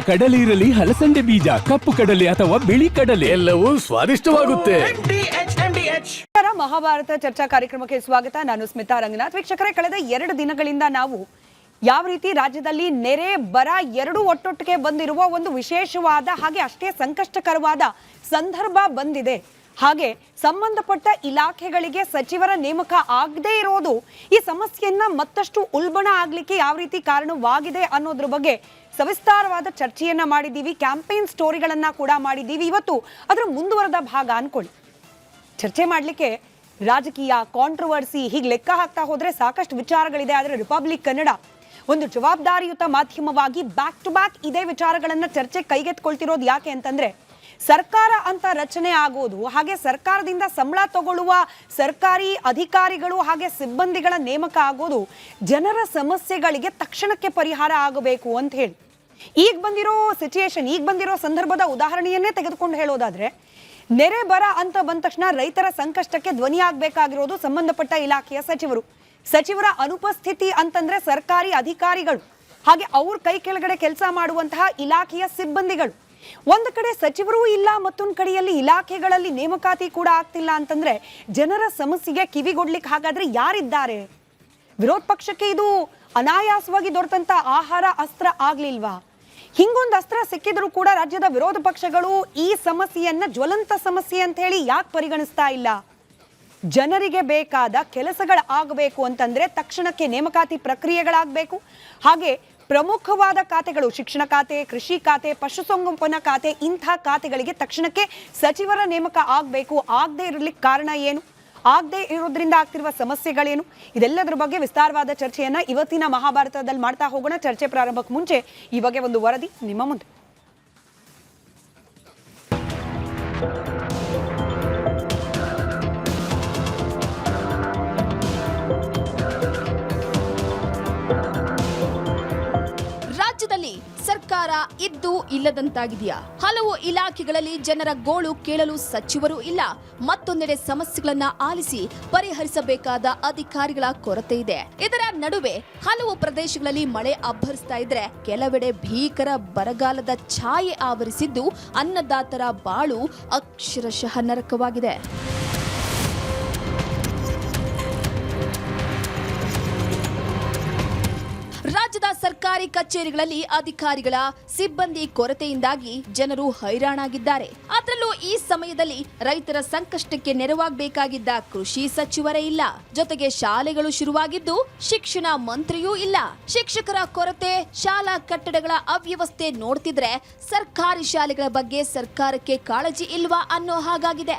ಕಡಲೆ ಇರಲಿ, ಹಲಸಂದೆ ಬೀಜ, ಕಪ್ಪು ಕಡಲೆ ಅಥವಾ ಬಿಳಿ ಕಡಲೆ, ಎಲ್ಲವೂ ಸ್ವಾದಿಷ್ಟವಾಗುತ್ತೆ. ಮಹಾಭಾರತ ಚರ್ಚಾ ಕಾರ್ಯಕ್ರಮಕ್ಕೆ ಸ್ವಾಗತ. ನಾನು ಸ್ಮಿತಾ ರಂಗನಾಥ್. ವೀಕ್ಷಕರೇ, ಕಳೆದ 2 ದಿನಗಳಿಂದ ನಾವು ಯಾವ ರೀತಿ ರಾಜ್ಯದಲ್ಲಿ ನೆರೆ ಬರ ಎರಡೂ ಒಟ್ಟೊಟ್ಟಿಗೆ ಬಂದಿರುವ ಒಂದು ವಿಶೇಷವಾದ ಹಾಗೆ ಅಷ್ಟೇ ಸಂಕಷ್ಟಕರವಾದ ಸಂದರ್ಭ ಬಂದಿದೆ, ಹಾಗೆ ಸಂಬಂಧಪಟ್ಟ ಇಲಾಖೆಗಳಿಗೆ ಸಚಿವರ ನೇಮಕ ಆಗದೇ ಇರೋದು ಈ ಸಮಸ್ಯೆಯನ್ನ ಮತ್ತಷ್ಟು ಉಲ್ಬಣ ಆಗ್ಲಿಕ್ಕೆ ಯಾವ ರೀತಿ ಕಾರಣವಾಗಿದೆ ಅನ್ನೋದ್ರ ಬಗ್ಗೆ ಸವಿಸ್ತಾರವಾದ ಚರ್ಚೆಯನ್ನ ಮಾಡಿದ್ದೀವಿ. ಕ್ಯಾಂಪೇನ್ ಸ್ಟೋರಿಗಳನ್ನ ಕೂಡ ಮಾಡಿದ್ದೀವಿ. ಇವತ್ತು ಅದರ ಮುಂದುವರೆದ ಭಾಗ ಅನ್ಕೊಳ್ಳಿ. ಚರ್ಚೆ ಮಾಡಲಿಕ್ಕೆ ರಾಜಕೀಯ ಕಾಂಟ್ರವರ್ಸಿ ಹೀಗೆ ಲೆಕ್ಕ ಹಾಕ್ತಾ ಹೋದ್ರೆ ಸಾಕಷ್ಟು ವಿಚಾರಗಳಿದೆ. ಆದರೆ ರಿಪಬ್ಲಿಕ್ ಕನ್ನಡ ಒಂದು ಜವಾಬ್ದಾರಿಯುತ ಮಾಧ್ಯಮವಾಗಿ ಬ್ಯಾಕ್ ಟು ಬ್ಯಾಕ್ ಇದೇ ವಿಚಾರಗಳನ್ನ ಚರ್ಚೆ ಕೈಗೆತ್ಕೊಳ್ತಿರೋದು ಯಾಕೆ ಅಂತಂದ್ರೆ, ಸರ್ಕಾರ ಅಂತ ರಚನೆ ಆಗೋದು, ಹಾಗೆ ಸರ್ಕಾರದಿಂದ ಸಂಬಳ ತಗೊಳ್ಳುವ ಸರ್ಕಾರಿ ಅಧಿಕಾರಿಗಳು ಹಾಗೆ ಸಿಬ್ಬಂದಿಗಳ ನೇಮಕ ಆಗೋದು ಜನರ ಸಮಸ್ಯೆಗಳಿಗೆ ತಕ್ಷಣಕ್ಕೆ ಪರಿಹಾರ ಆಗಬೇಕು ಅಂತ ಹೇಳಿ. ಈಗ ಬಂದಿರೋ ಸಿಚುಯೇಷನ್, ಈಗ ಬಂದಿರೋ ಸಂದರ್ಭದ ಉದಾಹರಣೆಯನ್ನೇ ತೆಗೆದುಕೊಂಡು ಹೇಳೋದಾದ್ರೆ, ನೆರೆ ಬರ ಅಂತ ಬಂದ ತಕ್ಷಣ ರೈತರ ಸಂಕಷ್ಟಕ್ಕೆ ಧ್ವನಿಯಾಗಬೇಕಾಗಿರೋದು ಸಂಬಂಧಪಟ್ಟ ಇಲಾಖೆಯ ಸಚಿವರ ಅನುಪಸ್ಥಿತಿ ಅಂತಂದ್ರೆ ಸರ್ಕಾರಿ ಅಧಿಕಾರಿಗಳು ಹಾಗೆ ಅವ್ರ ಕೈ ಕೆಳಗಡೆ ಕೆಲಸ ಮಾಡುವಂತಹ ಇಲಾಖೆಯ ಸಿಬ್ಬಂದಿಗಳು. ಒಂದು ಕಡೆ ಸಚಿವರೂ ಇಲ್ಲ, ಮತ್ತೊಂದು ಕಡೆಯಲ್ಲಿ ಇಲಾಖೆಗಳಲ್ಲಿ ನೇಮಕಾತಿ ಕೂಡ ಆಗ್ತಿಲ್ಲ ಅಂತಂದ್ರೆ ಜನರ ಸಮಸ್ಯೆಗೆ ಕಿವಿಗೊಡ್ಲಿಕ್ಕೆ ಹಾಗಾದ್ರೆ ಯಾರಿದ್ದಾರೆ? ವಿರೋಧ ಪಕ್ಷಕ್ಕೆ ಇದು ಅನಾಯಾಸವಾಗಿ ದೊರೆತಂತ ಆಹಾರ ಅಸ್ತ್ರ ಆಗ್ಲಿಲ್ವಾ? ಹಿಂಗೊಂದು ಅಸ್ತ್ರ ಸಿಕ್ಕಿದ್ರು ಕೂಡ ರಾಜ್ಯದ ವಿರೋಧ ಪಕ್ಷಗಳು ಈ ಸಮಸ್ಯೆಯನ್ನ ಜ್ವಲಂತ ಸಮಸ್ಯೆ ಅಂತ ಹೇಳಿ ಯಾಕೆ ಪರಿಗಣಿಸ್ತಾ ಇಲ್ಲ? ಜನರಿಗೆ ಬೇಕಾದ ಕೆಲಸಗಳು ಆಗಬೇಕು ಅಂತಂದ್ರೆ ತಕ್ಷಣಕ್ಕೆ ನೇಮಕಾತಿ ಪ್ರಕ್ರಿಯೆಗಳಾಗಬೇಕು. ಹಾಗೆ ಪ್ರಮುಖವಾದ ಖಾತೆಗಳು, ಶಿಕ್ಷಣ ಖಾತೆ, ಕೃಷಿ ಖಾತೆ, ಪಶುಸಂಗೋಪನಾ ಖಾತೆ, ಇಂಥ ಖಾತೆಗಳಿಗೆ ತಕ್ಷಣಕ್ಕೆ ಸಚಿವರ ನೇಮಕ ಆಗಬೇಕು. ಆಗದೆ ಇರಲಿಕ್ಕೆ ಕಾರಣ ಏನು? ಆಗದೆ ಇರೋದ್ರಿಂದ ಆಗ್ತಿರುವ ಸಮಸ್ಯೆಗಳೇನು? ಇದೆಲ್ಲದರ ಬಗ್ಗೆ ವಿಸ್ತಾರವಾದ ಚರ್ಚೆಯನ್ನ ಇವತ್ತಿನ ಮಹಾಭಾರತದಲ್ಲಿ ಮಾಡ್ತಾ ಹೋಗೋಣ. ಚರ್ಚೆ ಪ್ರಾರಂಭಕ್ಕೆ ಮುಂಚೆ ಈ ಬಗ್ಗೆ ಒಂದು ವರದಿ ನಿಮ್ಮ ಮುಂದೆ. ರಾಜ್ಯದಲ್ಲಿ ಸರ್ಕಾರ ಇದ್ದು ಇಲ್ಲದಂತಾಗಿದೆಯಾ? ಹಲವು ಇಲಾಖೆಗಳಲ್ಲಿ ಜನರ ಗೋಳು ಕೇಳಲು ಸಚಿವರು ಇಲ್ಲ. ಮತ್ತೊಂದೆಡೆ ಸಮಸ್ಯೆಗಳನ್ನ ಆಲಿಸಿ ಪರಿಹರಿಸಬೇಕಾದ ಅಧಿಕಾರಿಗಳ ಕೊರತೆ ಇದೆ. ಇದರ ನಡುವೆ ಹಲವು ಪ್ರದೇಶಗಳಲ್ಲಿ ಮಳೆ ಅಬ್ಬರಿಸ್ತಾ ಇದ್ರೆ, ಕೆಲವೆಡೆ ಭೀಕರ ಬರಗಾಲದ ಛಾಯೆ ಆವರಿಸಿದ್ದು ಅನ್ನದಾತರ ಬಾಳು ಅಕ್ಷರಶಃ ನರಕವಾಗಿದೆ. ರಾಜ್ಯದ ಸರ್ಕಾರಿ ಕಚೇರಿಗಳಲ್ಲಿ ಅಧಿಕಾರಿಗಳ ಸಿಬ್ಬಂದಿ ಕೊರತೆಯಿಂದಾಗಿ ಜನರು ಹೈರಾಣಾಗಿದ್ದಾರೆ. ಅದರಲ್ಲೂ ಈ ಸಮಯದಲ್ಲಿ ರೈತರ ಸಂಕಷ್ಟಕ್ಕೆ ನೆರವಾಗಬೇಕಾಗಿದ್ದ ಕೃಷಿ ಸಚಿವರೇ ಇಲ್ಲ. ಜೊತೆಗೆ ಶಾಲೆಗಳು ಶುರುವಾಗಿದ್ದು ಶಿಕ್ಷಣ ಮಂತ್ರಿಯೂ ಇಲ್ಲ. ಶಿಕ್ಷಕರ ಕೊರತೆ, ಶಾಲಾ ಕಟ್ಟಡಗಳ ಅವ್ಯವಸ್ಥೆ ನೋಡ್ತಿದ್ರೆ ಸರ್ಕಾರಿ ಶಾಲೆಗಳ ಬಗ್ಗೆ ಸರ್ಕಾರಕ್ಕೆ ಕಾಳಜಿ ಇಲ್ವಾ ಅನ್ನೋ ಹಾಗಾಗಿದೆ.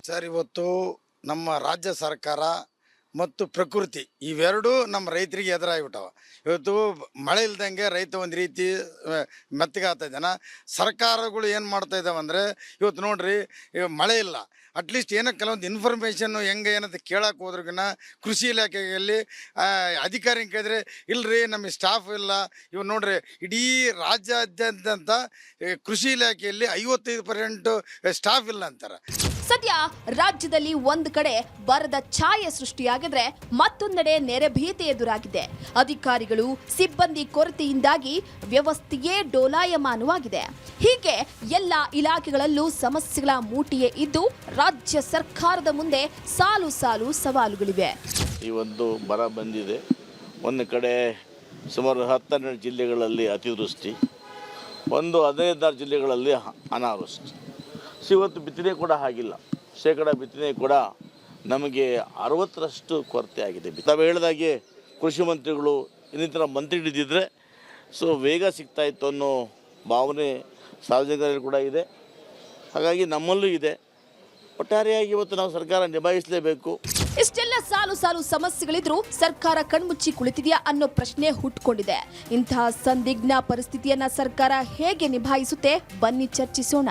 ಸರ್, ಇವತ್ತು ನಮ್ಮ ರಾಜ್ಯ ಸರ್ಕಾರ ಮತ್ತು ಪ್ರಕೃತಿ ಇವೆರಡೂ ನಮ್ಮ ರೈತರಿಗೆ ಎದುರಾಗಿಬಿಟ್ಟವ. ಇವತ್ತು ಮಳೆ ಇಲ್ದಂಗೆ ರೈತ ಒಂದು ರೀತಿ ಮೆತ್ತಗೆ ಆಗ್ತಾ ಇದ್ದಾನ. ಸರ್ಕಾರಗಳು ಏನು ಮಾಡ್ತಾ ಇದ್ದಾವೆ ಅಂದರೆ, ಇವತ್ತು ನೋಡ್ರಿ, ಮಳೆ ಇಲ್ಲ, ಅಟ್ಲೀಸ್ಟ್ ಏನೋ ಕೆಲವೊಂದು ಇನ್ಫಾರ್ಮೇಷನ್ನು ಹೆಂಗೆ ಏನಂತ ಕೇಳಕ್ಕೆ ಹೋದ್ರಿಗಿನ ಕೃಷಿ ಇಲಾಖೆಯಲ್ಲಿ ಅಧಿಕಾರಿ ಕೇಳಿದ್ರೆ ಇಲ್ಲರಿ ನಮಗೆ ಸ್ಟಾಫ್ ಇಲ್ಲ. ಇವು ನೋಡ್ರಿ, ಇಡೀ ರಾಜ್ಯಾದ್ಯಂತ ಕೃಷಿ ಇಲಾಖೆಯಲ್ಲಿ 55% ಸ್ಟಾಫ್ ಇಲ್ಲ ಅಂತಾರೆ. ಸದ್ಯ ರಾಜ್ಯದಲ್ಲಿ ಒಂದು ಕಡೆ ಬರದ ಛಾಯೆ ಸೃಷ್ಟಿಯಾಗಿದ್ರೆ, ಮತ್ತೊಂದೆಡೆ ನೆರೆ ಭೀತಿ ಎದುರಾಗಿದೆ. ಅಧಿಕಾರಿಗಳು ಸಿಬ್ಬಂದಿ ಕೊರತೆಯಿಂದಾಗಿ ವ್ಯವಸ್ಥೆಯೇ ಡೋಲಾಯಮಾನವಾಗಿದೆ. ಹೀಗೆ ಎಲ್ಲ ಇಲಾಖೆಗಳಲ್ಲೂ ಸಮಸ್ಯೆಗಳ ಮೂಟಿಯೇ ಇದ್ದು ರಾಜ್ಯ ಸರ್ಕಾರದ ಮುಂದೆ ಸಾಲು ಸಾಲು ಸವಾಲುಗಳಿವೆ. ಈ ಒಂದು ಬರ ಬಂದಿದೆ. ಒಂದು ಕಡೆ ಸುಮಾರು 12 ಜಿಲ್ಲೆಗಳಲ್ಲಿ ಅತಿವೃಷ್ಟಿ, ಒಂದು 15 ಜಿಲ್ಲೆಗಳಲ್ಲಿ ಅನಾವೃಷ್ಟಿ. ಇವತ್ತು ಬಿತ್ತನೆ ಕೂಡ ಆಗಿಲ್ಲ. ಶೇಕಡ ಬಿತ್ತನೆ ಕೂಡ ನಮಗೆ 60ರಷ್ಟು ಕೊರತೆ ಆಗಿದೆ. ನಾವು ಹೇಳಿದಾಗೆ ಕೃಷಿ ಮಂತ್ರಿಗಳು ಇನ್ನಿತರ ಮಂತ್ರಿಗಳಿದ್ದರೆ ವೇಗ ಸಿಗ್ತಾಯಿತ್ತು ಅನ್ನೋ ಭಾವನೆ ಸಾರ್ವಜನಿಕರಲ್ಲಿ ಕೂಡ ಇದೆ. ಹಾಗಾಗಿ ನಮ್ಮಲ್ಲೂ ಇದೆ. ಒಟ್ಟಾರೆಯಾಗಿ ಇವತ್ತು ನಾವು ಸರ್ಕಾರ ನಿಭಾಯಿಸಲೇಬೇಕು. ಇಷ್ಟೆಲ್ಲ ಸಾಲು ಸಾಲು ಸಮಸ್ಯೆಗಳಿದ್ರೂ ಸರ್ಕಾರ ಕಣ್ಮುಚ್ಚಿ ಕುಳಿತಿದೆಯಾ ಅನ್ನೋ ಪ್ರಶ್ನೆ ಹುಟ್ಟುಕೊಂಡಿದೆ. ಇಂತಹ ಸಂದಿಗ್ಧ ಪರಿಸ್ಥಿತಿಯನ್ನ ಸರ್ಕಾರ ಹೇಗೆ ನಿಭಾಯಿಸುತ್ತೆ? ಬನ್ನಿ ಚರ್ಚಿಸೋಣ.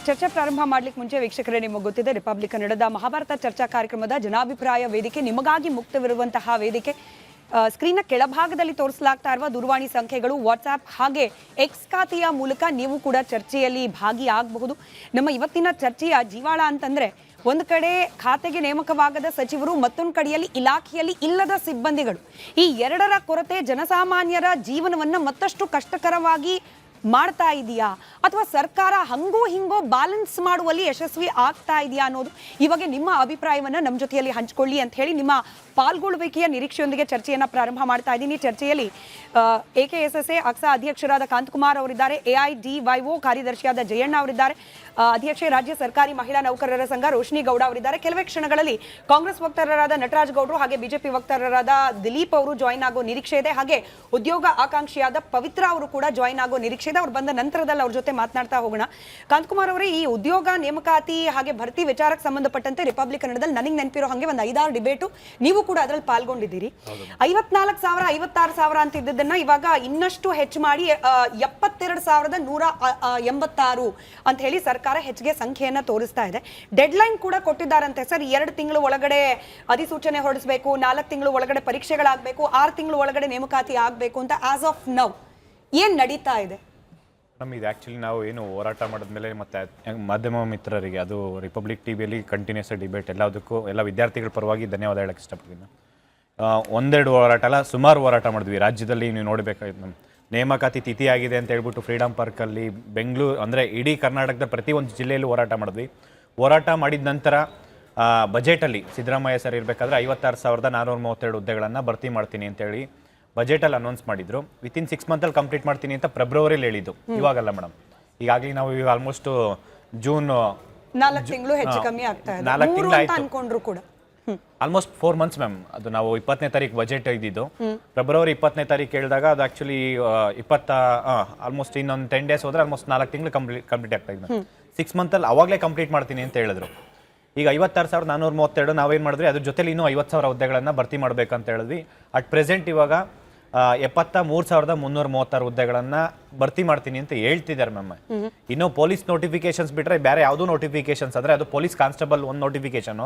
ಚರ್ಚೆ ಪ್ರಾರಂಭ ಮಾಡ್ಲಿಕ್ಕೆ ಮುಂಚೆ ವೀಕ್ಷಕರೇ, ನಿಮಗೆ ಗೊತ್ತಿದೆ, ರಿಪಬ್ಲಿಕ್ ಕನ್ನಡದ ಮಹಾಭಾರತ ಚರ್ಚಾ ಕಾರ್ಯಕ್ರಮದ ಜನಾಭಿಪ್ರಾಯ ವೇದಿಕೆ, ನಿಮಗಾಗಿ ಮುಕ್ತವಿರುವಂತಹ ವೇದಿಕೆ. ಸ್ಕ್ರೀನ್ನ ಕೆಳಭಾಗದಲ್ಲಿ ತೋರಿಸಲಾಗ್ತಾ ಇರುವ ದೂರವಾಣಿ ಸಂಖ್ಯೆಗಳು, ವಾಟ್ಸ್ಆ್ಯಪ್ ಹಾಗೆ ಎಕ್ಸ್ ಖಾತೆಯ ಮೂಲಕ ನೀವು ಕೂಡ ಚರ್ಚೆಯಲ್ಲಿ ಭಾಗಿಯಾಗಬಹುದು. ನಮ್ಮ ಇವತ್ತಿನ ಚರ್ಚೆಯ ಜೀವಾಳ ಅಂತಂದ್ರೆ ಒಂದು ಕಡೆ ಖಾತೆಗೆ ನೇಮಕವಾಗದ ಸಚಿವರು, ಮತ್ತೊಂದು ಕಡೆಯಲ್ಲಿ ಇಲಾಖೆಯಲ್ಲಿ ಇಲ್ಲದ ಸಿಬ್ಬಂದಿಗಳು. ಈ ಎರಡರ ಕೊರತೆ ಜನಸಾಮಾನ್ಯರ ಜೀವನವನ್ನು ಮತ್ತಷ್ಟು ಕಷ್ಟಕರವಾಗಿ ಮಾಡ್ತಾ ಇದೆಯಾ, ಅಥವಾ ಸರ್ಕಾರ ಹಂಗೂ ಹಿಂಗೋ ಬ್ಯಾಲೆನ್ಸ್ ಮಾಡುವಲ್ಲಿ ಯಶಸ್ವಿ ಆಗ್ತಾ ಇದೆಯಾ ಅನ್ನೋದು ಈ ಬಗ್ಗೆ ನಿಮ್ಮ ಅಭಿಪ್ರಾಯವನ್ನು ನಮ್ಮ ಜೊತೆಯಲ್ಲಿ ಹಂಚಿಕೊಳ್ಳಿ ಅಂತ ಹೇಳಿ ನಿಮ್ಮ ಪಾಲ್ಗೊಳ್ಳುವಿಕೆಯ ನಿರೀಕ್ಷೆಯೊಂದಿಗೆ ಚರ್ಚೆಯನ್ನು ಪ್ರಾರಂಭ ಮಾಡ್ತಾ ಇದ್ದೀನಿ. ಚರ್ಚೆಯಲ್ಲಿ AKSSA ಅಕ್ಸಾ ಅಧ್ಯಕ್ಷರಾದ ಕಾಂತಕುಮಾರ್ ಅವರಿದ್ದಾರೆ, AIDYO ಕಾರ್ಯದರ್ಶಿಯಾದ ಜಯಣ್ಣ ಅವರಿದ್ದಾರೆ, ಅಧ್ಯಕ್ಷೆ ರಾಜ್ಯ ಸರ್ಕಾರಿ ಮಹಿಳಾ ನೌಕರರ ಸಂಘ ರೋಶಿನಿ ಗೌಡ ಅವರಿದ್ದಾರೆ. ಕೆಲವೇ ಕ್ಷಣಗಳಲ್ಲಿ ಕಾಂಗ್ರೆಸ್ ವಕ್ತಾರರಾದ ನಟರಾಜ್ ಗೌಡರು ಹಾಗೆ ಬಿಜೆಪಿ ವಕ್ತಾರರಾದ ದಿಲೀಪ್ ಅವರು ಜಾಯಿನ್ ಆಗೋ ನಿರೀಕ್ಷೆ ಇದೆ. ಹಾಗೆ ಉದ್ಯೋಗ ಆಕಾಂಕ್ಷಿಯಾದ ಪವಿತ್ರ ಅವರು ಕೂಡ ಜಾಯಿನ್ ಆಗೋ ನಿರೀಕ್ಷೆ ಇದೆ. ಅವ್ರು ಬಂದ ನಂತರದಲ್ಲಿ ಅವ್ರ ಜೊತೆ ಮಾತನಾಡ್ತಾ ಹೋಗೋಣ. ಕಾಂತಕುಮಾರ್ ಅವರೇ, ಈ ಉದ್ಯೋಗ ನೇಮಕಾತಿ ಹಾಗೆ ಭರ್ತಿ ವಿಚಾರಕ್ಕೆ ಸಂಬಂಧಪಟ್ಟಂತೆ ರಿಪಬ್ಲಿಕ್ ಕನ್ನಡದಲ್ಲಿ ನನಗೆ ನೆನಪಿರೋ ಹಾಗೆ ಒಂದು 5-6 ಡಿಬೇಟು ನೀವು ಕೂಡ ಅದರಲ್ಲಿ ಪಾಲ್ಗೊಂಡಿದ್ದೀರಿ. 54,000 56,000 ಅಂತ ಇದ್ದದನ್ನ ಇವಾಗ ಇನ್ನಷ್ಟು ಹೆಚ್ಚು ಮಾಡಿ 72,186 ಅಂತ ಹೇಳಿ ಸರ್ಕಾರ ಹೆಚ್ಚಿಗೆ ಸಂಖ್ಯೆಯನ್ನ ತೋರಿಸ್ತಾ ಇದೆ. ಡೆಡ್ ಲೈನ್ ಕೂಡ ಕೊಟ್ಟಿದ್ದಾರಂತೆ ಸರ್. 2 ತಿಂಗಳು ಒಳಗಡೆ ಅಧಿಸೂಚನೆ ಹೊರಡಿಸಬೇಕು, 4 ತಿಂಗಳು ಒಳಗಡೆ ಪರೀಕ್ಷೆಗಳಾಗಬೇಕು, 6 ತಿಂಗಳು ಒಳಗಡೆ ನೇಮಕಾತಿ ಆಗಬೇಕು ಅಂತ. ಆಸ್ ಆಫ್ ನೌ ಏನ್ ನಡೀತಾ ಇದೆ? ಇದು ಆ್ಯಕ್ಚುಲಿ ನಾವು ಏನು ಹೋರಾಟ ಮಾಡಿದ್ಮೇಲೆ ಮತ್ತು ಮಾಧ್ಯಮ ಮಿತ್ರರಿಗೆ, ಅದು ರಿಪಬ್ಲಿಕ್ ಟಿವಿಯಲ್ಲಿ ಕಂಟಿನ್ಯೂಸ್ ಡಿಬೇಟ್ ಎಲ್ಲದಕ್ಕೂ ಎಲ್ಲ ವಿದ್ಯಾರ್ಥಿಗಳ ಪರವಾಗಿ ಧನ್ಯವಾದ ಹೇಳಕ್ಕೆ ಇಷ್ಟಪಡ್ತೀನಿ. 1-2 ಹೋರಾಟ ಅಲ್ಲ, ಸುಮಾರು ಹೋರಾಟ ಮಾಡಿದ್ವಿ. ರಾಜ್ಯದಲ್ಲಿ ನೀವು ನೋಡಬೇಕಾಗಿತ್ತು, ನಮ್ಮ ನೇಮಕಾತಿ ತಿಥಿ ಆಗಿದೆ ಅಂತ ಹೇಳ್ಬಿಟ್ಟು ಫ್ರೀಡಮ್ ಪಾರ್ಕಲ್ಲಿ, ಬೆಂಗಳೂರು ಅಂದರೆ ಇಡೀ ಕರ್ನಾಟಕದ ಪ್ರತಿಯೊಂದು ಜಿಲ್ಲೆಯಲ್ಲೂ ಹೋರಾಟ ಮಾಡಿದ್ವಿ. ಹೋರಾಟ ಮಾಡಿದ ನಂತರ ಬಜೆಟಲ್ಲಿ ಸಿದ್ದರಾಮಯ್ಯ ಸರ್ ಇರಬೇಕಾದ್ರೆ 56,432 ಹುದ್ದೆಗಳನ್ನು ಭರ್ತಿ ಮಾಡ್ತೀನಿ ಅಂತೇಳಿ ಬಜೆಟಲ್ಲಿ ಅನೌನ್ಸ್ ಮಾಡಿದ್ರು. ವಿತಿನ್ 6 ಮಂತಲ್ಲಿ ಕಂಪ್ಲೀಟ್ ಮಾಡ್ತೀನಿ ಅಂತ ಫೆಬ್ರವರಿಲಿ ಹೇಳಿದ್ದು. ಇವಾಗಲ್ಲ ಮೇಡಮ್, ಈಗಾಗಲೇ ನಾವು ಈಗ ಆಲ್ಮೋಸ್ಟ್ ಜೂನ್ 4 ತಿಂಗಳು ಹೆಚ್ಚು ಕಮ್ಮಿ ಆಗ್ತಾ ಇದೆ. 4 ತಿಂಗಳು ಆಯ್ತು ಅನ್ಕೊಂಡ್ರು ಕೂಡ ಆಲ್ಮೋಸ್ಟ್ 4 ಮಂತ್ಸ್ ಮ್ಯಾಮ್. ಅದು ನಾವು 20ನೇ ತಾರೀಕು ಬಜೆಟ್ ಇದ್ದಿದ್ದು, ಫೆಬ್ರವರಿ 20ನೇ ತಾರೀಕು ಹೇಳಿದಾಗ ಅದು ಆಕ್ಚುಲಿ ಆಲ್ಮೋಸ್ಟ್ ಇನ್ನೊಂದು 10 ಡೇಸ್ ಹೋದ್ರೆ ಆಲ್ಮೋಸ್ಟ್ 4 ತಿಂಗಳು ಕಂಪ್ಲೀಟ್ ಆಗ್ತಾ ಇದೆ. 6 ಮಂತಲ್ಲಿ ಅವಾಗಲೇ ಕಂಪ್ಲೀಟ್ ಮಾಡ್ತೀನಿ ಅಂತ ಹೇಳಿದ್ರು. ಈಗ 56,432 ನಾವೇನು ಮಾಡಿದ್ವಿ, ಅದ್ರ ಜೊತೆಲಿ ಇನ್ನೂ 50,000 ಹುದ್ದೆಗಳನ್ನು ಭರ್ತಿ ಮಾಡ್ಬೇಕಂತ ಹೇಳಿದ್ವಿ. ಅಟ್ ಪ್ರೆಸೆಂಟ್ ಇವಾಗ 73,336 ಹುದ್ದೆಗಳನ್ನು ಭರ್ತಿ ಮಾಡ್ತೀನಿ ಅಂತ ಹೇಳ್ತಿದ್ದಾರೆ ಮ್ಯಾಮ್. ಇನ್ನು ಪೊಲೀಸ್ ನೋಟಿಫಿಕೇಶನ್ಸ್ ಬಿಟ್ರೆ ಬೇರೆ ಯಾವುದೂ ನೋಟಿಫಿಕೇಶನ್ಸ್ ಅಂದ್ರೆ ಅದು ಪೊಲೀಸ್ ಕಾನ್ಸ್ಟೇಬಲ್ ಒಂದು ನೋಟಿಫಿಕೇಶನ್,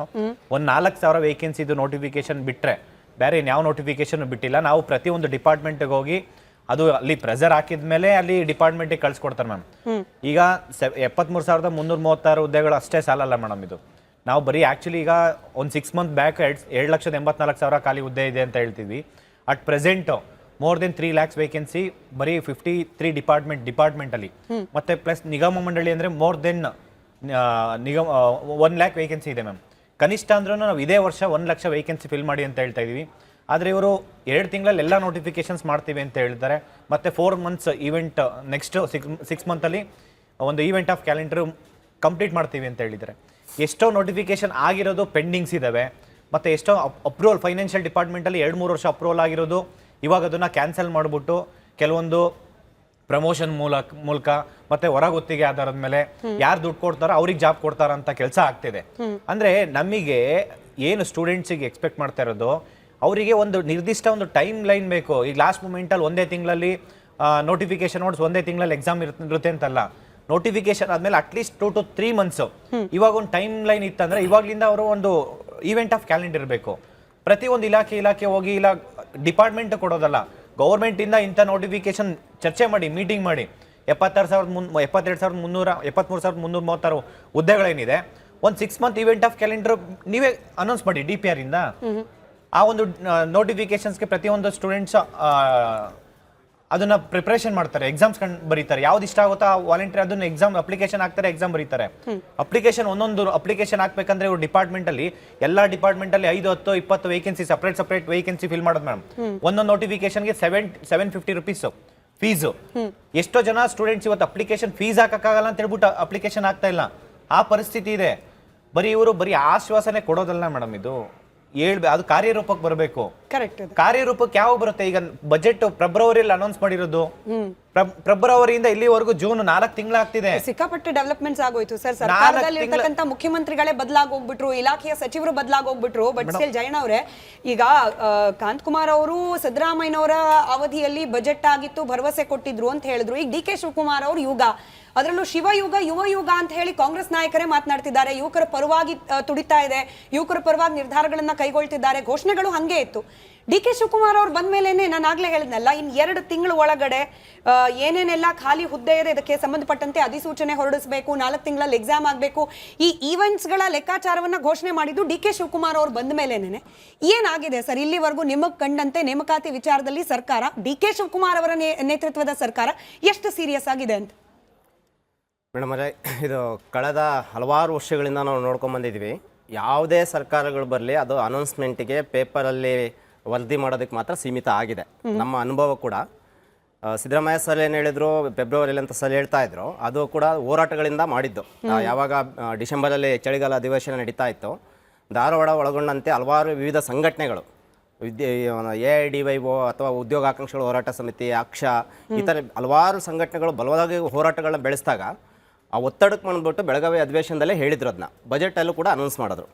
ಒಂದು 4,000 ವೇಕೆನ್ಸಿದು ನೋಟಿಫಿಕೇಶನ್ ಬಿಟ್ರೆ ಬೇರೆ ಯಾವ ನೋಟಿಫಿಕೇಶನ್ ಬಿಟ್ಟಿಲ್ಲ. ನಾವು ಪ್ರತಿಯೊಂದು ಡಿಪಾರ್ಟ್ಮೆಂಟ್ಗೆ ಹೋಗಿ ಅದು ಅಲ್ಲಿ ಪ್ರೆಸರ್ ಹಾಕಿದ್ಮೇಲೆ ಅಲ್ಲಿ ಡಿಪಾರ್ಟ್ಮೆಂಟ್ಗೆ ಕಳ್ಸಿಕೊಡ್ತಾರೆ ಮ್ಯಾಮ್. ಈಗ 73,336 ಹುದ್ದೆಗಳು ಅಷ್ಟೇ ಸಾಲಲ್ಲ ಮೇಡಮ್. ಇದು ನಾವು ಬರೀ ಆ್ಯಕ್ಚುಲಿ ಈಗ ಒಂದು 6 ಮಂತ್ ಬ್ಯಾಕ್ 2,84,000 ಖಾಲಿ ಹುದ್ದೆ ಇದೆ ಅಂತ ಹೇಳ್ತೀವಿ. At present more than 3 lakhs vacancy ಬರೀ 53 ಡಿಪಾರ್ಟ್ಮೆಂಟಲ್ಲಿ, ಮತ್ತೆ ಪ್ಲಸ್ ನಿಗಮ ಮಂಡಳಿ ಅಂದರೆ ಮೋರ್ ದೆನ್ 1 lakh ವೇಕೆನ್ಸಿ ಇದೆ ಮ್ಯಾಮ್. ಕನಿಷ್ಠ ಅಂದ್ರೂ ನಾವು ಇದೇ ವರ್ಷ 1 ಲಕ್ಷ ವೇಕೆನ್ಸಿ ಫಿಲ್ ಮಾಡಿ ಅಂತ ಹೇಳ್ತಾ ಇದೀವಿ. ಆದರೆ ಇವರು 2 ತಿಂಗಳಲ್ಲಿ ಎಲ್ಲ ನೋಟಿಫಿಕೇಶನ್ಸ್ ಮಾಡ್ತೀವಿ ಅಂತ ಹೇಳ್ತಾರೆ. ಮತ್ತೆ 4 ಮಂತ್ಸ್ ಈವೆಂಟ್, ನೆಕ್ಸ್ಟ್ 6 ಮಂತಲ್ಲಿ ಒಂದು ಈವೆಂಟ್ ಆಫ್ ಕ್ಯಾಲೆಂಡರ್ ಕಂಪ್ಲೀಟ್ ಮಾಡ್ತೀವಿ ಅಂತ ಹೇಳಿದ್ದಾರೆ. ಎಷ್ಟೋ ನೋಟಿಫಿಕೇಶನ್ ಆಗಿರೋದು ಪೆಂಡಿಂಗ್ಸ್ ಇದ್ದಾವೆ, ಮತ್ತು ಎಷ್ಟೋ ಅಪ್ರೂವಲ್ ಫೈನಾನ್ಷಿಯಲ್ ಡಿಪಾರ್ಟ್ಮೆಂಟಲ್ಲಿ 2-3 ವರ್ಷ ಅಪ್ರೂವಲ್ ಆಗಿರೋದು ಇವಾಗ ಅದನ್ನು ಕ್ಯಾನ್ಸಲ್ ಮಾಡಿಬಿಟ್ಟು ಕೆಲವೊಂದು ಪ್ರಮೋಷನ್ ಮೂಲಕ ಮತ್ತೆ ಹೊರಗುತ್ತಿಗೆ ಆಧಾರದ ಮೇಲೆ ಯಾರು ದುಡ್ಡು ಕೊಡ್ತಾರೋ ಅವ್ರಿಗೆ ಜಾಬ್ ಕೊಡ್ತಾರ ಅಂತ ಕೆಲಸ ಆಗ್ತಿದೆ. ಅಂದರೆ ನಮಗೆ ಏನು ಸ್ಟೂಡೆಂಟ್ಸಿಗೆ ಎಕ್ಸ್ಪೆಕ್ಟ್ ಮಾಡ್ತಾ ಇರೋದು, ಅವರಿಗೆ ಒಂದು ನಿರ್ದಿಷ್ಟ ಒಂದು ಟೈಮ್ ಲೈನ್ ಬೇಕು. ಈಗ ಲಾಸ್ಟ್ ಮೂಮೆಂಟಲ್ಲಿ 1 ತಿಂಗಳಲ್ಲಿ ನೋಟಿಫಿಕೇಶನ್ ನೋಟ್ಸ್, 1 ತಿಂಗಳಲ್ಲಿ ಎಕ್ಸಾಮ್ ಇರುತ್ತೆ ಅಂತಲ್ಲ. ನೋಟಿಫಿಕೇಶನ್ ಆದಮೇಲೆ ಅಟ್ಲೀಸ್ಟ್ 2 to 3 ಮಂತ್ಸ್ ಇವಾಗ ಒಂದು ಟೈಮ್ ಲೈನ್ ಇತ್ತಂದ್ರೆ ಇವಾಗಲಿಂದ ಅವರು ಒಂದು ಈವೆಂಟ್ ಆಫ್ ಕ್ಯಾಲೆಂಡರ್ ಇರಬೇಕು. ಪ್ರತಿಯೊಂದು ಇಲಾಖೆ ಹೋಗಿ ಇಲ್ಲ ಡಿಪಾರ್ಟ್ಮೆಂಟ್ ಕೊಡೋದಲ್ಲ, ಗೌರ್ಮೆಂಟಿಂದ ಇಂಥ ನೋಟಿಫಿಕೇಶನ್ ಚರ್ಚೆ ಮಾಡಿ, ಮೀಟಿಂಗ್ ಮಾಡಿ 73,336 ಹುದ್ದೆಗಳೇನಿದೆ ಒಂದು 6 ಮಂತ್ ಈವೆಂಟ್ ಆಫ್ ಕ್ಯಾಲೆಂಡರ್ ನೀವೇ ಅನೌನ್ಸ್ ಮಾಡಿ DPR ಇಂದ. ಆ ಒಂದು ನೋಟಿಫಿಕೇಶನ್ಸ್ಗೆ ಪ್ರತಿಯೊಂದು ಸ್ಟೂಡೆಂಟ್ಸ್ ಅದನ್ನ ಪ್ರಿಪರೇಷನ್ ಮಾಡ್ತಾರೆ, ಎಕ್ಸಾಮ್ಸ್ ಬರೀತಾರೆ. ಯಾವ್ದು ಇಷ್ಟ ಆಗುತ್ತಾ ವಾಲಂಟಿಯರ್ ಅದನ್ನ ಎಕ್ಸಾಮ್ ಅಪ್ಲಿಕೇಶನ್ ಹಾಕ್ತಾರೆ, ಎಕ್ಸಾಮ್ ಬರೀತಾರೆ. ಅಪ್ಲಿಕೇಶನ್ ಒಂದೊಂದು ಅಪ್ಲಿಕೇಶನ್ ಹಾಕ್ಬೇಕಂದ್ರೆ ಇವ್ರು ಡಿಪಾರ್ಟ್ಮೆಂಟ್ ಅಲ್ಲಿ ಎಲ್ಲಾ ಡಿಪಾರ್ಟ್ಮೆಂಟ್ ಅಲ್ಲಿ 5, 10, 20 ವೇಕೆನ್ಸಿ ಸಪರೇಟ್ ವೇಕೆನ್ಸಿ ಫಿಲ್ ಮಾಡೋದು ಮೇಡಮ್. ಒಂದೊಂದು ನೋಟಿಫಿಕೇಶನ್ಗೆ 750 rupees ಫೀಸು. ಎಷ್ಟೋ ಜನ ಸ್ಟೂಡೆಂಟ್ಸ್ ಇವತ್ತು ಅಪ್ಲಿಕೇಶನ್ ಫೀಸ್ ಹಾಕಕ್ಕಾಗಲ್ಲ ಅಂತ ಹೇಳ್ಬಿಟ್ಟು ಅಪ್ಲಿಕೇಶನ್ ಆಗ್ತಾ ಇಲ್ಲ. ಆ ಪರಿಸ್ಥಿತಿ ಇದೆ. ಇವರು ಬರೀ ಆಶ್ವಾಸನೆ ಕೊಡೋದಲ್ಲ ಮೇಡಮ್, ಇದು ಅದು ಕಾರ್ಯರೂಪಕ್ಕೆ ಬರಬೇಕು. ಕಾರ್ಯರೂಪಕ್ಕೆ ಯಾವಾಗ ಬರುತ್ತೆ? ಈಗ ಬಜೆಟ್ ಫೆಬ್ರವರಿಯಲ್ಲಿ ಅನೌನ್ಸ್ ಮಾಡಿರೋದು, ಫೆಬ್ರವರಿಯಿಂದ ಇಲ್ಲಿವರೆಗೂ ಜೂನ್ 4 ತಿಂಗಳಾಗ್ತಿದೆ. ಸಿಕ್ಕಾಪಟ್ಟೆ ಡೆವಲಪ್ಮೆಂಟ್ಸ್ ಆಗೋಯ್ತು ಸರ್. ಸರ್ಕಾರದಲ್ಲಿರ್ತಕ್ಕಂಥ ಮುಖ್ಯಮಂತ್ರಿಗಳೇ ಬದಲಾಗೋಗ್ಬಿಟ್ರು, ಇಲಾಖೆಯ ಸಚಿವರು ಬದಲಾಗೋಗ್ಬಿಟ್ರು. ಬಟ್ ಸ್ಟಿಲ್ ಜಯಣ್ಣ ಅವರೇ, ಈಗ ಕಾಂತಕುಮಾರ್ ಅವರು ಸಿದ್ದರಾಮಯ್ಯನವರ ಅವಧಿಯಲ್ಲಿ ಬಜೆಟ್ ಆಗಿತ್ತು, ಭರವಸೆ ಕೊಟ್ಟಿದ್ರು ಅಂತ ಹೇಳಿದ್ರು. ಈಗ DK ಶಿವಕುಮಾರ್ ಅವರು ಇವಾಗ ಅದರಲ್ಲೂ ಶಿವಯುಗ ಯುವಯುಗ ಅಂತ ಹೇಳಿ ಕಾಂಗ್ರೆಸ್ ನಾಯಕರೇ ಮಾತನಾಡ್ತಿದ್ದಾರೆ. ಯುವಕರ ಪರವಾಗಿ ತುಡಿತಾ ಇದೆ, ಯುವಕರ ಪರವಾಗಿ ನಿರ್ಧಾರಗಳನ್ನ ಕೈಗೊಳ್ತಿದ್ದಾರೆ, ಘೋಷಣೆಗಳು ಹಂಗೆ ಇತ್ತು. ಡಿ.ಕೆ. ಶಿವಕುಮಾರ್ ಅವ್ರು ಬಂದ ಮೇಲೇನೆ ನಾನು ಆಗ್ಲೇ ಹೇಳಿದ್ನಲ್ಲ, ಇನ್ 2 ತಿಂಗಳ ಒಳಗಡೆ ಏನೇನೆಲ್ಲ ಖಾಲಿ ಹುದ್ದೆ ಇದೆ ಇದಕ್ಕೆ ಸಂಬಂಧಪಟ್ಟಂತೆ ಅಧಿಸೂಚನೆ ಹೊರಡಿಸಬೇಕು, 4 ತಿಂಗಳಲ್ಲಿ ಎಕ್ಸಾಮ್ ಆಗಬೇಕು, ಈ ಈವೆಂಟ್ಸ್ ಗಳ ಲೆಕ್ಕಾಚಾರವನ್ನ ಘೋಷಣೆ ಮಾಡಿದ್ದು ಡಿ.ಕೆ. ಶಿವಕುಮಾರ್ ಅವ್ರು ಬಂದ ಮೇಲೇನೆ. ಏನಾಗಿದೆ ಸರ್ ಇಲ್ಲಿವರೆಗೂ ನಿಮಗೆ ಕಂಡಂತೆ ನೇಮಕಾತಿ ವಿಚಾರದಲ್ಲಿ ಸರ್ಕಾರ, ಡಿ.ಕೆ. ಶಿವಕುಮಾರ್ ಅವರ ನೇತೃತ್ವದ ಸರ್ಕಾರ ಎಷ್ಟು ಸೀರಿಯಸ್ ಆಗಿದೆ ಅಂತ? ಮೇಡಮ್ ಅವರೇ, ಇದು ಕಳೆದ ಹಲವಾರು ವರ್ಷಗಳಿಂದ ನಾವು ನೋಡ್ಕೊಂಡು ಬಂದಿದ್ವಿ. ಯಾವುದೇ ಸರ್ಕಾರಗಳು ಬರಲಿ ಅದು ಅನೌನ್ಸ್ಮೆಂಟಿಗೆ ಪೇಪರಲ್ಲಿ ವರದಿ ಮಾಡೋದಕ್ಕೆ ಮಾತ್ರ ಸೀಮಿತ ಆಗಿದೆ. ನಮ್ಮ ಅನುಭವ ಕೂಡ ಸಿದ್ದರಾಮಯ್ಯ ಸರ್ ಏನು ಹೇಳಿದ್ರು ಫೆಬ್ರವರಿಯಲ್ಲಿ ಅಂತ ಸರ್ ಹೇಳ್ತಾ ಇದ್ರು, ಅದು ಕೂಡ ಹೋರಾಟಗಳಿಂದ ಮಾಡಿದ್ದು. ಯಾವಾಗ ಡಿಸೆಂಬರಲ್ಲಿ ಚಳಿಗಾಲ ಅಧಿವೇಶನ ನಡೀತಾ ಇತ್ತು, ಧಾರವಾಡ ಒಳಗೊಂಡಂತೆ ಹಲವಾರು ವಿವಿಧ ಸಂಘಟನೆಗಳು AIDYO ಅಥವಾ ಉದ್ಯೋಗಾಕಾಂಕ್ಷಿಗಳ ಹೋರಾಟ ಸಮಿತಿ, ಅಕ್ಷ, ಈ ಥರ ಹಲವಾರು ಸಂಘಟನೆಗಳು ಬಲವಾಗಿ ಹೋರಾಟಗಳನ್ನ ಬೆಳೆಸಿದಾಗ ಆ ಒತ್ತಡಕ್ಕೆ ಬಂದ್ಬಿಟ್ಟು ಬೆಳಗಾವಿ ಅಧಿವೇಶನದಲ್ಲೇ ಹೇಳಿದ್ರು, ಅದನ್ನ ಬಜೆಟಲ್ಲೂ ಕೂಡ ಅನೌನ್ಸ್ ಮಾಡಿದ್ರು.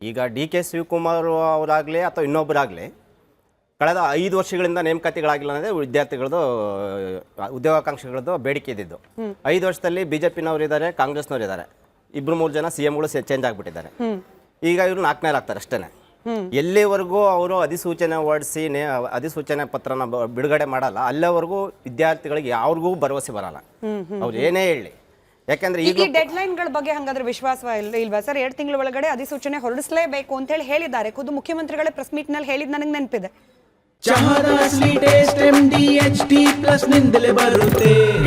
ಈಗ ಡಿ.ಕೆ. ಶಿವಕುಮಾರ್ ಅವರಾಗಲಿ ಅಥವಾ ಇನ್ನೊಬ್ಬರಾಗಲಿ ಕಳೆದ 5 ವರ್ಷಗಳಿಂದ ನೇಮಕಾತಿಗಳಾಗಿಲ್ಲ ಅನ್ನೋದೇ ವಿದ್ಯಾರ್ಥಿಗಳದ್ದು ಉದ್ಯೋಗಾಕಾಂಕ್ಷಿಗಳದ್ದು ಬೇಡಿಕೆ ಇದ್ದಿದ್ದು. 5 ವರ್ಷದಲ್ಲಿ BJPನವ್ರು ಇದ್ದಾರೆ, ಕಾಂಗ್ರೆಸ್ನವ್ರು ಇದ್ದಾರೆ, 2-3 ಜನ CMಗಳು ಚೇಂಜ್ ಆಗಿಬಿಟ್ಟಿದ್ದಾರೆ. ಈಗ ಇವರು 4ನೇ ಆಗ್ತಾರೆ ಅಷ್ಟೇ. ಎಲ್ಲಿವರೆಗೂ ಅವರು ಅಧಿಸೂಚನೆ ಹೊರಡಿಸಿ ಅಧಿಸೂಚನೆ ಪತ್ರನ ಬಿಡುಗಡೆ ಮಾಡಲ್ಲ, ಅಲ್ಲಿವರೆಗೂ ವಿದ್ಯಾರ್ಥಿಗಳಿಗೆ ಯಾರಿಗೂ ಭರವಸೆ ಬರಲ್ಲ, ಅವ್ರು ಏನೇ ಹೇಳಿ. ಯಾಕಂದ್ರೆ ಈಗ ಡೆಡ್ ಲೈನ್ ಗಳ ಬಗ್ಗೆ ಹಂಗಾದ್ರೆ ವಿಶ್ವಾಸ ಇಲ್ವಾ ಸರ್? 2 ತಿಂಗಳ ಒಳಗಡೆ ಅಧಿಸೂಚನೆ ಹೊರಡಿಸಲೇಬೇಕು ಅಂತ ಹೇಳಿ ಹೇಳಿದ್ದಾರೆ. ಖುದ್ದು ಮುಖ್ಯಮಂತ್ರಿಗಳೇ ಪ್ರೆಸ್ ಮೀಟ್ ನಲ್ಲಿ ಹೇಳಿದ್ ನನಗೆ ನೆನಪಿದೆ.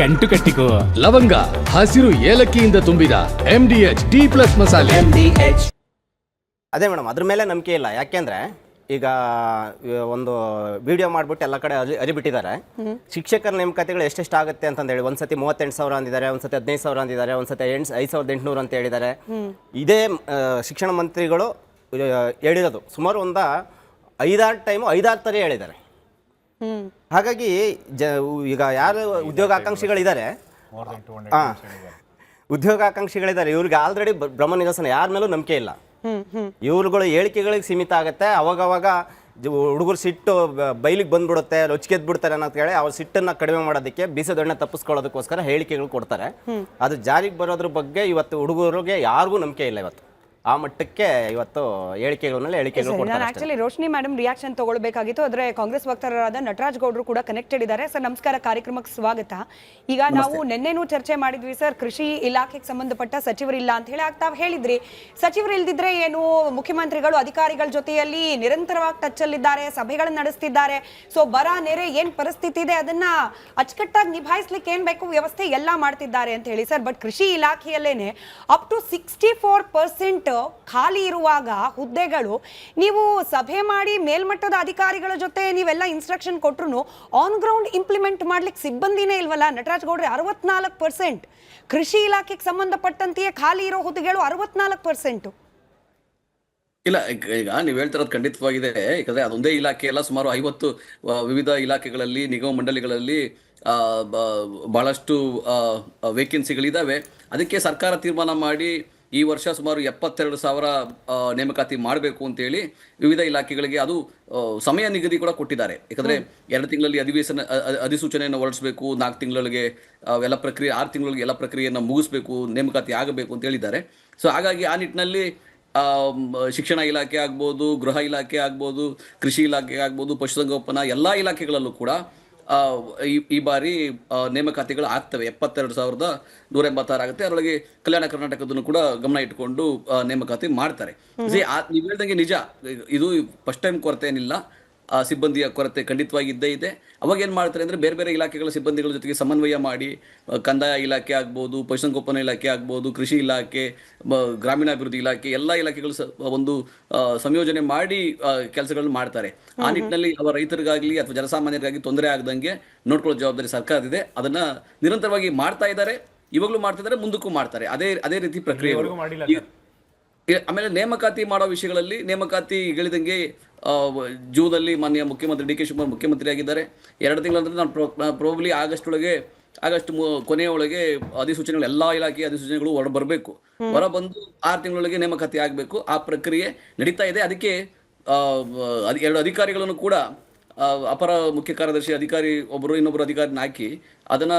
ಗಂಟು ಕಟ್ಟಿಕೋ ಲವಂಗ, ಹಸಿರು ಏಲಕ್ಕಿಯಿಂದ ತುಂಬಿದ MDH ಮಸಾಲೆ. ಅದೇ ಮೇಡಮ್, ಅದ್ರ ಮೇಲೆ ನಂಬಿಕೆ ಇಲ್ಲ. ಯಾಕೆಂದ್ರೆ ಈಗ ಒಂದು ವಿಡಿಯೋ ಮಾಡ್ಬಿಟ್ಟು ಎಲ್ಲ ಕಡೆ ಅರಿಬಿಟ್ಟಿದ್ದಾರೆ. ಶಿಕ್ಷಕರ ನೇಮಕಾತಿಗಳು ಎಷ್ಟೆಷ್ಟು ಆಗುತ್ತೆ ಅಂತಂದೇಳಿ ಒಂದ್ಸತಿ 38,000 ಅಂದಿದ್ದಾರೆ, ಒಂದ್ಸತಿ 15,000 ಅಂದಿದ್ದಾರೆ, ಒಂದ್ಸತಿ 5,800 ಅಂತ ಹೇಳಿದ್ದಾರೆ. ಇದೇ ಶಿಕ್ಷಣ ಮಂತ್ರಿಗಳು ಹೇಳಿರೋದು ಸುಮಾರು ಒಂದು 5-6 ಟೈಮು 5-6 ಥರ ಹೇಳಿದ್ದಾರೆ. ಹಾಗಾಗಿ ಈಗ ಯಾರು ಉದ್ಯೋಗಾಕಾಂಕ್ಷಿಗಳಿದ್ದಾರೆ, ಉದ್ಯೋಗಾಕಾಂಕ್ಷಿಗಳಿದ್ದಾರೆ, ಇವ್ರಿಗೆ ಆಲ್ರೆಡಿ ಬ್ರಹ್ಮ ನಿರಸನ, ಯಾರ ಮೇಲೂ ನಂಬಿಕೆ ಇಲ್ಲ. ಇವ್ರುಗಳು ಹೇಳಿಕೆಗಳಿಗೆ ಸೀಮಿತ ಆಗುತ್ತೆ. ಅವಾಗವಾಗ ಹುಡುಗರು ಸಿಟ್ಟು ಬೈಲಿಗೆ ಬಂದ್ಬಿಡುತ್ತೆ, ರೊಚ್ಚಿಗೆದ್ದು ಬಿಡ್ತಾರೆ ಅನ್ನೋದು ಹೇಳಿ ಅವ್ರ ಸಿಟ್ಟನ್ನು ಕಡಿಮೆ ಮಾಡೋದಕ್ಕೆ ಬೀಸದೊಣ್ಣೆ ತಪ್ಪಿಸ್ಕೊಳ್ಳೋದಕ್ಕೋಸ್ಕರ ಹೇಳಿಕೆಗಳು ಕೊಡ್ತಾರೆ. ಅದು ಜಾರಿಗೆ ಬರೋದ್ರ ಬಗ್ಗೆ ಇವತ್ತು ಹುಡುಗರಿಗೆ ಯಾರಿಗೂ ನಂಬಿಕೆ ಇಲ್ಲ. ಇವತ್ತು ಆ ಮಟ್ಟಕ್ಕೆ ಇವತ್ತು ಹೇಳಿಕೆಗಳು ನಾನು ಆಕ್ಚುಲಿ ರೋಶಿನಿ ಮೇಡಮ್ ರಿಯಾಕ್ಷನ್ ತಗೊಳ್ಬೇಕಾಗಿತ್ತು, ಆದ್ರೆ ಕಾಂಗ್ರೆಸ್ ವಕ್ತಾರರಾದ ನಟರಾಜ್ ಗೌಡ್ರು ಕೂಡ ಕನೆಕ್ಟೆಡ್ ಇದ್ದಾರೆ. ಸರ್ ನಮಸ್ಕಾರ, ಕಾರ್ಯಕ್ರಮಕ್ಕೆ ಸ್ವಾಗತ. ಈಗ ನಾವು ನಿನ್ನೆನೂ ಚರ್ಚೆ ಮಾಡಿದ್ವಿ ಸರ್, ಕೃಷಿ ಇಲಾಖೆಗೆ ಸಂಬಂಧಪಟ್ಟ ಸಚಿವರಿಲ್ಲ ಅಂತ ಹೇಳಿ. ತಾವು ಹೇಳಿದ್ರಿ ಸಚಿವರು ಇಲ್ದಿದ್ರೆ ಏನು, ಮುಖ್ಯಮಂತ್ರಿಗಳು ಅಧಿಕಾರಿಗಳ ಜೊತೆಯಲ್ಲಿ ನಿರಂತರವಾಗಿ ಟಚ್ ಅಲ್ಲಿದ್ದಾರೆ, ಸಭೆಗಳನ್ನ ನಡೆಸ್ತಿದ್ದಾರೆ. ಸೊ ಬರ ನೆರೆ ಏನ್ ಪರಿಸ್ಥಿತಿ ಇದೆ ಅದನ್ನ ಅಚ್ಚುಕಟ್ಟಾಗಿ ನಿಭಾಯಿಸ್ಲಿಕ್ಕೆ ಏನ್ ಬೇಕು ವ್ಯವಸ್ಥೆ ಎಲ್ಲ ಮಾಡ್ತಿದ್ದಾರೆ ಅಂತ ಹೇಳಿ ಸರ್. ಬಟ್ ಕೃಷಿ ಇಲಾಖೆಯಲ್ಲೇನೆ ಅಪ್ ಟು 64% ಖಾಲಿ ಇರುವಾಗ ಹುದ್ದೆಗಳು, ನೀವು ಸಭೆ ಮಾಡಿ ಮೇಲ್ಮಟ್ಟದ ಅಧಿಕಾರಿಗಳ ಜೊತೆ ನೀವೆಲ್ಲ ಇನ್ಸ್ಟ್ರಕ್ಷನ್ ಕೊಟ್ರು ಆನ್ ಗ್ರೌಂಡ್ ಇಂಪ್ಲಿಮೆಂಟ್ ಮಾಡ್ಲಿಕ್ಕೆ ಸಿಬ್ಬಂದಿನೇ ಇಲ್ವಲ್ಲ ನಟರಾಜ್ ಗೌಡ್ರೆ? 64% ಕೃಷಿ ಇಲಾಖೆಗೆ ಸಂಬಂಧಪಟ್ಟಂತೆಯೇ ಖಾಲಿ ಇರೋ ಹುದ್ದೆಗಳು 64%. ಇಲ್ಲ, ಈಗ ನೀವು ಹೇಳ್ತಿರೋದು ಖಂಡಿತವಾಗಿದೆ. ಯಾಕಂದ್ರೆ ಅದೊಂದೇ ಇಲಾಖೆ ಅಲ್ಲ, ಸುಮಾರು 50 ವಿವಿಧ ಇಲಾಖೆಗಳಲ್ಲಿ, ನಿಗಮ ಮಂಡಳಿಗಳಲ್ಲಿ ಬಹಳಷ್ಟು ವೇಕೆನ್ಸಿಗಳಿದ್ದಾವೆ. ಅದಕ್ಕೆ ಸರ್ಕಾರ ತೀರ್ಮಾನ ಮಾಡಿ ಈ ವರ್ಷ ಸುಮಾರು 72,000 ನೇಮಕಾತಿ ಮಾಡಬೇಕು ಅಂತೇಳಿ ವಿವಿಧ ಇಲಾಖೆಗಳಿಗೆ ಅದು ಸಮಯ ನಿಗದಿ ಕೂಡ ಕೊಟ್ಟಿದ್ದಾರೆ. ಯಾಕಂದರೆ 2 ತಿಂಗಳಲ್ಲಿ ಅಧಿಸೂಚನೆಯನ್ನು ಹೊರಡಿಸಬೇಕು, 4 ತಿಂಗಳಿಗೆ ಎಲ್ಲ ಪ್ರಕ್ರಿಯೆ, 6 ತಿಂಗಳಿಗೆ ಎಲ್ಲ ಪ್ರಕ್ರಿಯೆಯನ್ನು ಮುಗಿಸ್ಬೇಕು, ನೇಮಕಾತಿ ಆಗಬೇಕು ಅಂತ ಹೇಳಿದ್ದಾರೆ. ಸೊ ಹಾಗಾಗಿ ಆ ನಿಟ್ಟಿನಲ್ಲಿ ಶಿಕ್ಷಣ ಇಲಾಖೆ ಆಗ್ಬೋದು, ಗೃಹ ಇಲಾಖೆ ಆಗ್ಬೋದು, ಕೃಷಿ ಇಲಾಖೆ ಆಗ್ಬೋದು, ಪಶುಸಂಗೋಪನಾ ಎಲ್ಲ ಇಲಾಖೆಗಳಲ್ಲೂ ಕೂಡ ಈ ಬಾರಿ ನೇಮಕಾತಿಗಳು ಆಗ್ತವೆ. 72,186 ಆಗುತ್ತೆ. ಅದರೊಳಗೆ ಕಲ್ಯಾಣ ಕರ್ನಾಟಕದನ್ನು ಕೂಡ ಗಮನ ಇಟ್ಕೊಂಡು ನೇಮಕಾತಿ ಮಾಡ್ತಾರೆ. ನೀವು ಹೇಳ್ದಂಗೆ ನಿಜ, ಇದು ಫಸ್ಟ್ ಟೈಮ್ ಕೊರತೆ ಏನಿಲ್ಲ, ಸಿಬ್ಬಂದಿಯ ಕೊರತೆ ಖಂಡಿತವಾಗಿ ಇದ್ದೇ ಇದೆ. ಅವಾಗ ಏನು ಮಾಡ್ತಾರೆ ಅಂದರೆ ಬೇರೆ ಬೇರೆ ಇಲಾಖೆಗಳ ಸಿಬ್ಬಂದಿಗಳ ಜೊತೆಗೆ ಸಮನ್ವಯ ಮಾಡಿ, ಕಂದಾಯ ಇಲಾಖೆ ಆಗ್ಬೋದು, ಪಶುಸಂಗೋಪನಾ ಇಲಾಖೆ ಆಗ್ಬೋದು, ಕೃಷಿ ಇಲಾಖೆ, ಗ್ರಾಮೀಣಾಭಿವೃದ್ಧಿ ಇಲಾಖೆ, ಎಲ್ಲ ಇಲಾಖೆಗಳು ಒಂದು ಸಂಯೋಜನೆ ಮಾಡಿ ಕೆಲಸಗಳನ್ನು ಮಾಡ್ತಾರೆ. ಆ ನಿಟ್ಟಿನಲ್ಲಿ ಅವರ ರೈತರಿಗಾಗಲಿ ಅಥವಾ ಜನಸಾಮಾನ್ಯರಿಗಾಗಿ ತೊಂದರೆ ಆಗದಂಗೆ ನೋಡ್ಕೊಳ್ಳೋ ಜವಾಬ್ದಾರಿ ಸರ್ಕಾರದಿದೆ. ಅದನ್ನು ನಿರಂತರವಾಗಿ ಮಾಡ್ತಾ ಇದ್ದಾರೆ, ಇವಾಗಲೂ ಮಾಡ್ತಿದ್ದಾರೆ, ಮುಂದಕ್ಕೂ ಮಾಡ್ತಾರೆ. ಅದೇ ರೀತಿ ಪ್ರಕ್ರಿಯೆ. ಆಮೇಲೆ ನೇಮಕಾತಿ ಮಾಡೋ ವಿಷಯಗಳಲ್ಲಿ, ನೇಮಕಾತಿ ಹೇಳಿದಂಗೆ ಜೂನಲ್ಲಿ ಮಾನ್ಯ ಮುಖ್ಯಮಂತ್ರಿ ಡಿ.ಕೆ. ಶಿವಕುಮಾರ್ ಮುಖ್ಯಮಂತ್ರಿ ಆಗಿದ್ದಾರೆ. 2 ತಿಂಗಳಂದ್ರೆ ನಾನು ಪ್ರಾಬಬ್ಲಿ ಆಗಸ್ಟ್ ಕೊನೆಯ ಒಳಗೆ ಅಧಿಸೂಚನೆಗಳು, ಎಲ್ಲ ಇಲಾಖೆಯ ಅಧಿಸೂಚನೆಗಳು ಹೊರಬರಬೇಕು. ಹೊರ ಬಂದು 6 ತಿಂಗಳೊಳಗೆ ನೇಮಕಾತಿ ಆಗಬೇಕು. ಆ ಪ್ರಕ್ರಿಯೆ ನಡೀತಾ ಇದೆ. ಅದಕ್ಕೆ 2 ಅಧಿಕಾರಿಗಳನ್ನು ಕೂಡ ಅಪರ ಮುಖ್ಯ ಕಾರ್ಯದರ್ಶಿ ಅಧಿಕಾರಿ ಒಬ್ಬರು ಇನ್ನೊಬ್ಬರು ಅಧಿಕಾರಿನ ಹಾಕಿ ಅದನ್ನು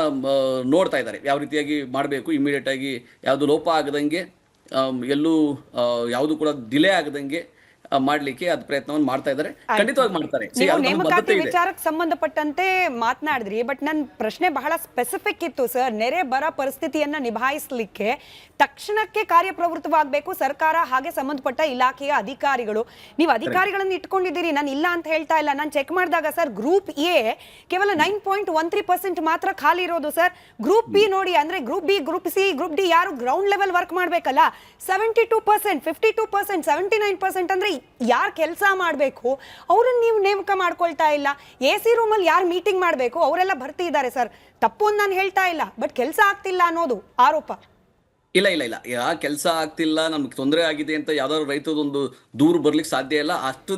ನೋಡ್ತಾ ಇದ್ದಾರೆ, ಯಾವ ರೀತಿಯಾಗಿ ಮಾಡಬೇಕು, ಇಮಿಡಿಯೇಟ್ ಆಗಿ ಯಾವುದು ಲೋಪ ಆಗದಂಗೆ, ಎಲ್ಲೂ ಯಾವುದು ಕೂಡ ಡಿಲೇ ಆಗದಂಗೆ ಮಾಡ್ಲಿಕ್ಕೆ ಅದು ಪ್ರಯತ್ನವನ್ನು ಮಾಡ್ತಾ ಇದ್ದಾರೆ. ಖಂಡಿತವಾಗಿ ಮಾಡ್ತಾರೆ. ನೀವು ನೇಮಕಾತಿ ವಿಚಾರಕ್ಕೆ ಸಂಬಂಧಪಟ್ಟಂತೆ ಮಾತನಾಡಿದ್ರಿ, ಬಟ್ ನನ್ನ ಪ್ರಶ್ನೆ ಬಹಳ ಸ್ಪೆಸಿಫಿಕ್ ಇತ್ತು ಸರ್. ನೆರೆ ಬರ ಪರಿಸ್ಥಿತಿಯನ್ನ ನಿಭಾಯಿಸಲಿಕ್ಕೆ ತಕ್ಷಣಕ್ಕೆ ಕಾರ್ಯಪ್ರವೃತ್ತವಾಗಬೇಕು ಸರ್ಕಾರ, ಹಾಗೆ ಸಂಬಂಧಪಟ್ಟ ಇಲಾಖೆಯ ಅಧಿಕಾರಿಗಳು. ನೀವು ಅಧಿಕಾರಿಗಳನ್ನು ಇಟ್ಕೊಂಡಿದ್ದೀರಿ, ನಾನು ಇಲ್ಲ ಅಂತ ಹೇಳ್ತಾ ಇಲ್ಲ. ನಾನು ಚೆಕ್ ಮಾಡಿದಾಗ ಸರ್, ಗ್ರೂಪ್ ಎ ಕೇವಲ 9.13% ಮಾತ್ರ ಖಾಲಿ ಇರೋದು ಸರ್. ಗ್ರೂಪ್ ಬಿ ನೋಡಿ, ಅಂದ್ರೆ group B, group C, group D ಯಾರು ಗ್ರೌಂಡ್ ಲೆವೆಲ್ ವರ್ಕ್ ಮಾಡಬೇಕಲ್ಲ, 72%, 52%, 79%. ಅಂದ್ರೆ ಯಾರು ಕೆಲಸ ಮಾಡಬೇಕು ಅವ್ರನ್ನ ನೀವು ನೇಮಕ ಮಾಡ್ಕೊಳ್ತಾ ಇಲ್ಲ. AC ರೂಮಲ್ಲಿ ಯಾರು ಮೀಟಿಂಗ್ ಮಾಡಬೇಕು ಅವರೆಲ್ಲ ಭರ್ತಿ ಇದ್ದಾರೆ ಸರ್. ತಪ್ಪು ಅಂತ ನಾನು ಹೇಳ್ತಾ ಇಲ್ಲ, ಬಟ್ ಕೆಲಸ ಆಗ್ತಿಲ್ಲ ಅನ್ನೋದು ಆರೋಪ. ಇಲ್ಲ ಕೆಲಸ ಆಗ್ತಿಲ್ಲ, ನಮ್ಗೆ ತೊಂದರೆ ಆಗಿದೆ ಅಂತ ಯಾವ್ದಾದ್ರು ರೈತದೊಂದು ದೂರು ಬರ್ಲಿಕ್ಕೆ ಸಾಧ್ಯ ಇಲ್ಲ. ಅಷ್ಟು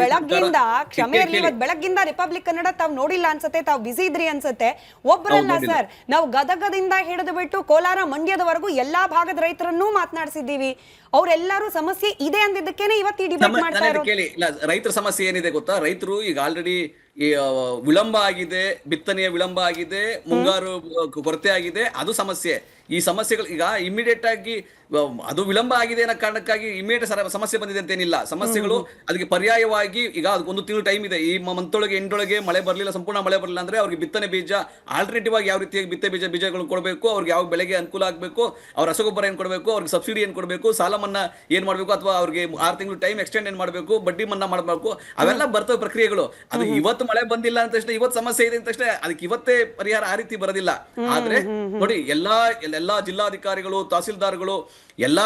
ಬೆಳಗ್ಗಿಂದ ಕ್ಷಮೆ ಇರಲಿ, ಇವತ್ತು ಬೆಳಗ್ಗಿಂದ ರಿಪಬ್ಲಿಕ್ ಕನ್ನಡ ತಾವ್ ನೋಡಿಲ್ಲ ಅನ್ಸತ್ತೆ, ತಾವ್ ಬಿಸಿ ಇದ್ರಿ ಅನ್ಸತ್ತೆ. ಒಬ್ಬರಲ್ಲ ಸರ್, ನಾವು ಗದಗದಿಂದ ಹಿಡಿದು ಬಿಟ್ಟು ಕೋಲಾರ, ಮಂಡ್ಯದವರೆಗೂ ಎಲ್ಲಾ ಭಾಗದ ರೈತರನ್ನೂ ಮಾತನಾಡಿಸಿದ್ದೀವಿ. ಅವರೆಲ್ಲರೂ ಸಮಸ್ಯೆ ಇದೆ ಅಂದಿದ್ದಕ್ಕೇನೆ ಇವತ್ತು ಈ ಡಿಬೇಟ್ ಮಾಡ್ತಾ ಇರೋದು. ಕೇಳಿ, ರೈತರ ಸಮಸ್ಯೆ ಏನಿದೆ ಗೊತ್ತಾ? ರೈತರು ಈಗ ಆಲ್ರೆಡಿ ವಿಳಂಬ ಆಗಿದೆ, ಬಿತ್ತನೆಯ ವಿಳಂಬ ಆಗಿದೆ, ಮುಂಗಾರು ಕೊರತೆ ಆಗಿದೆ, ಅದು ಸಮಸ್ಯೆ. ಈ ಸಮಸ್ಯೆಗಳು ಈಗ ಇಮಿಡಿಯೇಟ್ ಆಗಿ ಅದು ವಿಳಂಬ ಆಗಿದೆ ಅನ್ನೋ ಕಾರಣಕ್ಕಾಗಿ ಇಮಿಡಿಯೇಟ್ ಸಮಸ್ಯೆ ಬಂದಿದೆ ಅಂತ ಏನಿಲ್ಲ. ಸಮಸ್ಯೆಗಳು ಅದಕ್ಕೆ ಪರ್ಯಾಯವಾಗಿ ಈಗ ಅದಕ್ಕೊಂದು ತಿಂಗಳು ಟೈಮ್ ಇದೆ. ಈ ಮಂತೊಳಗೆ ಎಂಟೊಳಗೆ ಮಳೆ ಬರಲಿಲ್ಲ, ಸಂಪೂರ್ಣ ಮಳೆ ಬರಲಿಲ್ಲ ಅಂದ್ರೆ ಅವ್ರಿಗೆ ಬಿತ್ತನೆ ಬೀಜ ಆಲ್ಟರ್ನೇಟಿವ್ ಆಗಿ ಯಾವ ರೀತಿಯಾಗಿ ಬೀಜಗಳು ಕೊಡಬೇಕು, ಅವ್ರಿಗೆ ಯಾವ ಬೆಳೆಗೆ ಅನುಕೂಲ ಆಗಬೇಕು, ಅವ್ರ ರಸಗೊಬ್ಬರ ಏನು ಕೊಡಬೇಕು, ಅವ್ರಿಗೆ ಸಬ್ಸಿಡಿ ಏನು ಕೊಡಬೇಕು, ಸಾಲ ಮನ್ನಾ ಏನು ಮಾಡಬೇಕು, ಅಥವಾ ಅವ್ರಿಗೆ 6 ತಿಂಗಳು ಟೈಮ್ ಎಕ್ಸ್ಟೆಂಡ್ ಏನು ಮಾಡಬೇಕು, ಬಡ್ಡಿ ಮನ್ನಾ ಮಾಡಬೇಕು, ಅವೆಲ್ಲ ಬರ್ತವೆ ಪ್ರಕ್ರಿಯೆಗಳು. ಅದು ಇವತ್ತು ಮಳೆ ಬಂದಿಲ್ಲ ಅಂತ ತಕ್ಷಣ, ಇವತ್ತು ಸಮಸ್ಯೆ ಇದೆ ಅಂತ ತಕ್ಷಣ ಅದಕ್ಕೆ ಇವತ್ತೇ ಪರಿಹಾರ ಆ ರೀತಿ ಬರೋದಿಲ್ಲ. ಆದ್ರೆ ನೋಡಿ, ಎಲ್ಲಾ ಜಿಲ್ಲಾಧಿಕಾರಿಗಳು, ತಹಸೀಲ್ದಾರ್ಗಳು, ಎಲ್ಲಾ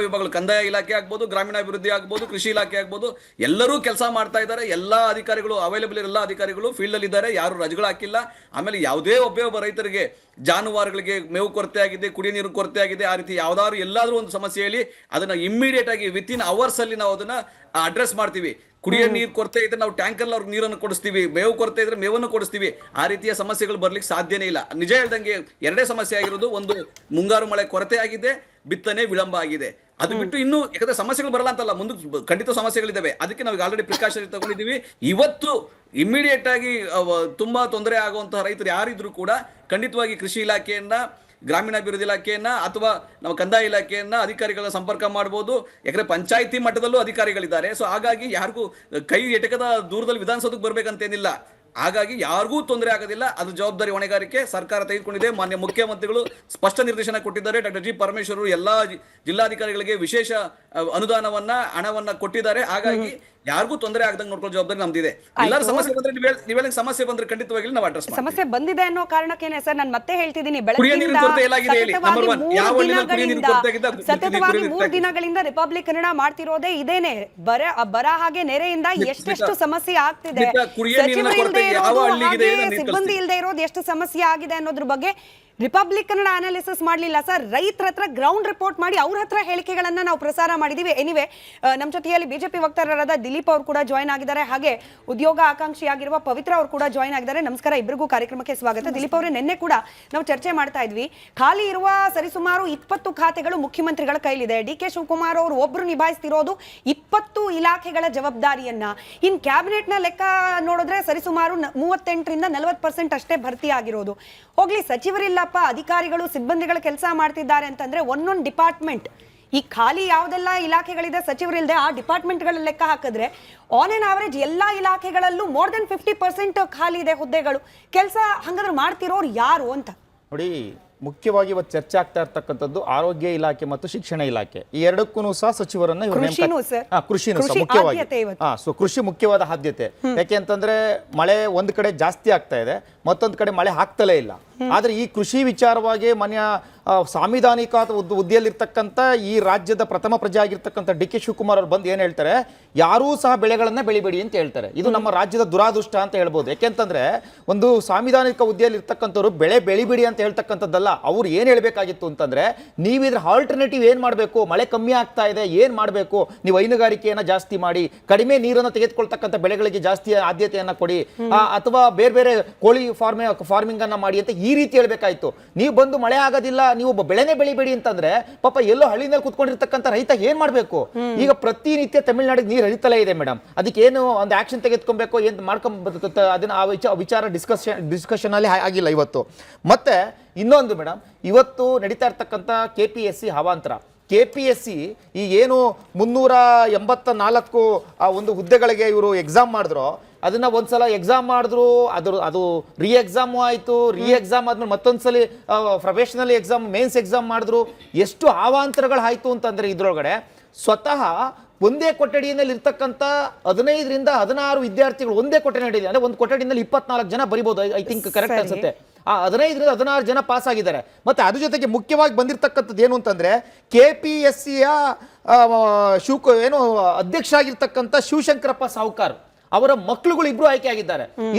ವಿಭಾಗಗಳು, ಕಂದಾಯ ಇಲಾಖೆ ಆಗ್ಬೋದು, ಗ್ರಾಮೀಣಾಭಿವೃದ್ಧಿ ಆಗ್ಬೋದು, ಕೃಷಿ ಇಲಾಖೆ ಆಗ್ಬೋದು, ಎಲ್ಲರೂ ಕೆಲಸ ಮಾಡ್ತಾ ಇದ್ದಾರೆ. ಎಲ್ಲಾ ಅಧಿಕಾರಿಗಳು ಅವೈಲೇಬಲ್, ಎಲ್ಲ ಅಧಿಕಾರಿಗಳು ಫೀಲ್ಡ್ ಅಲ್ಲಿ ಇದ್ದಾರೆ, ಯಾರು ರಜೆಗಳು ಹಾಕಿಲ್ಲ. ಆಮೇಲೆ ಯಾವುದೇ ಒಬ್ಬ ರೈತರಿಗೆ ಜಾನುವಾರುಗಳಿಗೆ ಮೇವು ಕೊರತೆ ಆಗಿದೆ, ಕುಡಿಯ ನೀರು ಕೊರತೆ ಆಗಿದೆ, ಆ ರೀತಿ ಯಾವ್ದಾದ್ರು ಎಲ್ಲಾದ್ರೂ ಒಂದು ಸಮಸ್ಯೆ ಹೇಳಿ ಅದನ್ನ ಇಮ್ಮಿಡಿಯೇಟ್ ಆಗಿ ವಿತಿನ್ ಅವರ್ಸ್ ಅಲ್ಲಿ ನಾವು ಅದನ್ನ ಅಡ್ರೆಸ್ ಮಾಡ್ತೀವಿ. ಕುಡಿಯೋ ನೀರು ಕೊರತೆ ಇದ್ರೆ ನಾವು ಟ್ಯಾಂಕರ್ ಅವ್ರಿಗೆ ನೀರನ್ನು ಕೊಡಿಸ್ತೀವಿ, ಮೇವು ಕೊರತೆ ಇದ್ರೆ ಮೇವನ್ನು ಕೊಡಿಸ್ತೀವಿ. ಆ ರೀತಿಯ ಸಮಸ್ಯೆಗಳು ಬರ್ಲಿಕ್ಕೆ ಸಾಧ್ಯನೇ ಇಲ್ಲ. ನಿಜ ಹೇಳ್ದಂಗೆ ಎರಡೇ ಸಮಸ್ಯೆ ಆಗಿರೋದು, ಒಂದು ಮುಂಗಾರು ಮಳೆ ಕೊರತೆ ಆಗಿದೆ, ಬಿತ್ತನೆ ವಿಳಂಬ ಆಗಿದೆ. ಅದು ಬಿಟ್ಟು ಇನ್ನು ಯಾಕಂದ್ರೆ ಸಮಸ್ಯೆಗಳು ಬರಲ್ಲ ಅಂತಲ್ಲ, ಮುಂದೆ ಖಂಡಿತ ಸಮಸ್ಯೆಗಳಿದ್ದಾವೆ. ಅದಕ್ಕೆ ನಾವು ಆಲ್ರೆಡಿ ಪ್ರಿಕಾಷನ್ ತಗೊಂಡಿದ್ದೀವಿ. ಇವತ್ತು ಇಮ್ಮಿಡಿಯೇಟ್ ಆಗಿ ತುಂಬಾ ತೊಂದರೆ ಆಗುವಂತಹ ರೈತರು ಯಾರಿದ್ರು ಕೂಡ ಖಂಡಿತವಾಗಿ ಕೃಷಿ ಇಲಾಖೆಯನ್ನ, ಗ್ರಾಮೀಣಾಭಿವೃದ್ಧಿ ಇಲಾಖೆಯನ್ನ ಅಥವಾ ನಮ್ಮ ಕಂದಾಯ ಇಲಾಖೆಯನ್ನ ಅಧಿಕಾರಿಗಳ ಸಂಪರ್ಕ ಮಾಡಬಹುದು. ಯಾಕಂದ್ರೆ ಪಂಚಾಯಿತಿ ಮಟ್ಟದಲ್ಲೂ ಅಧಿಕಾರಿಗಳಿದ್ದಾರೆ. ಸೊ ಹಾಗಾಗಿ ಯಾರಿಗೂ ಕೈ ಎಟಕದ ದೂರದಲ್ಲಿ ವಿಧಾನಸೌಧಕ್ಕೆ ಬರ್ಬೇಕಂತೇನಿಲ್ಲ. ಹಾಗಾಗಿ ಯಾರಿಗೂ ತೊಂದರೆ ಆಗೋದಿಲ್ಲ. ಅದ್ರ ಜವಾಬ್ದಾರಿ ಹೊಣೆಗಾರಿಕೆ ಸರ್ಕಾರ ತೆಗೆದುಕೊಂಡಿದೆ. ಮಾನ್ಯ ಮುಖ್ಯಮಂತ್ರಿಗಳು ಸ್ಪಷ್ಟ ನಿರ್ದೇಶನ ಕೊಟ್ಟಿದ್ದಾರೆ. ಡಾಕ್ಟರ್ ಜಿ ಪರಮೇಶ್ವರ್ ಎಲ್ಲಾ ಜಿಲ್ಲಾಧಿಕಾರಿಗಳಿಗೆ ವಿಶೇಷ ಅನುದಾನವನ್ನ, ಹಣವನ್ನ ಕೊಟ್ಟಿದ್ದಾರೆ. ಹಾಗಾಗಿ ಯಾರಿಗೂ ತೊಂದರೆ ಆಗದಂಗೆ ನೋಡ್ಕೊಳ್ಳೋ ಜವಾಬ್ದಾರಿ ನಮ್ದಿದೆ. ಎಲ್ಲರೂ ಸಮಸ್ಯೆ ಬಂದ್ರೆ ನೀವೆಲ್ಲ ಸಮಸ್ಯೆ ಬಂದ್ರೆ ಖಂಡಿತವಾಗಿ ನಾವು ಅಡ್ರೆಸ್ ಮಾಡ್ತೀವಿ. ಸಮಸ್ಯೆ ಬಂದಿದೆ ಅನ್ನೋ ಕಾರಣಕ್ಕೇನೆ ಸರ್ ನಾನು ಮತ್ತೆ ಹೇಳ್ತಿದ್ದೀನಿ, ಸತತವಾಗಿ 3 ದಿನಗಳಿಂದ ರಿಪಬ್ಲಿಕ್ ಕನ್ನಡ ಮಾಡ್ತಿರೋದೇ ಇದೇನೆ. ಬರ ಹಾಗೆ ನೆರೆಯಿಂದ ಎಷ್ಟೆಷ್ಟು ಸಮಸ್ಯೆ ಆಗ್ತಿದೆ, ಸಿಬ್ಬಂದಿ ಇಲ್ಲದೆ ಇರೋದು ಎಷ್ಟು ಸಮಸ್ಯೆ ಆಗಿದೆ ಅನ್ನೋದ್ರ ಬಗ್ಗೆ ರಿಪಬ್ಲಿಕ್ ಕನ್ನಡ ಅನಾಲಿಸಿಸ್ ಮಾಡಲಿಲ್ಲ ಸರ್. ರೈತರ ಹತ್ರ ಗ್ರೌಂಡ್ ರಿಪೋರ್ಟ್ ಮಾಡಿ ಅವ್ರ ಹತ್ರ ಹೇಳಿಕೆಗಳನ್ನ ನಾವು ಪ್ರಸಾರ ಮಾಡಿದೀವಿ. ಎನಿವೆ, ನಮ್ಮ ಜೊತೆಯಲ್ಲಿ ಬಿಜೆಪಿ ವಕ್ತಾರರಾದ ದಿಲೀಪ್ ಅವರು ಕೂಡ ಜಾಯ್ನ್ ಆಗಿದ್ದಾರೆ, ಹಾಗೆ ಉದ್ಯೋಗ ಆಕಾಂಕ್ಷಿಯಾಗಿರುವ ಪವಿತ್ರ ಅವರು ಕೂಡ ಜಾಯ್ನ್ ಆಗಿದ್ದಾರೆ. ನಮಸ್ಕಾರ, ಇಬ್ಬರಿಗೂ ಕಾರ್ಯಕ್ರಮಕ್ಕೆ ಸ್ವಾಗತ. ದಿಲೀಪ್ ಅವರೇ, ನಿನ್ನೆ ಕೂಡ ನಾವು ಚರ್ಚೆ ಮಾಡ್ತಾ ಇದ್ವಿ, ಖಾಲಿ ಇರುವ ಸರಿಸುಮಾರು 20 ಖಾತೆಗಳು ಮುಖ್ಯಮಂತ್ರಿಗಳ ಕೈಲಿದೆ. DK ಶಿವಕುಮಾರ್ ಅವರು ಒಬ್ರು ನಿಭಾಯಿಸ್ತಿರೋದು 20 ಇಲಾಖೆಗಳ ಜವಾಬ್ದಾರಿಯನ್ನ. ಇನ್ ಕ್ಯಾಬಿನೆಟ್ ನ ಲೆಕ್ಕ ನೋಡಿದ್ರೆ ಸರಿಸುಮಾರು 38ರಿಂದ 40% ಅಷ್ಟೇ ಭರ್ತಿ ಆಗಿರೋದು. ಹೋಗ್ಲಿ, ಸಚಿವರಿಲ್ಲ, ಅಧಿಕಾರಿಗಳು, ಸಿಬ್ಬಂದಿಗಳು ಕೆಲಸ ಮಾಡ್ತಿದ್ದಾರೆ ಅಂತಂದ್ರೆ ಒಂದೊಂದು ಡಿಪಾರ್ಟ್ಮೆಂಟ್, ಈ ಖಾಲಿ ಯಾವ್ದೆಲ್ಲ ಇಲಾಖೆಗಳಿದೆ ಸಚಿವರಿಲ್ಲದೆ ಆ ಡಿಪಾರ್ಟ್ಮೆಂಟ್ಗಳ ಲೆಕ್ಕ ಹಾಕಿದ್ರೆ ಆನ್ ಎನ್ ಆವರೇಜ್ ಎಲ್ಲಾ ಇಲಾಖೆಗಳಲ್ಲೂ ಮೋರ್ ದೆನ್ 50% ಖಾಲಿ ಇದೆ ಹುದ್ದೆಗಳು. ಕೆಲಸ ಹಂಗಾದ್ರೆ ಮಾಡ್ತಿರೋರು ಯಾರು ಅಂತ ನೋಡಿ. ಮುಖ್ಯವಾಗಿ ಇವತ್ತು ಚರ್ಚೆ ಆಗ್ತಾ ಇರ್ತಕ್ಕಂಥದ್ದು ಆರೋಗ್ಯ ಇಲಾಖೆ ಮತ್ತು ಶಿಕ್ಷಣ ಇಲಾಖೆ, ಈ ಎರಡಕ್ಕೂ ಸಹ ಸಚಿವರನ್ನ ಕೃಷಿನೂ ಸಹ ಮುಖ್ಯವಾಗಿ ಕೃಷಿ ಮುಖ್ಯವಾದ ಆದ್ಯತೆ. ಯಾಕೆ ಅಂತಂದ್ರೆ ಮಳೆ ಒಂದ್ ಕಡೆ ಜಾಸ್ತಿ ಆಗ್ತಾ ಇದೆ, ಮತ್ತೊಂದು ಕಡೆ ಮಳೆ ಆಗ್ತಲೇ ಇಲ್ಲ. ಆದ್ರೆ ಈ ಕೃಷಿ ವಿಚಾರವಾಗಿ ಮನೆಯ ಸಾಂವಿಧಾನಿಕ ಹುದ್ದೆಯಲ್ಲಿರ್ತಕ್ಕಂಥ ಈ ರಾಜ್ಯದ ಪ್ರಥಮ ಪ್ರಜೆ ಆಗಿರ್ತಕ್ಕಂಥ DK ಶಿವಕುಮಾರ್ ಅವರು ಬಂದು ಏನ್ ಹೇಳ್ತಾರೆ, ಯಾರೂ ಸಹ ಬೆಳೆಗಳನ್ನ ಬೆಳಿಬೇಡಿ ಅಂತ ಹೇಳ್ತಾರೆ. ಇದು ನಮ್ಮ ರಾಜ್ಯದ ದುರಾದೃಷ್ಟ ಅಂತ ಹೇಳ್ಬೋದು. ಯಾಕೆಂತಂದ್ರೆ ಒಂದು ಸಾಂವಿಧಾನಿಕ ಹುದ್ದೆಯಲ್ಲಿ ಇರ್ತಕ್ಕಂಥವ್ರು ಬೆಳೆ ಬೆಳಿಬೇಡಿ ಅಂತ ಹೇಳ್ತಕ್ಕಂಥದ್ದಲ್ಲ. ಅವ್ರು ಏನ್ ಹೇಳ್ಬೇಕಾಗಿತ್ತು ಅಂತಂದ್ರೆ, ನೀವಿದ್ರ ಆಲ್ಟರ್ನೇಟಿವ್ ಏನ್ ಮಾಡಬೇಕು, ಮಳೆ ಕಮ್ಮಿ ಆಗ್ತಾ ಇದೆ, ಏನ್ ಮಾಡಬೇಕು, ನೀವು ಹೈನುಗಾರಿಕೆಯನ್ನ ಜಾಸ್ತಿ ಮಾಡಿ, ಕಡಿಮೆ ನೀರನ್ನು ತೆಗೆದುಕೊಳ್ತಕ್ಕಂಥ ಬೆಳೆಗಳಿಗೆ ಜಾಸ್ತಿ ಆದ್ಯತೆಯನ್ನ ಕೊಡಿ, ಅಥವಾ ಬೇರೆ ಬೇರೆ ಕೋಳಿ ಫಾರ್ಮಿಂಗ್ ಅನ್ನ ಮಾಡಿ ಅಂತ ಈ ರೀತಿ ಹೇಳ್ಬೇಕಾಯ್ತು. ನೀವು ಬಂದು ಮಳೆ ಆಗೋದಿಲ್ಲ, ನೀವು ಬೆಳೆನೇ ಬೆಳಿಬೇಡಿ ಅಂತಂದ್ರೆ ಪಾಪ ಎಲ್ಲೋ ಹಳ್ಳಿನಲ್ಲಿ ಕುತ್ಕೊಂಡಿರ್ತಕ್ಕಂಥ ರೈತ ಏನ್ ಮಾಡ್ಬೇಕು? ಈಗ ಪ್ರತಿನಿತ್ಯ ತಮಿಳ್ನಾಡಿಗೆ ನೀರು ಹರಿತಲೇ ಇದೆ ಮೇಡಮ್. ಅದಕ್ಕೆ ಏನು ಒಂದು ಆಕ್ಷನ್ ತೆಗೆದುಕೊಬೇಕು ಏನ್ ಮಾಡ್ಕೊಂಡ್ ಅದನ್ನ ಆ ವಿಚಾರ ಡಿಸ್ಕಷನ್ ಅಲ್ಲಿ ಆಗಿಲ್ಲ ಇವತ್ತು. ಮತ್ತೆ ಇನ್ನೊಂದು ಮೇಡಮ್, ಇವತ್ತು ನಡೀತಾ ಇರ್ತಕ್ಕಂಥ KPSC ಹವಾಂತರ. KPSC ಈ ಏನು 384 ಆ ಒಂದು ಹುದ್ದೆಗಳಿಗೆ ಇವರು ಎಕ್ಸಾಮ್ ಮಾಡಿದ್ರು, ಅದನ್ನ ಒಂದ್ಸಲ ಎಕ್ಸಾಮ್ ಮಾಡಿದ್ರು, ಅದು ರೀ ಎಕ್ಸಾಮು ಆಯಿತು. ರೀ ಎಕ್ಸಾಮ್ ಆದ್ಮೇಲೆ ಮತ್ತೊಂದ್ಸಲಿ ಪ್ರೊಫೆಷನಲ್ ಎಕ್ಸಾಮ್, ಮೇನ್ಸ್ ಎಕ್ಸಾಮ್ ಮಾಡಿದ್ರು. ಎಷ್ಟು ಅವಾಂತರಗಳು ಆಯಿತು ಅಂತಂದ್ರೆ ಇದ್ರೊಳಗಡೆ ಸ್ವತಃ ಒಂದೇ ಕೊಠಡಿಯಲ್ಲಿ ಇರ್ತಕ್ಕಂಥ 15ರಿಂದ 16 ವಿದ್ಯಾರ್ಥಿಗಳು ಒಂದೇ ಕೊಠಡಿ, ಅಂದ್ರೆ ಒಂದು ಕೊಠಡಿನಲ್ಲಿ 24 ಜನ ಬರಿಬಹುದು, ಐ ಥಿಂಕ್ ಕರೆಕ್ಟ್ ಅನ್ಸುತ್ತೆ. ಆ 15ರಿಂದ 16 ಜನ ಪಾಸ್ ಆಗಿದ್ದಾರೆ. ಮತ್ತೆ ಅದ್ರ ಜೊತೆಗೆ ಮುಖ್ಯವಾಗಿ ಬಂದಿರತಕ್ಕಂಥದ್ದು ಏನು ಅಂತಂದ್ರೆ KPSCಯ ಏನು ಅಧ್ಯಕ್ಷ ಆಗಿರ್ತಕ್ಕಂಥ ಶಿವಶಂಕರಪ್ಪ ಸಾವ್ಕಾರ್ ಅವರ ಮಕ್ಕಳುಗಳು ಇಬ್ರು ಆಯ್ಕೆ ಆಗಿದ್ದಾರೆ.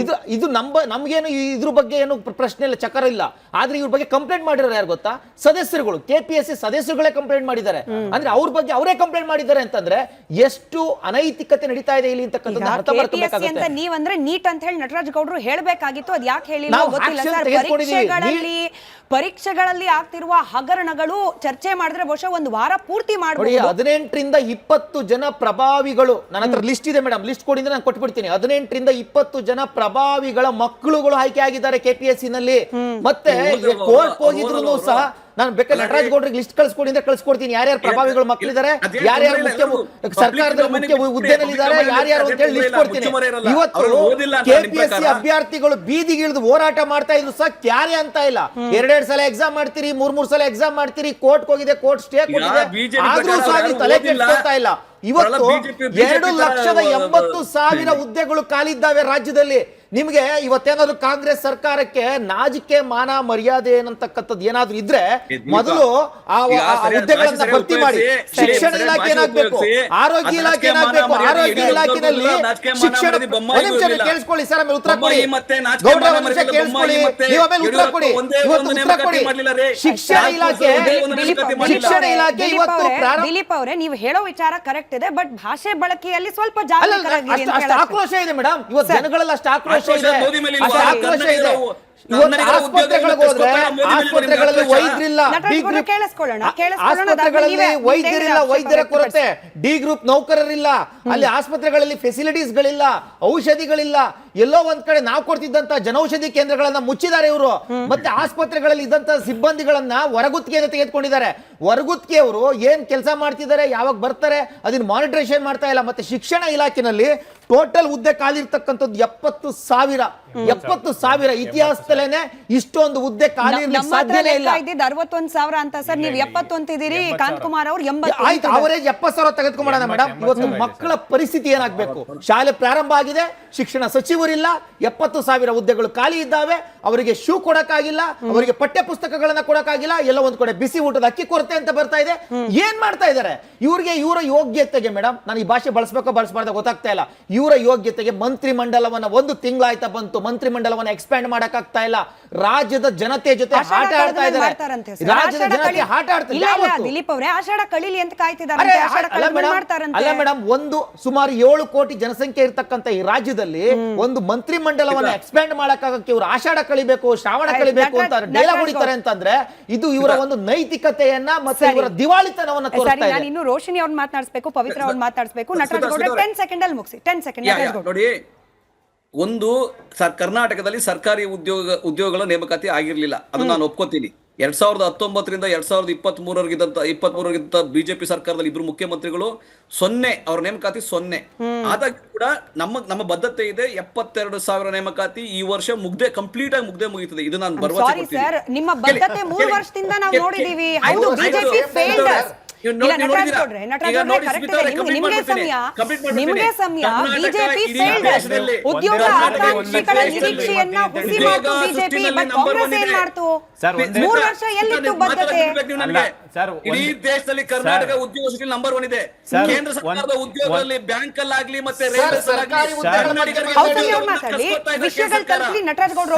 ಇದು ನಮ್ಗೇನು ಇದ್ರ ಬಗ್ಗೆ ಏನು ಪ್ರಶ್ನೆ ಇಲ್ಲ, ಚಕರ ಇಲ್ಲ. ಆದ್ರೆ ಇವ್ರ ಬಗ್ಗೆ ಕಂಪ್ಲೇಂಟ್ ಮಾಡಿರೋರು ಯಾರು ಗೊತ್ತಾ? ಸದಸ್ಯರುಗಳು, KPSC ಸದಸ್ಯರುಗಳೇ ಕಂಪ್ಲೇಂಟ್ ಮಾಡಿದ್ದಾರೆ. ಅಂದ್ರೆ ಅವ್ರ ಬಗ್ಗೆ ಅವರೇ ಕಂಪ್ಲೇಂಟ್ ಮಾಡಿದ್ದಾರೆ ಅಂತಂದ್ರೆ ಎಷ್ಟು ಅನೈತಿಕತೆ ನಡೀತಾ ಇದೆ ಇಲ್ಲಿ ಅಂತಕ್ಕಂಥದ್ದು ಅರ್ಥ ಮಾಡ್ಕೋಬೇಕಾಗುತ್ತೆ. ನೀವಂದ್ರೆ ನೀಟ್ ಅಂತ ಹೇಳಿ ನಟರಾಜ್ ಗೌಡ್ರು ಹೇಳ್ಬೇಕಾಗಿತ್ತು, ಅದ್ ಯಾಕೆ ಹೇಳಿಲ್ಲ ಗೊತ್ತಿಲ್ಲ ಸರ್. ಪರೀಕ್ಷೆಗಳಲ್ಲಿ ಆಗ್ತಿರುವ ಹಗರಣಗಳು ಚರ್ಚೆ ಮಾಡಿದ್ರೆ ಬಹುಶಃ ಒಂದು ವಾರ ಪೂರ್ತಿ ಮಾಡಬಹುದು. 18ರಿಂದ 20 ಜನ ಪ್ರಭಾವಿಗಳು, ನನ್ನ ಹತ್ರ ಲಿಸ್ಟ್ ಇದೆ ಮೇಡಮ್, ಲಿಸ್ಟ್ ಕೊಡಿದ್ರೆ ನಾನು ಕೊಟ್ಬಿಡ್ತೀನಿ. 18ರಿಂದ 20 ಜನ ಪ್ರಭಾವಿಗಳ ಮಕ್ಕಳುಗಳು ಆಯ್ಕೆ ಆಗಿದ್ದಾರೆ KPSC ನಲ್ಲಿ. ಮತ್ತೆ ಕೋರ್ಟ್ ಹೋಗಿದ್ರು ಸಹ ನಾನು ಬೇಕಾದ್ರೆ ನಟರಾಜ್ ಗೌಡ್ರಿಗೆ ಲಿಸ್ಟ್ ಕಳಿಸ್ಕೊಡಿ ಅಂದ್ರೆ ಕಳಿಸ್ಕೊಡ್ತೀನಿ. ಯಾರ್ಯಾರು ಪ್ರಭಾವಿಗಳು ಮಕ್ಕಳಿದ್ದಾರೆ, ಯಾರ್ಯಾರು ಮುಖ್ಯ ಸರ್ಕಾರದ ಮುಖ್ಯ ಹುದ್ದೆನಲ್ಲಿದ್ದಾರೆ, ಯಾರ್ಯಾರು ಅಂತ ಹೇಳಿ ಲಿಸ್ಟ್ ಕೊಡ್ತೀನಿ. ಇವತ್ತು KPSC ಅಭ್ಯರ್ಥಿಗಳು ಬೀದಿಗಿಳಿದು ಹೋರಾಟ ಮಾಡ್ತಾ ಇದ್ರು ಸಹ ಕ್ಯಾರೆ ಅಂತ ಇಲ್ಲ. 2 ಸಲ ಎಕ್ಸಾಮ್ ಮಾಡ್ತೀರಿ, 3 ಸಲ ಎಕ್ಸಾಮ್ ಮಾಡ್ತೀರಿ, ಕೋರ್ಟ್ ಹೋಗಿದೆ, ಕೋರ್ಟ್ ಸ್ಟೇ ಕೊಟ್ಟಿದೆ, ಆದ್ರೂ ಸಹ ತಲೆ ಕೆಡಿಸ್ಕೊಳ್ತಾ ಇಲ್ಲ. ಇವತ್ತು 2,80,000 ಹುದ್ದೆಗಳು ಖಾಲಿದ್ದಾವೆ ರಾಜ್ಯದಲ್ಲಿ. ನಿಮ್ಗೆ ಇವತ್ತೇನಾದ್ರು ಕಾಂಗ್ರೆಸ್ ಸರ್ಕಾರಕ್ಕೆ ನಾಜಿಕೆ ಮಾನ ಮರ್ಯಾದೆ ಏನಂತಕ್ಕಂಥದ್ದು ಏನಾದ್ರು ಇದ್ರೆ ಮೊದಲು ಆ ಹುದ್ದೆಗಳನ್ನ ಭರ್ತಿ ಮಾಡಿ. ಶಿಕ್ಷಣ ಇಲಾಖೆ ಏನಾಗಬೇಕು, ಆರೋಗ್ಯ ಇಲಾಖೆ ಏನಾಗಬೇಕು, ಆರೋಗ್ಯ ಇಲಾಖೆನಲ್ಲಿ ಶಿಕ್ಷಣ ಕೇಳಿಸ್ಕೊಳ್ಳಿ ಸರ್, ಆಮೇಲೆ ಉತ್ತರ ಕೊಡಿ. ಗೌಡ್ರ ನಿಮಿಷ ಕೇಳಿಸ್ಕೊಳ್ಳಿ, ನೀವು ಆಮೇಲೆ ಉತ್ತರ ಕೊಡಿ. ಇವತ್ತು ಉತ್ತರ ಕೊಡಿ. ಶಿಕ್ಷಣ ಇಲಾಖೆ ಇವತ್ತು ದಿಲೀಪ್ ಅವರೇ, ನೀವು ಹೇಳೋ ವಿಚಾರ ಕರೆಕ್ಟ್ ಇದೆ, ಬಟ್ ಭಾಷೆ ಬಳಕೆಯಲ್ಲಿ ಸ್ವಲ್ಪ ಜಾಗೃತರಾಗಿರಿ ಅಂತ ಹೇಳಕ್ಕೆ. ಆಕ್ರೋಶ ಇದೆ ಮೇಡಮ್, ಇವತ್ತು ಜನಗಳೆಲ್ಲ ಅಷ್ಟು ಆಕ್ರೋಶ ಇದೆ. ಆಸ್ಪತ್ರೆಗಳಲ್ಲಿ ವೈದ್ಯರಿಲ್ಲ, ವೈದ್ಯರ ಕೊರತೆ, ಡಿ ಗ್ರೂಪ್ ನೌಕರರಿಲ್ಲ, ಅಲ್ಲಿ ಆಸ್ಪತ್ರೆಗಳಲ್ಲಿ ಫೆಸಿಲಿಟೀಸ್ ಗಳಿಲ್ಲ, ಔಷಧಿಗಳಿಲ್ಲ. ಎಲ್ಲೋ ಒಂದ್ ಕಡೆ ನಾವು ಕೊಡ್ತಿದ್ದಂತ ಜನೌಷಧಿ ಕೇಂದ್ರಗಳನ್ನ ಮುಚ್ಚಿದ್ದಾರೆ ಇವರು. ಮತ್ತೆ ಆಸ್ಪತ್ರೆಗಳಲ್ಲಿ ಇದ್ದಂತ ಸಿಬ್ಬಂದಿಗಳನ್ನ ಹೊರಗುತ್ತಿಗೆ ತೆಗೆದುಕೊಂಡಿದ್ದಾರೆ. ಹೊರಗುತ್ತಿಗೆ ಅವರು ಏನ್ ಕೆಲಸ ಮಾಡ್ತಿದ್ದಾರೆ, ಯಾವಾಗ ಬರ್ತಾರೆ, ಅದನ್ನ ಮಾನಿಟರೇಷನ್ ಮಾಡ್ತಾ ಇಲ್ಲ. ಮತ್ತೆ ಶಿಕ್ಷಣ ಇಲಾಖೆನಲ್ಲಿ ಟೋಟಲ್ ಹುದ್ದೆ ಖಾಲಿರ್ತಕ್ಕಂಥದ್ದು 70,000 ಇತಿಹಾಸದಲ್ಲೇನೆ ಇಷ್ಟೊಂದು ಹುದ್ದೆ ಖಾಲಿ ಇರ್ಲಿಕ್ಕೆ ಸಾಧ್ಯನೇ ಇಲ್ಲ. 61,000 ಅಂತ ಸರ್, ನೀವು 70 ಅಂತಿದ್ದೀರಿ, ಕಾಂತಕುಮಾರ್ ಅವರು 80. ಆಯ್ತು, ಅವರೇಜ್ 70,000 ತೆಗೆದುಕೊಂಬೋಣ ಮೇಡಮ್. ಇವತ್ತು ಮಕ್ಕಳ ಪರಿಸ್ಥಿತಿ ಏನಾಗಬೇಕು? ಶಾಲೆ ಪ್ರಾರಂಭ ಆಗಿದೆ, ಶಿಕ್ಷಣ ಸಚಿವರಿಲ್ಲ, 70,000 ಹುದ್ದೆಗಳು ಖಾಲಿ ಇದ್ದಾವೆ. ಅವರಿಗೆ ಶೂ ಕೊಡಕ್ಕಾಗಿಲ್ಲ, ಅವರಿಗೆ ಪಠ್ಯ ಪುಸ್ತಕಗಳನ್ನ ಕೊಡಕ್ಕಾಗಿಲ್ಲ, ಎಲ್ಲ ಒಂದ್ ಕಡೆ ಬಿಸಿ ಊಟದ ಅಕ್ಕಿ ಕೊರತೆ ಅಂತ ಬರ್ತಾ ಇದೆ. ಏನ್ ಮಾಡ್ತಾ ಇದ್ದಾರೆ ಇವರ ಯೋಗ್ಯತೆಗೆ? ಮೇಡಮ್, ನಾನು ಈ ಭಾಷೆ ಬಳಸಬೇಕೋ ಬಳಸಬಾರ್ದ ಗೊತ್ತಾಗ್ತಾ ಇಲ್ಲ. ಇವರ ಯೋಗ್ಯತೆಗೆ ಮಂತ್ರಿ ಮಂಡಲವನ್ನ 1 ತಿಂಗಳಾಯ್ತಾ ಬಂತು, ಮಂತ್ರಿ ಮಂಡಲವನ್ನ ಎಕ್ಸ್ಪ್ಯಾಂಡ್ ಮಾಡಕ್ಕಾಗ್ತಾ ಇಲ್ಲ. ರಾಜ್ಯದ ಜನತೆ ಜೊತೆ ಆಟ ಆಡ್ತಾ ಇದ್ದಾರೆ. ರಾಜ್ಯದ ಜನತೆ ಆಟ ಆಡ್ತಾರೆ. ದಿಲೀಪ್ ಅವರೇ, ಆಷಾಢ ಕಳೀಲಿ ಅಂತ ಕಾಯ್ತಿದ್ದಾರೆ. ಅಲ್ಲ ಮೇಡಮ್, ಸುಮಾರು 7 ಕೋಟಿ ಜನಸಂಖ್ಯೆ ಇರ್ತಕ್ಕಂಥ ಈ ರಾಜ್ಯದಲ್ಲಿ ಒಂದು ಮಂತ್ರಿ ಮಂಡಲವನ್ನ ಎಕ್ಸ್ಪ್ಯಾಂಡ್ ಮಾಡಕ್ಕಾಗಕ್ಕೆ ಇವರು ಆಷಾಢ ಕಳಿಬೇಕು, ಶ್ರಾವಣ ಕಳಿಬೇಕು ಅಂತ ಡೈಲಾಗ್ ಹೊಡಿತಾರೆ ಅಂತಂದ್ರೆ ಇದು ಇವರ ಒಂದು ನೈತಿಕತೆಯನ್ನ ಮತ್ತೆ ಇವರ ದಿವಾಳಿತನವನ್ನ ತೋರಿಸ್ತಾ ಇದೆ. ನಾನು ಇನ್ನು ರೋಶಿನಿ ಅವ್ರನ್ನ ಮಾತನಾಡಿಸಬೇಕು, ಪವಿತ್ರ ಅವ್ರನ್ನ ಮಾತನಾಡಿಸಬೇಕು. ನಟರಾಜ್ ಗೌಡ 10 ಸೆಕೆಂಡ್ ಅಲ್ಲಿ ಮುಗಿಸಿ. 10 ಸೆಕೆಂಡ್ ನೋಡಿ. ಒಂದು ಕರ್ನಾಟಕದಲ್ಲಿ ಸರ್ಕಾರಿ ಉದ್ಯೋಗಗಳ ನೇಮಕಾತಿ ಆಗಿರ್ಲಿಲ್ಲ, ಅದು ನಾನು ಒಪ್ಕೋತೀನಿ. 2019ರಿಂದ 2023 ಬಿಜೆಪಿ ಸರ್ಕಾರದಲ್ಲಿ ಇಬ್ರು ಮುಖ್ಯಮಂತ್ರಿಗಳು 0 ಅವ್ರ ನೇಮಕಾತಿ 0. ಆದಾಗ್ಯೂ ಕೂಡ ನಮ್ಮ ಬದ್ಧತೆ ಇದೆ. 72,000 ನೇಮಕಾತಿ ಈ ವರ್ಷ ಕಂಪ್ಲೀಟ್ ಆಗಿ ಮುಗಿತದೆ. ಇದು ನಾನು ಭರವಸೆ ಕೊಡ್ತೀನಿ. ನಿಮ್ಮ ಬದ್ಧತೆ 3 ವರ್ಷದಿಂದ ನಾವು ನೋಡಿದೀವಿ. ಹೌದು, ಬಿಜೆಪಿ ಫೇಲ್ಡ್. ನಿಮ್ಗೆ ಸಮಯ ಬಿಜೆಪಿ ಫೇಲ್ಡ್. ಉದ್ಯೋಗ ಆಕಾಂಕ್ಷಿಗಳ ನಿರೀಕ್ಷೆಯನ್ನ ಹುಸಿ ಮಾಡ್ತು ಬಿಜೆಪಿ, ಬಟ್ ಕಾಂಗ್ರೆಸ್ ಏನ್ ಮಾಡ್ತು? 3 ವರ್ಷ ಎಲ್ಲಿತ್ತು ಬದ್ಧತೆ? ಇಡೀ ದೇಶದಲ್ಲಿ ಕರ್ನಾಟಕ ಉದ್ಯೋಗ ಸೃಷ್ಟಿಯಲ್ಲಿ ನಂಬರ್ 1 ಇದೆ. ಕೇಂದ್ರ ಸರ್ಕಾರದ ಉದ್ಯೋಗದಲ್ಲಿ ಬ್ಯಾಂಕ್ ಅಲ್ಲಾಗ್ಲಿ ಮತ್ತೆ ವಿಷಯಗಳು ಕಲ್ತ್ಲಿ ನಟರಾಜ್ ಗೌಡ್ರು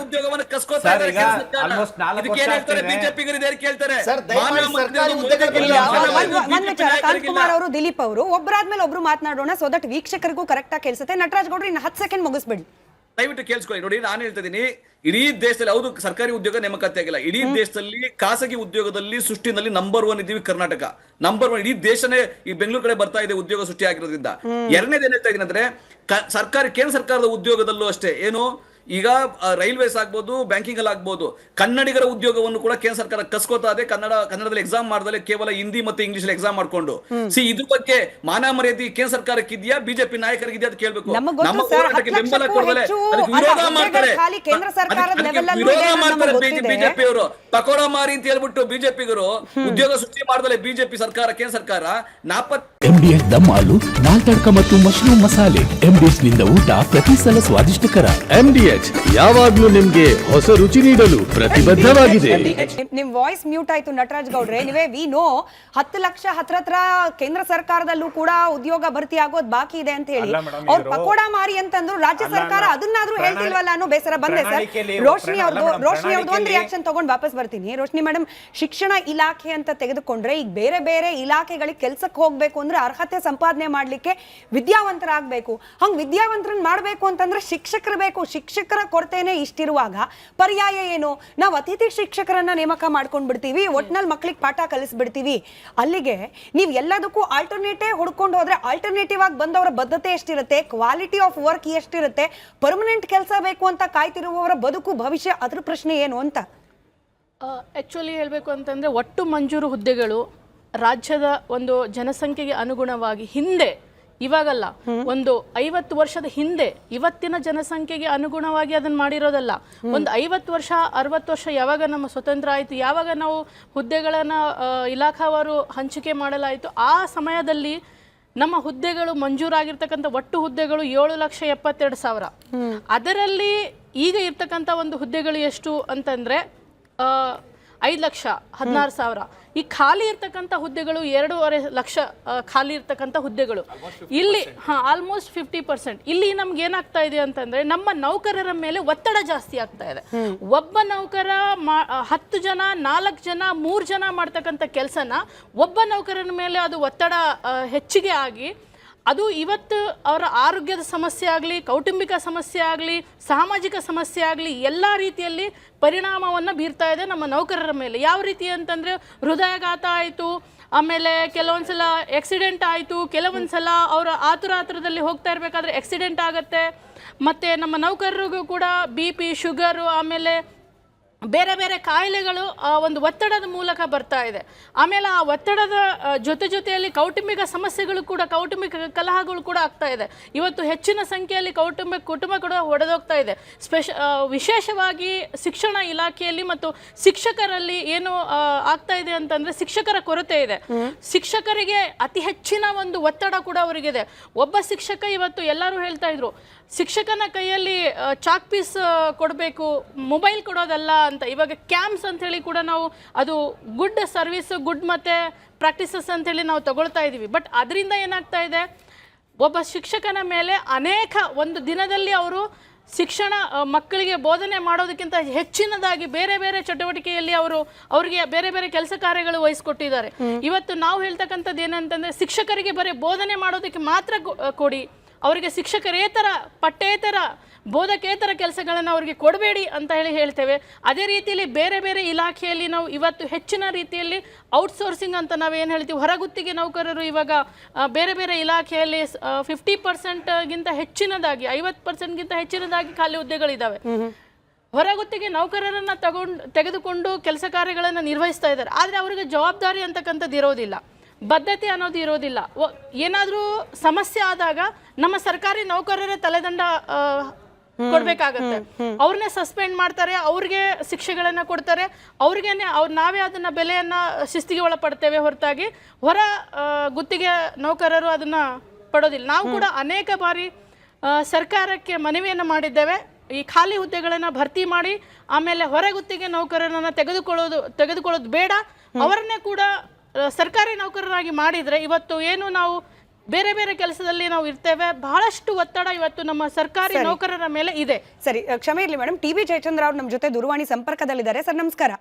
ಉದ್ಯೋಗವನ್ನು ಕಸ್ಕೋತಾ ಇದ್ದಾರೆ. ಬಿಜೆಪಿ ಕೇಳ್ತಾರೆ ಕಾಂತಕುಮಾರ್ ಅವರು, ದಿಲೀಪ್ ಅವರು ಒಬ್ಬರಾದ್ಮೇಲೆ ಒಬ್ರು ಮಾತನಾಡೋಣ, ಸೊ ದಟ್ ವೀಕ್ಷಕರಿಗೂ ಕರೆಕ್ಟ್ ಆಗಿ ಕೇಳಿಸುತ್ತೆ. ನಟರಾಜ್ ಗೌಡ್ರು ಇನ್ನು 10 ಸೆಕೆಂಡ್ ಮುಗಿಸ್ಬಿಡಿ. ದಯವಿಟ್ಟು ಕೇಳಿಸ್ಕೊಳ್ಳಿ. ನೋಡಿ, ನಾನು ಹೇಳ್ತಾ ಇದ್ದೀನಿ, ಇಡೀ ದೇಶದಲ್ಲಿ ಹೌದು ಸರ್ಕಾರಿ ಉದ್ಯೋಗ ನೇಮಕಾತಿ ಆಗಿಲ್ಲ, ಇಡೀ ದೇಶದಲ್ಲಿ ಖಾಸಗಿ ಉದ್ಯೋಗದಲ್ಲಿ ಸೃಷ್ಟಿನಲ್ಲಿ ನಂಬರ್ 1 ಇದ್ದೀವಿ ಕರ್ನಾಟಕ. ನಂಬರ್ 1 ಇಡೀ ದೇಶನೇ ಈ ಬೆಂಗಳೂರು ಕಡೆ ಬರ್ತಾ ಇದೆ ಉದ್ಯೋಗ ಸೃಷ್ಟಿ ಆಗಿರೋದ್ರಿಂದ. ಎರಡನೇದು ಏನ್ ಹೇಳ್ತಾ ಇದೀನಿ ಅಂದ್ರೆ, ಕೇಂದ್ರ ಸರ್ಕಾರದ ಉದ್ಯೋಗದಲ್ಲೂ ಅಷ್ಟೇ, ಏನು ಈಗ ರೈಲ್ವೇಸ್ ಆಗ್ಬೋದು, ಬ್ಯಾಂಕಿಂಗ್ ಅಲ್ಲಿ ಆಗ್ಬೋದು, ಕನ್ನಡಿಗರ ಉದ್ಯೋಗವನ್ನು ಕೂಡ ಕೇಂದ್ರ ಸರ್ಕಾರ ಕಸ್ಕೋತಾ ಇದೆ. ಕನ್ನಡದಲ್ಲಿ ಎಕ್ಸಾಮ್ ಮಾಡ್ದಲೆ ಕೇವಲ ಹಿಂದಿ ಮತ್ತು ಇಂಗ್ಲಿಷ್ ಅಲ್ಲಿ ಎಕ್ಸಾಮ್ ಮಾಡ್ಕೊಂಡು. ಇದ್ರ ಬಗ್ಗೆ ಮಾನ ಮರ್ಯಾದೆ ಕೇಂದ್ರ ಸರ್ಕಾರಕ್ಕೆ ಇದೆಯಾ, ಬಿಜೆಪಿ ನಾಯಕರಿಗೆ ಇದೆಯಾ ಅಂತ ಕೇಳ್ಬೇಕು. ನಮ್ಮ ಹೋರಾಟಕ್ಕೆ ಬೆಂಬಲ ಕೊಡದಲೆ ಅದಕ್ಕೆ ವಿರೋಧ ಮಾಡ್ತಾರೆ ಬಿಜೆಪಿ ಅವರು. ಪಕೋಡ ಮಾರಿ ಅಂತ ಹೇಳ್ಬಿಟ್ಟು ಬಿಜೆಪಿಗರು ಉದ್ಯೋಗ ಸೃಷ್ಟಿ ಮಾಡ್ದಲೆ ಬಿಜೆಪಿ ಸರ್ಕಾರ, ಕೇಂದ್ರ ಸರ್ಕಾರ MDH ದಮ್ ಆಲು, ನಾಲ್ ತಡ್ಕ ಮತ್ತು ಮಶ್ರೂಮ್ ಮಸಾಲೆ. MDH ನಿಂದ ಊಟ ಪ್ರತಿ ಸಲ ಸ್ವಾದಿಷ್ಟಕರ. MDH ಯಾವಾಗ್ಲೂ ನಿಮ್ಗೆ ಹೊಸ ರುಚಿ ನೀಡಲು ಪ್ರತಿಬದ್ಧವಾಗಿದೆ. ನಿಮ್ ವಾಯ್ಸ್ ಮ್ಯೂಟ್ ಆಯ್ತು ನಟರಾಜ್ ಗೌಡ್ರೆ. ನೀವೇ ವಿ ನೋ 10 ಲಕ್ಷ ಹತ್ರ ಕೇಂದ್ರ ಸರ್ಕಾರದಲ್ಲೂ ಕೂಡ ಉದ್ಯೋಗ ಭರ್ತಿ ಆಗೋದ್ ಬಾಕಿ ಇದೆ ಅಂತ ಹೇಳಿ ಅವ್ರು ಪಕೋಡ ಮಾರಿ ಅಂತಂದ್ರು. ರಾಜ್ಯ ಸರ್ಕಾರ ಅದನ್ನಾದ್ರೂ ಹೇಳ್ತಿಲ್ವಲ್ಲ ಅನ್ನೋ ಬೇಸರ ಬಂದೆ ಸರ್. ರೋಶ್ನಿ ಅವ್ರದ್ದು ಒಂದು ರಿಯಾಕ್ಷನ್ ತಗೊಂಡು ವಾಪಸ್ ಬರ್ತೀನಿ. ರೋಶ್ನಿ ಮೇಡಮ್, ಶಿಕ್ಷಣ ಇಲಾಖೆ ಅಂತ ತೆಗೆದುಕೊಂಡ್ರೆ ಈಗ ಬೇರೆ ಬೇರೆ ಇಲಾಖೆಗಳಿಗೆ ಕೆಲ್ಸಕ್ಕೆ ಹೋಗ್ಬೇಕು ಅಂದ್ರೆ ಅರ್ಹತೆ ಸಂಪಾದನೆ ಮಾಡ್ಲಿಕ್ಕೆ ವಿದ್ಯಾವಂತರಾಗಬೇಕು. ಹಂಗ್ ವಿದ್ಯಾವಂತರನ್ನ ಮಾಡ್ಬೇಕು ಅಂತಂದ್ರೆ ಶಿಕ್ಷಕರು ಬೇಕು. ಶಿಕ್ಷಕರ ಕೊರತೆನೆ ಇಷ್ಟಿರುವಾಗ ಪರ್ಯಾಯ ಏನು? ನಾವು ಅತಿಥಿ ಶಿಕ್ಷಕರನ್ನ ನೇಮಕ ಮಾಡ್ಕೊಂಡ್ ಬಿಡ್ತೀವಿ, ಒಟ್ನಲ್ಲಿ ಮಕ್ಳಿಗೆ ಪಾಠ ಕಲಿಸ್ಬಿಡ್ತೀವಿ. ಅಲ್ಲಿಗೆ ನೀವು ಎಲ್ಲದಕ್ಕೂ ಆಲ್ಟರ್ನೇಟಿವ್ ಹುಡ್ಕೊಂಡು ಹೋದ್ರೆ ಆಲ್ಟರ್ನೇಟಿವ್ ಆಗಿ ಬಂದವರ ಬದ್ಧತೆ ಎಷ್ಟಿರುತ್ತೆ, ಕ್ವಾಲಿಟಿ ಆಫ್ ವರ್ಕ್ ಎಷ್ಟಿರುತ್ತೆ, ಪರ್ಮನೆಂಟ್ ಕೆಲಸ ಬೇಕು ಅಂತ ಕಾಯ್ತಿರುವವರ ಬದುಕು ಭವಿಷ್ಯ, ಅದ್ರ ಪ್ರಶ್ನೆ ಏನು ಅಂತ. ಆ್ಯಕ್ಚುಲಿ ಹೇಳಬೇಕು ಅಂತಂದರೆ, ಒಟ್ಟು ಮಂಜೂರು ಹುದ್ದೆಗಳು ರಾಜ್ಯದ ಒಂದು ಜನಸಂಖ್ಯೆಗೆ ಅನುಗುಣವಾಗಿ ಹಿಂದೆ, ಇವಾಗಲ್ಲ, ಒಂದು 50 ವರ್ಷದ ಹಿಂದೆ ಇವತ್ತಿನ ಜನಸಂಖ್ಯೆಗೆ ಅನುಗುಣವಾಗಿ ಅದನ್ನು ಮಾಡಿರೋದಲ್ಲ. ಒಂದು 50 ವರ್ಷ 60 ವರ್ಷ ಯಾವಾಗ ನಮ್ಮ ಸ್ವತಂತ್ರ ಆಯಿತು, ಯಾವಾಗ ನಾವು ಹುದ್ದೆಗಳನ್ನು ಇಲಾಖಾವಾರು ಹಂಚಿಕೆ ಮಾಡಲಾಯಿತು, ಆ ಸಮಯದಲ್ಲಿ ನಮ್ಮ ಹುದ್ದೆಗಳು ಮಂಜೂರಾಗಿರ್ತಕ್ಕಂಥ ಒಟ್ಟು ಹುದ್ದೆಗಳು 7,72,000. ಅದರಲ್ಲಿ ಈಗ ಇರ್ತಕ್ಕಂಥ ಒಂದು ಹುದ್ದೆಗಳು ಎಷ್ಟು ಅಂತಂದರೆ 5,16,000. ಈ ಖಾಲಿ ಇರ್ತಕ್ಕಂಥ ಹುದ್ದೆಗಳು 2.5 ಲಕ್ಷ ಖಾಲಿ ಇರ್ತಕ್ಕಂಥ ಹುದ್ದೆಗಳು. ಇಲ್ಲಿ ಆಲ್ಮೋಸ್ಟ್ 50%. ಇಲ್ಲಿ ನಮ್ಗೆ ಏನಾಗ್ತಾ ಇದೆ ಅಂತಂದ್ರೆ, ನಮ್ಮ ನೌಕರರ ಮೇಲೆ ಒತ್ತಡ ಜಾಸ್ತಿ ಆಗ್ತಾ ಇದೆ. ಒಬ್ಬ ನೌಕರ 10 ಜನ 4 ಜನ 3 ಜನ ಮಾಡ್ತಕ್ಕಂಥ ಕೆಲಸನ ಒಬ್ಬ ನೌಕರನ ಮೇಲೆ ಅದು ಒತ್ತಡ ಹೆಚ್ಚಿಗೆ ಆಗಿ ಅದು ಇವತ್ತು ಅವರ ಆರೋಗ್ಯದ ಸಮಸ್ಯೆ ಆಗಲಿ, ಕೌಟುಂಬಿಕ ಸಮಸ್ಯೆ ಆಗಲಿ, ಸಾಮಾಜಿಕ ಸಮಸ್ಯೆ ಆಗಲಿ, ಎಲ್ಲ ರೀತಿಯಲ್ಲಿ ಪರಿಣಾಮವನ್ನು ಬೀರ್ತಾ ಇದೆ ನಮ್ಮ ನೌಕರರ ಮೇಲೆ. ಯಾವ ರೀತಿ ಅಂತಂದರೆ, ಹೃದಯಾಘಾತ ಆಯಿತು, ಆಮೇಲೆ ಕೆಲವೊಂದ್ಸಲ ಆಕ್ಸಿಡೆಂಟ್ ಆಯಿತು, ಕೆಲವೊಂದ್ಸಲ ಅವರ ಆತುರದಲ್ಲಿ ಹೋಗ್ತಾ ಇರಬೇಕಾದ್ರೆ ಆಕ್ಸಿಡೆಂಟ್ ಆಗುತ್ತೆ. ಮತ್ತು ನಮ್ಮ ನೌಕರರಿಗೂ ಕೂಡ BP, ಶುಗರು, ಆಮೇಲೆ ಬೇರೆ ಬೇರೆ ಕಾಯಿಲೆಗಳು ಒಂದು ಒತ್ತಡದ ಮೂಲಕ ಬರ್ತಾ ಇದೆ. ಆಮೇಲೆ ಆ ಒತ್ತಡದ ಜೊತೆಯಲ್ಲಿ ಕೌಟುಂಬಿಕ ಸಮಸ್ಯೆಗಳು ಕೂಡ, ಕೌಟುಂಬಿಕ ಕಲಹಗಳು ಕೂಡ ಆಗ್ತಾ ಇದೆ. ಇವತ್ತು ಹೆಚ್ಚಿನ ಸಂಖ್ಯೆಯಲ್ಲಿ ಕುಟುಂಬ ಕೂಡ ಒಡೆದೋಗ್ತಾ ಇದೆ. ವಿಶೇಷವಾಗಿ ಶಿಕ್ಷಣ ಇಲಾಖೆಯಲ್ಲಿ ಮತ್ತು ಶಿಕ್ಷಕರಲ್ಲಿ ಏನು ಆಗ್ತಾ ಇದೆ ಅಂತಂದ್ರೆ, ಶಿಕ್ಷಕರ ಕೊರತೆ ಇದೆ. ಶಿಕ್ಷಕರಿಗೆ ಅತಿ ಹೆಚ್ಚಿನ ಒಂದು ಒತ್ತಡ ಕೂಡ ಅವರಿಗಿದೆ. ಒಬ್ಬ ಶಿಕ್ಷಕ, ಇವತ್ತು ಎಲ್ಲರೂ ಹೇಳ್ತಾ ಇದ್ರು, ಶಿಕ್ಷಕನ ಕೈಯಲ್ಲಿ ಚಾಕ್ ಪೀಸ್ ಕೊಡಬೇಕು, ಮೊಬೈಲ್ ಕೊಡೋದಲ್ಲ ಅಂತ. ಇವಾಗ ಕ್ಯಾಂಪ್ಸ್ ಅಂತ ಹೇಳಿ ಕೂಡ ನಾವು ಅದು ಗುಡ್ ಸರ್ವಿಸ್, ಗುಡ್ ಮತ್ತೆ ಪ್ರಾಕ್ಟೀಸಸ್ ಅಂತ ಹೇಳಿ ನಾವು ತಗೊಳ್ತಾ ಇದ್ದೀವಿ. ಬಟ್ ಅದರಿಂದ ಏನಾಗ್ತಾ ಇದೆ, ಒಬ್ಬ ಶಿಕ್ಷಕನ ಮೇಲೆ ಅನೇಕ ಒಂದು ದಿನದಲ್ಲಿ ಅವರು ಶಿಕ್ಷಣ ಮಕ್ಕಳಿಗೆ ಬೋಧನೆ ಮಾಡೋದಕ್ಕಿಂತ ಹೆಚ್ಚಿನದಾಗಿ ಬೇರೆ ಬೇರೆ ಚಟುವಟಿಕೆಯಲ್ಲಿ ಅವರಿಗೆ ಬೇರೆ ಬೇರೆ ಕೆಲಸ ಕಾರ್ಯಗಳು ವಹಿಸ್ಕೊಟ್ಟಿದ್ದಾರೆ. ಇವತ್ತು ನಾವು ಹೇಳ್ತಕ್ಕಂಥದ್ದು ಏನಂತಂದ್ರೆ, ಶಿಕ್ಷಕರಿಗೆ ಬರೀ ಬೋಧನೆ ಮಾಡೋದಕ್ಕೆ ಮಾತ್ರ ಕೊಡಿ, ಅವರಿಗೆ ಶಿಕ್ಷಕರೇತರ ಪಠ್ಯೇತರ ಬೋಧಕೇತರ ಕೆಲಸಗಳನ್ನು ಅವರಿಗೆ ಕೊಡಬೇಡಿ ಅಂತ ಹೇಳ್ತೇವೆ. ಅದೇ ರೀತಿಯಲ್ಲಿ ಬೇರೆ ಬೇರೆ ಇಲಾಖೆಯಲ್ಲಿ ನಾವು ಇವತ್ತು ಹೆಚ್ಚಿನ ರೀತಿಯಲ್ಲಿ ಔಟ್ಸೋರ್ಸಿಂಗ್ ಅಂತ ನಾವೇನು ಹೇಳ್ತೀವಿ, ಹೊರಗುತ್ತಿಗೆ ನೌಕರರು ಇವಾಗ ಬೇರೆ ಬೇರೆ ಇಲಾಖೆಯಲ್ಲಿ 50%ಗಿಂತ ಹೆಚ್ಚಿನದಾಗಿ, 50%ಗಿಂತ ಹೆಚ್ಚಿನದಾಗಿ ಖಾಲಿ ಹುದ್ದೆಗಳಿದ್ದಾವೆ. ಹೊರಗುತ್ತಿಗೆ ನೌಕರರನ್ನ ತೆಗೆದುಕೊಂಡು ಕೆಲಸ ಕಾರ್ಯಗಳನ್ನು ನಿರ್ವಹಿಸ್ತಾ ಇದ್ದಾರೆ. ಆದರೆ ಅವರಿಗೆ ಜವಾಬ್ದಾರಿ ಅಂತಕ್ಕಂಥದ್ದು ಇರೋದಿಲ್ಲ, ಬದ್ಧತೆ ಅನ್ನೋದು ಇರೋದಿಲ್ಲ. ಏನಾದರೂ ಸಮಸ್ಯೆ ಆದಾಗ ನಮ್ಮ ಸರ್ಕಾರಿ ನೌಕರರೇ ತಲೆದಂಡ ಕೊಡ್ಬೇಕಾಗತ್ತೆ. ಅವ್ರನ್ನೇ ಸಸ್ಪೆಂಡ್ ಮಾಡ್ತಾರೆ, ಅವ್ರಿಗೆ ಶಿಕ್ಷೆಗಳನ್ನ ಕೊಡ್ತಾರೆ, ಅವ್ರಿಗೇನೆ ನಾವೇ ಅದನ್ನ ಬೆಲೆಯನ್ನ ಶಿಸ್ತಿಗೆ ಒಳಪಡ್ತೇವೆ ಹೊರತಾಗಿ ಹೊರ ಗುತ್ತಿಗೆ ನೌಕರರು ಅದನ್ನ ಪಡೋದಿಲ್ಲ. ನಾವು ಕೂಡ ಅನೇಕ ಬಾರಿ ಸರ್ಕಾರಕ್ಕೆ ಮನವಿಯನ್ನು ಮಾಡಿದ್ದೇವೆ, ಈ ಖಾಲಿ ಹುದ್ದೆಗಳನ್ನು ಭರ್ತಿ ಮಾಡಿ ಆಮೇಲೆ ಹೊರಗುತ್ತಿಗೆ ನೌಕರರನ್ನ ತೆಗೆದುಕೊಳ್ಳೋದು ಬೇಡ, ಅವರನ್ನೇ ಕೂಡ ಸರ್ಕಾರಿ ನೌಕರರಾಗಿ ಮಾಡಿದ್ರೆ ಇವತ್ತು ಏನು ನಾವು ಬೇರೆ ಬೇರೆ ಕೆಲಸದಲ್ಲಿ ನಾವು ಇರ್ತೇವೆ. ಬಹಳಷ್ಟು ಒತ್ತಡ ಇವತ್ತು ನಮ್ಮ ಸರ್ಕಾರಿ ನೌಕರರ ಮೇಲೆ ಇದೆ. ಸರಿ, ಕ್ಷಮೆ ಇರಲಿ ಮೇಡಮ್. TB ಜಯಚಂದ್ರ ಅವರು ನಮ್ಮ ಜೊತೆ ದೂರವಾಣಿ ಸಂಪರ್ಕದಲ್ಲಿದ್ದಾರೆ. ಸರ್ ನಮಸ್ಕಾರ.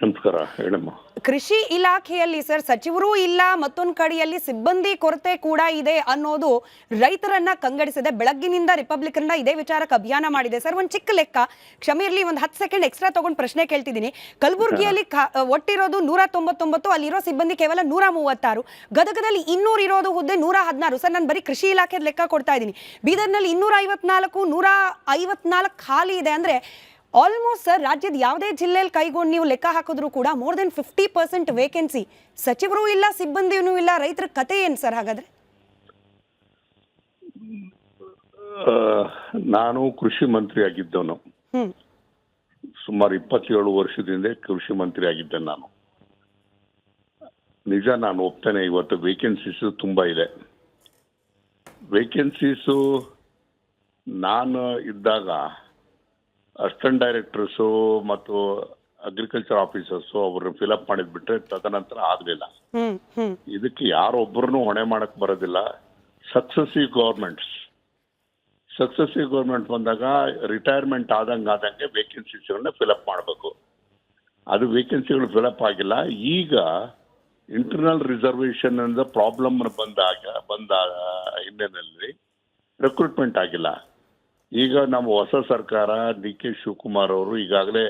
ನಮಸ್ಕಾರ, ಹೇಳಮ್ಮ. ಕೃಷಿ ಇಲಾಖೆಯಲ್ಲಿ ಸರ್ ಸಚಿವರೂ ಇಲ್ಲ, ಮತ್ತೊಂದು ಕಡೆಯಲ್ಲಿ ಸಿಬ್ಬಂದಿ ಕೊರತೆ ಕೂಡ ಇದೆ ಅನ್ನೋದು ರೈತರನ್ನ ಕಂಗಡಿಸಿದೆ. ಬೆಳಗ್ಗಿನಿಂದ ರಿಪಬ್ಲಿಕನ್ ಇದೇ ವಿಚಾರಕ್ಕೆ ಅಭಿಯಾನ ಮಾಡಿದೆ ಸರ್. ಒಂದು ಚಿಕ್ಕ ಲೆಕ್ಕ, ಕ್ಷಮೆ ಇರಲಿ, ಒಂದು 10 ಸೆಕೆಂಡ್ ಎಕ್ಸ್ಟ್ರಾ ತಗೊಂಡು ಪ್ರಶ್ನೆ ಕೇಳ್ತಿದ್ದೀನಿ. ಕಲಬುರಗಿಯಲ್ಲಿ ಒಟ್ಟಿರೋದು 199, ಅಲ್ಲಿರೋ ಸಿಬ್ಬಂದಿ ಕೇವಲ 136. ಗದಗದಲ್ಲಿ 200 ಇರೋದು ಹುದ್ದೆ 116. ಸರ್, ನಾನು ಬರೀ ಕೃಷಿ ಇಲಾಖೆ ಲೆಕ್ಕ ಕೊಡ್ತಾ ಇದ್ದೀನಿ. ಬೀದರ್ನಲ್ಲಿ 254, 154 ಖಾಲಿ ಇದೆ. ಅಂದ್ರೆ ಆಲ್ಮೋಸ್ಟ್ ಸರ್ ರಾಜ್ಯದ ಯಾವುದೇ ಜಿಲ್ಲೆಯಲ್ಲಿ ಕೈಗೊಂಡು ನೀವು ಲೆಕ್ಕ ಹಾಕಿದ್ರು ಕೂಡ ಮೋರ್ ದೆನ್ 50% ವೇಕೆನ್ಸಿ. ಸಚಿವರು ಇಲ್ಲ, ಸಿಬ್ಬಂದಿನೂ ಇಲ್ಲ, ರೈತರ ಕತೆ ಏನು ಸರ್ ಹಾಗಾದ್ರೆ? ನಾನು ಕೃಷಿ ಮಂತ್ರಿ ಆಗಿದ್ದವನು. ಸುಮಾರು 27 ವರ್ಷದಿಂದ ಕೃಷಿ ಮಂತ್ರಿ ಆಗಿದ್ದೆ ನಾನು. ನಿಜ, ನಾನು ಒಪ್ತೇನೆ, ಇವತ್ತು ವೇಕೆನ್ಸೀಸ್ ತುಂಬಾ ಇದೆ. ವೇಕೆನ್ಸೀಸು ನಾನು ಇದ್ದಾಗ ಅಸಿಸ್ಟೆಂಟ್ ಡೈರೆಕ್ಟರ್ಸು ಮತ್ತು ಅಗ್ರಿಕಲ್ಚರ್ ಆಫೀಸರ್ಸು ಅವ್ರನ್ನ ಫಿಲಪ್ ಮಾಡಿದ್ಬಿಟ್ರೆ ತದನಂತರ ಆಗಲಿಲ್ಲ. ಇದಕ್ಕೆ ಯಾರೊಬ್ಬರನ್ನು ಹೊಣೆ ಮಾಡಕ್ ಬರೋದಿಲ್ಲ. ಸಕ್ಸಸಿವ್ ಗೌರ್ಮೆಂಟ್ ಬಂದಾಗ ರಿಟೈರ್ಮೆಂಟ್ ಆದಂಗೆ ವೇಕೆನ್ಸೀಸ್ಗಳನ್ನ ಫಿಲಪ್ ಮಾಡಬೇಕು. ಅದು ವೇಕೆನ್ಸಿಗಳು ಫಿಲಪ್ ಆಗಿಲ್ಲ. ಈಗ ಇಂಟರ್ನಲ್ ರಿಸರ್ವೇಷನ್ ಅಂತ ಪ್ರಾಬ್ಲಮ್ ಬಂದ ಹಿನ್ನೆಲೆಯಲ್ಲಿ ರಿಕ್ರೂಟ್ಮೆಂಟ್ ಆಗಿಲ್ಲ. ಈಗ ನಮ್ಮ ಹೊಸ ಸರ್ಕಾರ DK ಶಿವಕುಮಾರ್ ಅವರು ಈಗಾಗಲೇ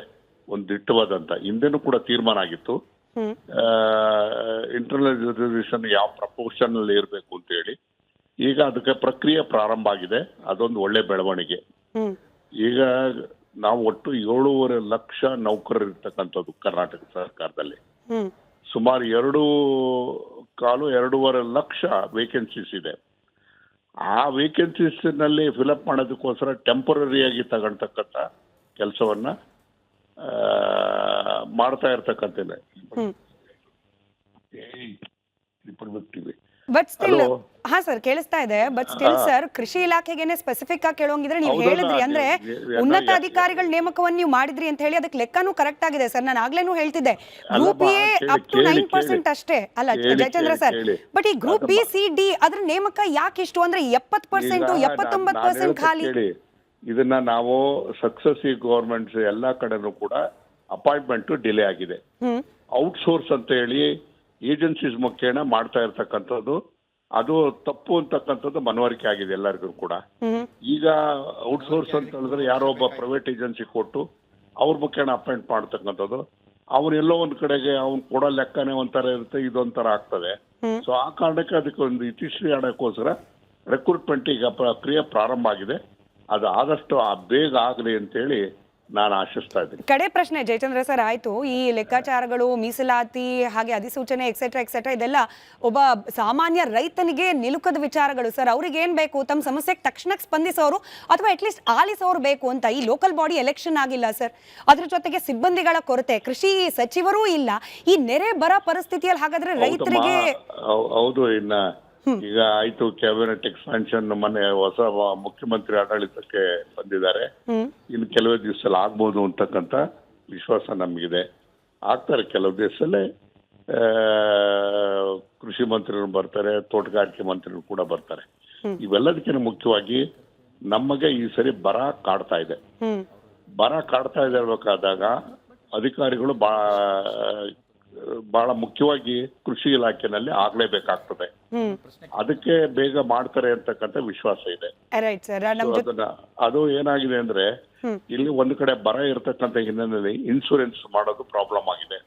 ಒಂದು ದಿಟ್ಟವಾದಂತ, ಹಿಂದೆನೂ ಕೂಡ ತೀರ್ಮಾನ ಆಗಿತ್ತು, ಇಂಟರ್ನಲ್ ರಿಸರ್ವೇಷನ್ ಯಾವ ಪ್ರಪೋರ್ಷನ್ ಅಲ್ಲಿ ಇರಬೇಕು ಅಂತ ಹೇಳಿ. ಈಗ ಅದಕ್ಕೆ ಪ್ರಕ್ರಿಯೆ ಪ್ರಾರಂಭ ಆಗಿದೆ. ಅದೊಂದು ಒಳ್ಳೆ ಬೆಳವಣಿಗೆ. ಈಗ ನಾವು ಒಟ್ಟು 7.5 ಲಕ್ಷ ನೌಕರರು ಇರ್ತಕ್ಕಂಥದ್ದು ಕರ್ನಾಟಕ ಸರ್ಕಾರದಲ್ಲಿ. ಸುಮಾರು 2.25 ಲಕ್ಷ ವೇಕೆನ್ಸೀಸ್ ಇದೆ. ಆ ವೇಕೆನ್ಸೀಸ್ ನಲ್ಲಿ ಫಿಲಪ್ ಮಾಡೋದಕ್ಕೋಸ್ಕರ ಟೆಂಪರರಿಯಾಗಿ ತಗೊಳ್ತಕ್ಕಂಥ ಕೆಲಸವನ್ನ ಮಾಡ್ತಾ ಇರ್ತಕ್ಕಂಥದ್ದೇ. ಬಟ್ ಸ್ಟಿಲ್ ಹಾ ಸರ್ ಕೇಳಿಸ್ತಾ ಇದೆ. ಬಟ್ ಸ್ಟಿಲ್ ಸರ್ ಕೃಷಿ ಇಲಾಖೆಗೆನೆ ಸ್ಪೆಸಿಫಿಕ್ ಆಗಿ ಕೇಳೋಂಗಿದ್ರೆ ನೀವು ಹೇಳಿದ್ರಿ ಅಂದ್ರೆ ಉನ್ನತ ಅಧಿಕಾರಿಗಳ ನೇಮಕವನ್ನು ನೀವು ಮಾಡಿದ್ರಿ ಅಂತ ಹೇಳಿ ಅದಕ್ಕೆ ಲೆಕ್ಕನೂ ಕರೆಕ್ಟ್ ಆಗಿದೆ ಸರ್. ನಾನು ಆಗ್ಲೇನೂ ಹೇಳ್ತಿದ್ದೆ ಗ್ರೂಪ್ ಎ ಅಪ್ ಟು 9% ಅಷ್ಟೇ ಅಲ್ಲ ಜಯಚಂದ್ರ ಸರ್. ಬಟ್ ಈ ಗ್ರೂಪ್ ಬಿ ಸಿ ಡಿ ಅದ್ರ ನೇಮಕ ಯಾಕೆ ಇಷ್ಟು ಅಂದ್ರೆ 70%, 79% ಖಾಲಿ? ಇದನ್ನ ನಾವು ಸಕ್ಸಸಿವ್ ಗವರ್ಮೆಂಟ್ಸ್ ಎಲ್ಲಾ ಕಡೆನೂ ಕೂಡ ಅಪಾಯಿಂಟ್ಮೆಂಟ್ ಡಿಲೇ ಆಗಿದೆ. ಔಟ್ಸೋರ್ಸ್ ಅಂತ ಹೇಳಿ ಏಜೆನ್ಸೀಸ್ ಮುಖೇನ ಮಾಡ್ತಾ ಇರ್ತಕ್ಕಂಥದ್ದು ಅದು ತಪ್ಪು ಅಂತಕ್ಕಂಥದ್ದು ಮನವರಿಕೆ ಆಗಿದೆ ಎಲ್ಲರಿಗೂ ಕೂಡ. ಈಗ ಔಟ್ಸೋರ್ಸ್ ಅಂತ ಹೇಳಿದ್ರೆ ಯಾರೋ ಒಬ್ಬ ಪ್ರೈವೇಟ್ ಏಜೆನ್ಸಿ ಕೊಟ್ಟು ಅವ್ರ ಮುಖೇನ ಅಪಾಯಿಂಟ್ ಮಾಡ್ತಕ್ಕಂಥದ್ದು, ಅವ್ರೆಲ್ಲೋ ಒಂದ್ ಕಡೆಗೆ ಅವ್ನು ಕೊಡೋ ಲೆಕ್ಕನೇ ಒಂಥರ ಇರುತ್ತೆ, ಇದೊಂಥರ ಆಗ್ತದೆ. ಸೊ ಆ ಕಾರಣಕ್ಕೆ ಅದಕ್ಕೆ ಒಂದು ಇತಿಶ್ರೀ ಆಡೋಕ್ಕೋಸ್ಕರ ರಿಕ್ರೂಟ್ಮೆಂಟ್ ಈಗ ಪ್ರಕ್ರಿಯೆ ಪ್ರಾರಂಭ ಆಗಿದೆ. ಅದು ಆದಷ್ಟು ಬೇಗ ಆಗಲಿ ಅಂತೇಳಿ ನಾನು ಆಶಿಸ್ತಾ ಇದ್ದೀನಿ. ಕಡೆ ಪ್ರಶ್ನೆ ಜಯಚಂದ್ರ ಸರ್, ಆಯ್ತು ಈ ಲೆಕ್ಕಾಚಾರಗಳು, ಮೀಸಲಾತಿ, ಹಾಗೆ ಅಧಿಸೂಚನೆ ಎಕ್ಸೆಟ್ರಾ ಇದೆಲ್ಲ ಒಬ್ಬ ಸಾಮಾನ್ಯ ರೈತನಿಗೆ ನಿಲುಕದ ವಿಚಾರಗಳು ಸರ್. ಅವ್ರಿಗೆ ಏನ್ ಬೇಕು? ತಮ್ಮ ಸಮಸ್ಯೆಗೆ ತಕ್ಷಣಕ್ಕೆ ಸ್ಪಂದಿಸೋರು ಅಥವಾ ಅಟ್ಲೀಸ್ಟ್ ಆಲಿಸೋರು ಬೇಕು ಅಂತ. ಈ ಲೋಕಲ್ ಬಾಡಿ ಎಲೆಕ್ಷನ್ ಆಗಿಲ್ಲ ಸರ್, ಅದ್ರ ಜೊತೆಗೆ ಸಿಬ್ಬಂದಿಗಳ ಕೊರತೆ, ಕೃಷಿ ಸಚಿವರೂ ಇಲ್ಲ, ಈ ನೆರೆ ಬರ ಪರಿಸ್ಥಿತಿಯಲ್ಲಿ ಹಾಗಾದ್ರೆ ರೈತರಿಗೆ ಹೌದು. ಇನ್ನ ಈಗ ಆಯ್ತು ಕ್ಯಾಬಿನೆಟ್ ಎಕ್ಸ್ಪಾನ್ಷನ್, ಮೊನ್ನೆ ಹೊಸ ಮುಖ್ಯಮಂತ್ರಿ ಆಡಳಿತಕ್ಕೆ ಬಂದಿದ್ದಾರೆ. ಇನ್ನು ಕೆಲವೇ ದಿವಸದಲ್ಲಿ ಆಗ್ಬೋದು ಅಂತಕ್ಕಂಥ ವಿಶ್ವಾಸ ನಮಗಿದೆ. ಆಗ್ತಾರೆ, ಕೆಲವು ದಿವಸದಲ್ಲೇ ಕೃಷಿ ಮಂತ್ರಿಗಳು ಬರ್ತಾರೆ, ತೋಟಗಾರಿಕೆ ಮಂತ್ರಿಗಳು ಕೂಡ ಬರ್ತಾರೆ. ಇವೆಲ್ಲದಕ್ಕಿಂತ ಮುಖ್ಯವಾಗಿ ನಮಗೆ ಈ ಸರಿ ಬರ ಕಾಡ್ತಾ ಇದೆ. ಇರಬೇಕಾದಾಗ ಅಧಿಕಾರಿಗಳು ಬಹಳ ಮುಖ್ಯವಾಗಿ ಕೃಷಿ ಇಲಾಖೆನಲ್ಲಿ ಆಗ್ಲೇಬೇಕಾಗ್ತದೆ. ಅದಕ್ಕೆ ಬೇಗ ಮಾಡ್ತಾರೆ ಅಂತಕ್ಕಂಥ ವಿಶ್ವಾಸ ಇದೆ. ಅದು ಏನಾಗಿದೆ ಅಂದ್ರೆ ಇಲ್ಲಿ ಒಂದು ಕಡೆ ಬರ ಇರತಕ್ಕಂಥ ಹಿನ್ನೆಲೆಯಲ್ಲಿ ಇನ್ಶೂರೆನ್ಸ್ ಮಾಡೋದು ಪ್ರಾಬ್ಲಮ್ ಆಗಿದೆ.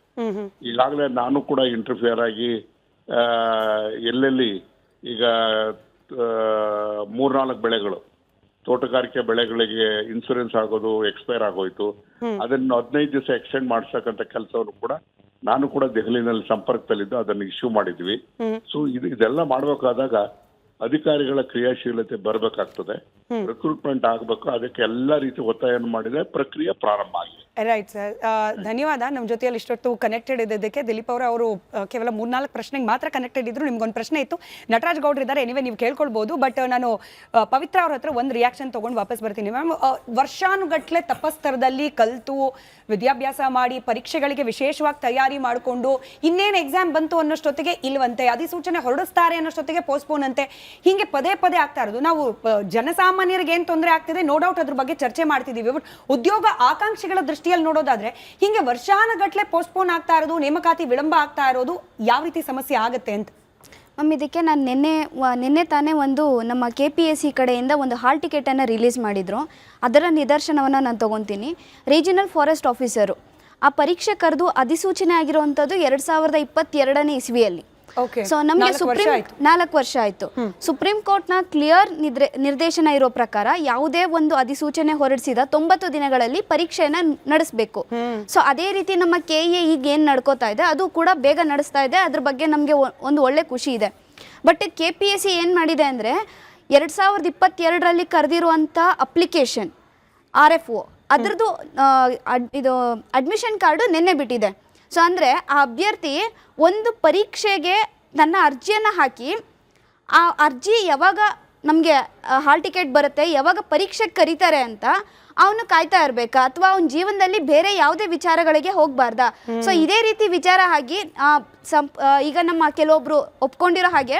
ಈಗಾಗಲೇ ನಾನು ಕೂಡ ಇಂಟರ್ಫಿಯರ್ ಆಗಿ ಎಲ್ಲೆಲ್ಲಿ ಈಗ 3-4 ಬೆಳೆಗಳು, ತೋಟಗಾರಿಕೆ ಬೆಳೆಗಳಿಗೆ ಇನ್ಶೂರೆನ್ಸ್ ಆಗೋದು ಎಕ್ಸ್ಪೈರ್ ಆಗೋಯ್ತು. ಅದನ್ನು 15 ದಿವಸ ಎಕ್ಸ್ಟೆಂಡ್ ಮಾಡಿಸ್ತಕ್ಕಂಥ ಕೆಲಸವನ್ನು ಕೂಡ ನಾನು ಕೂಡ ದೆಹಲಿನಲ್ಲಿ ಸಂಪರ್ಕದಲ್ಲಿದ್ದು ಅದನ್ನು ಇಶ್ಯೂ ಮಾಡಿದ್ವಿ. ಸೊ ಇದೆಲ್ಲ ಮಾಡ್ಬೇಕಾದಾಗ ಅಧಿಕಾರಿಗಳ ಕ್ರಿಯಾಶೀಲತೆ ಬರಬೇಕಾಗ್ತದೆ, ರಿಕ್ರೂಟ್ಮೆಂಟ್ ಆಗಬೇಕು. ಅದಕ್ಕೆ ಎಲ್ಲ ರೀತಿ ಒತ್ತಾಯವನ್ನು ಮಾಡಿದ್ರೆ ಪ್ರಕ್ರಿಯೆ ಪ್ರಾರಂಭ ಆಗಿದೆ. ರೈಟ್ ಸರ್, ಧನ್ಯವಾದ. ನಮ್ಮ ಜೊತೆಯಲ್ಲಿ ಇಷ್ಟೊತ್ತು ಕನೆಕ್ಟೆಡ್ ಇದ್ದಕ್ಕೆ. ದಿಲೀಪ್ ಅವರು ಕೇವಲ 3-4 ಪ್ರಶ್ನೆಗೆ ಮಾತ್ರ ಕನೆಕ್ಟೆಡ್ ಇದ್ರು. ನಿಮ್ಗೊಂದು ಪ್ರಶ್ನೆ ಇತ್ತು, ನಟರಾಜ್ ಗೌಡ್ರು ಇದ್ದಾರೆ, ಎನಿವೆ ನೀವು ಕೇಳ್ಕೊಳ್ಬಹುದು. ಬಟ್ ನಾನು ಪವಿತ್ರ ಅವ್ರ ಹತ್ರ ಒಂದು ರಿಯಾಕ್ಷನ್ ತಗೊಂಡು ವಾಪಸ್ ಬರ್ತೀನಿ. ಮ್ಯಾಮ್, ವರ್ಷಾನುಗಟ್ಲೆ ತಪಸ್ತರದಲ್ಲಿ ಕಲಿತು ವಿದ್ಯಾಭ್ಯಾಸ ಮಾಡಿ ಪರೀಕ್ಷೆಗಳಿಗೆ ವಿಶೇಷವಾಗಿ ತಯಾರಿ ಮಾಡಿಕೊಂಡು ಇನ್ನೇನು ಎಕ್ಸಾಮ್ ಬಂತು ಅನ್ನೋಷ್ಟೊತ್ತಿಗೆ ಇಲ್ವಂತೆ, ಅಧಿಸೂಚನೆ ಹೊರಡಿಸ್ತಾರೆ ಅನ್ನೋಷ್ಟೊತ್ತಿಗೆ ಪೋಸ್ಟ್ಪೋನ್ ಅಂತೆ, ಹೀಗೆ ಪದೇ ಆಗ್ತಾ ಇರೋದು. ನಾವು ಜನಸಾಮಾನ್ಯರಿಗೆ ಏನ್ ತೊಂದರೆ ಆಗ್ತಿದೆ, ನೋ ಡೌಟ್ ಅದ್ರ ಬಗ್ಗೆ ಚರ್ಚೆ ಮಾಡ್ತಿದೀವಿ. ಬಟ್ ಉದ್ಯೋಗ ಆಕಾಂಕ್ಷಿಗಳ ದೃಷ್ಟಿ ದೃಷ್ಟಿಯಲ್ಲಿ ನೋಡೋದಾದ್ರೆ ಹಿಂಗೆ ವರ್ಷಾನುಗಟ್ಲೆ ಪೋಸ್ಟ್ಪೋನ್ ಆಗ್ತಾ ಇರೋದು, ನೇಮಕಾತಿ ವಿಳಂಬ ಆಗ್ತಾ ಇರೋದು ಯಾವ ರೀತಿ ಸಮಸ್ಯೆ ಆಗುತ್ತೆ ಅಂತ? ಮ್ಯಾಮ್, ಇದಕ್ಕೆ ನಾನು ನಿನ್ನೆ ತಾನೇ ಒಂದು ನಮ್ಮ KPSC ಕಡೆಯಿಂದ ಒಂದು ಹಾಲ್ ಟಿಕೆಟನ್ನು ರಿಲೀಸ್ ಮಾಡಿದರು. ಅದರ ನಿದರ್ಶನವನ್ನು ನಾನು ತೊಗೊತೀನಿ. ರೀಜನಲ್ ಫಾರೆಸ್ಟ್ ಆಫೀಸರು ಆ ಪರೀಕ್ಷೆ ಕರೆದು ಅಧಿಸೂಚನೆ ಆಗಿರುವಂಥದ್ದು 2022ನೇ ಇಸ್ವಿಯಲ್ಲಿ. ಸೊ ನಮಗೆ 4 ವರ್ಷ ಆಯಿತು. ಸುಪ್ರೀಂ ಕೋರ್ಟ್ನ ಕ್ಲಿಯರ್ ನಿರ್ದೇಶನ ಇರೋ ಪ್ರಕಾರ ಯಾವುದೇ ಒಂದು ಅಧಿಸೂಚನೆ ಹೊರಡಿಸಿದ 90 ದಿನಗಳಲ್ಲಿ ಪರೀಕ್ಷೆಯನ್ನು ನಡೆಸಬೇಕು. ಸೊ ಅದೇ ರೀತಿ ನಮ್ಮ KA ಈಗ ಏನು ನಡ್ಕೋತಾ ಇದೆ ಅದು ಕೂಡ ಬೇಗ ನಡೆಸ್ತಾ ಇದೆ. ಅದ್ರ ಬಗ್ಗೆ ನಮಗೆ ಒಂದು ಒಳ್ಳೆ ಖುಷಿ ಇದೆ. ಬಟ್ KPSC ಏನು ಮಾಡಿದೆ ಅಂದರೆ 2022ರಲ್ಲಿ ಕರೆದಿರುವಂಥ ಅಪ್ಲಿಕೇಶನ್ RFO ಅದರದ್ದು ಇದು ಅಡ್ಮಿಷನ್ ಕಾರ್ಡು ನಿನ್ನೆ ಬಿಟ್ಟಿದೆ. ಸೊ ಅಂದರೆ ಆ ಅಭ್ಯರ್ಥಿ ಒಂದು ಪರೀಕ್ಷೆಗೆ ನನ್ನ ಅರ್ಜಿಯನ್ನು ಹಾಕಿ ಆ ಅರ್ಜಿ ಯಾವಾಗ ನಮಗೆ ಹಾಲ್ ಟಿಕೆಟ್ ಬರುತ್ತೆ, ಯಾವಾಗ ಪರೀಕ್ಷೆಗೆ ಕರೀತಾರೆ ಅಂತ ಅವನು ಕಾಯ್ತಾ ಇರಬೇಕಾ, ಅಥವಾ ಅವನ ಜೀವನದಲ್ಲಿ ಬೇರೆ ಯಾವುದೇ ವಿಚಾರಗಳಿಗೆ ಹೋಗಬಾರ್ದಾ? ಸೊ ಇದೇ ರೀತಿ ವಿಚಾರ ಆಗಿ ಈಗ ನಮ್ಮ ಕೆಲವೊಬ್ಬರು ಒಪ್ಕೊಂಡಿರೋ ಹಾಗೆ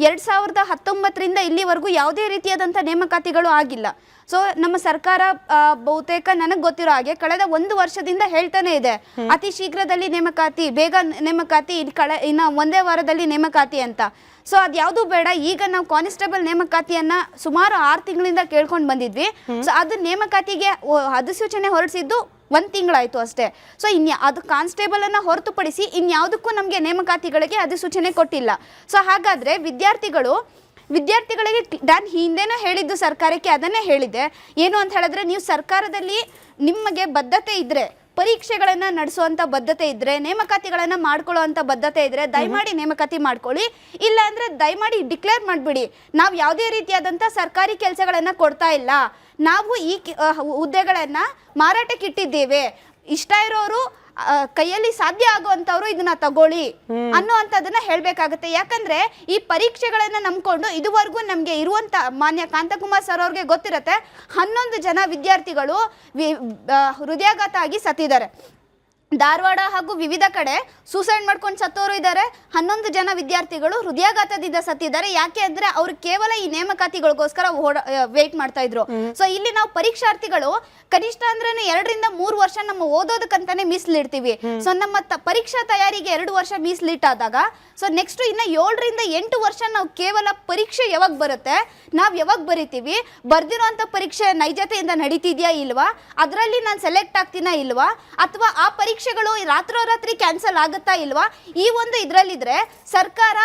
2019ರಿಂದ ಇಲ್ಲಿವರೆಗೂ ಯಾವುದೇ ರೀತಿಯಾದಂಥ ನೇಮಕಾತಿಗಳು ಆಗಿಲ್ಲ. ಸೊ ನಮ್ಮ ಸರ್ಕಾರ ಬಹುತೇಕ ನನಗೆ ಗೊತ್ತಿರೋ ಹಾಗೆ ಕಳೆದ 1 ವರ್ಷದಿಂದ ಹೇಳ್ತಾನೆ ಇದೆ ಅತಿ ಶೀಘ್ರದಲ್ಲಿ ನೇಮಕಾತಿ, ಬೇಗ ನೇಮಕಾತಿ, ಇನ್ನು ಒಂದೇ ವಾರದಲ್ಲಿ ನೇಮಕಾತಿ ಅಂತ. ಸೊ ಅದು ಯಾವುದು ಬೇಡ, ಈಗ ನಾವು ಕಾನ್ಸ್ಟೇಬಲ್ ನೇಮಕಾತಿಯನ್ನ ಸುಮಾರು 6 ತಿಂಗಳಿಂದ ಕೇಳ್ಕೊಂಡು ಬಂದಿದ್ವಿ. ಸೊ ಅದು ನೇಮಕಾತಿಗೆ ಅಧಿಸೂಚನೆ ಹೊರಡಿಸಿದ್ದು 1 ತಿಂಗಳಾಯಿತು ಅಷ್ಟೇ. ಸೊ ಅದು ಕಾನ್ಸ್ಟೇಬಲನ್ನು ಹೊರತುಪಡಿಸಿ ಇನ್ಯಾವುದಕ್ಕೂ ನಮಗೆ ನೇಮಕಾತಿಗಳಿಗೆ ಅಧಿಸೂಚನೆ ಕೊಟ್ಟಿಲ್ಲ. ಸೊ ಹಾಗಾದರೆ ವಿದ್ಯಾರ್ಥಿಗಳಿಗೆ ನಾನು ಹಿಂದೆನೂ ಹೇಳಿದ್ದು ಸರ್ಕಾರಕ್ಕೆ ಅದನ್ನೇ ಹೇಳಿದ್ದೆ. ಏನು ಅಂತ ಹೇಳಿದ್ರೆ, ನೀವು ಸರ್ಕಾರದಲ್ಲಿ ನಿಮಗೆ ಬದ್ಧತೆ ಇದ್ದರೆ, ಪರೀಕ್ಷೆಗಳನ್ನು ನಡೆಸುವಂಥ ಬದ್ಧತೆ ಇದ್ದರೆ, ನೇಮಕಾತಿಗಳನ್ನು ಮಾಡ್ಕೊಳ್ಳುವಂಥ ಬದ್ಧತೆ ಇದ್ದರೆ ದಯಮಾಡಿ ನೇಮಕಾತಿ ಮಾಡ್ಕೊಳ್ಳಿ. ಇಲ್ಲ ಅಂದರೆ ದಯಮಾಡಿ ಡಿಕ್ಲೇರ್ ಮಾಡಿಬಿಡಿ, ನಾವು ಯಾವುದೇ ರೀತಿಯಾದಂಥ ಸರ್ಕಾರಿ ಕೆಲಸಗಳನ್ನು ಕೊಡ್ತಾ ಇಲ್ಲ, ನಾವು ಈ ಹುದ್ದೆಗಳನ್ನು ಮಾರಾಟಕ್ಕೆ ಇಟ್ಟಿದ್ದೇವೆ, ಇಷ್ಟ ಇರೋರು ಕೈಯಲ್ಲಿ ಸಾಧ್ಯ ಆಗುವಂಥವ್ರು ಇದನ್ನ ತಗೊಳ್ಳಿ ಅನ್ನುವಂಥದ್ದನ್ನ ಹೇಳಬೇಕಾಗುತ್ತೆ. ಯಾಕಂದ್ರೆ ಈ ಪರೀಕ್ಷೆಗಳನ್ನ ನಂಬ್ಕೊಂಡು ಇದುವರೆಗೂ ನಮಗೆ ಇರುವಂಥ ಮಾನ್ಯ ಕಾಂತಕುಮಾರ್ ಸರ್ ಅವ್ರಿಗೆ ಗೊತ್ತಿರುತ್ತೆ 11 ಜನ ವಿದ್ಯಾರ್ಥಿಗಳು ಹೃದಯಾಘಾತ ಆಗಿ ಸತ್ತಿದ್ದಾರೆ. ಧಾರವಾಡ ಹಾಗೂ ವಿವಿಧ ಕಡೆ ಸೂಸೈಡ್ ಮಾಡ್ಕೊಂಡು ಸತ್ತೋರು ಇದ್ದಾರೆ. 11 ಜನ ವಿದ್ಯಾರ್ಥಿಗಳು ಹೃದಯಾಘಾತದಿಂದ ಸತ್ತಿದ್ದಾರೆ. ಯಾಕೆ ಅಂದ್ರೆ ಅವ್ರು ಕೇವಲ ಈ ನೇಮಕಾತಿಗಳಿಗೋಸ್ಕರ ವೇಟ್ ಮಾಡ್ತಾ ಇದ್ರು. ಸೊ ಇಲ್ಲಿ ನಾವು ಪರೀಕ್ಷಾರ್ಥಿಗಳು ಕನಿಷ್ಠ ಅಂದ್ರೆ 2 ರಿಂದ 3 ವರ್ಷ ನಮ್ಮ ಓದೋದಕ್ಕಂತಾನೆ ಮೀಸಲಿಡ್ತೀವಿ. ಸೊ ನಮ್ಮ ಪರೀಕ್ಷಾ ತಯಾರಿಗೆ 2 ವರ್ಷ ಮೀಸಲಿಟ್ಟಾದಾಗ ಸೊ ನೆಕ್ಸ್ಟ್ ಇನ್ನು 7 ರಿಂದ 8 ವರ್ಷ ನಾವು ಕೇವಲ ಪರೀಕ್ಷೆ ಯಾವಾಗ ಬರುತ್ತೆ, ನಾವು ಯಾವಾಗ ಬರಿತೀವಿ, ಬರ್ದಿರೋಂಥ ಪರೀಕ್ಷೆ ನೈಜತೆಯಿಂದ ನಡೀತಿದ್ಯಾ ಇಲ್ವಾ, ಅದರಲ್ಲಿ ನಾನು ಸೆಲೆಕ್ಟ್ ಆಗ್ತೀನಾ ಇಲ್ವಾ, ಅಥವಾ ಆ ಪರೀಕ್ಷೆಗಳು ರಾತ್ರೋರಾತ್ರಿ ಕ್ಯಾನ್ಸಲ್ ಆಗುತ್ತಾ ಇಲ್ವಾ, ಈ ಒಂದು ಇದರಲ್ಲಿದ್ರೆ ಸರ್ಕಾರ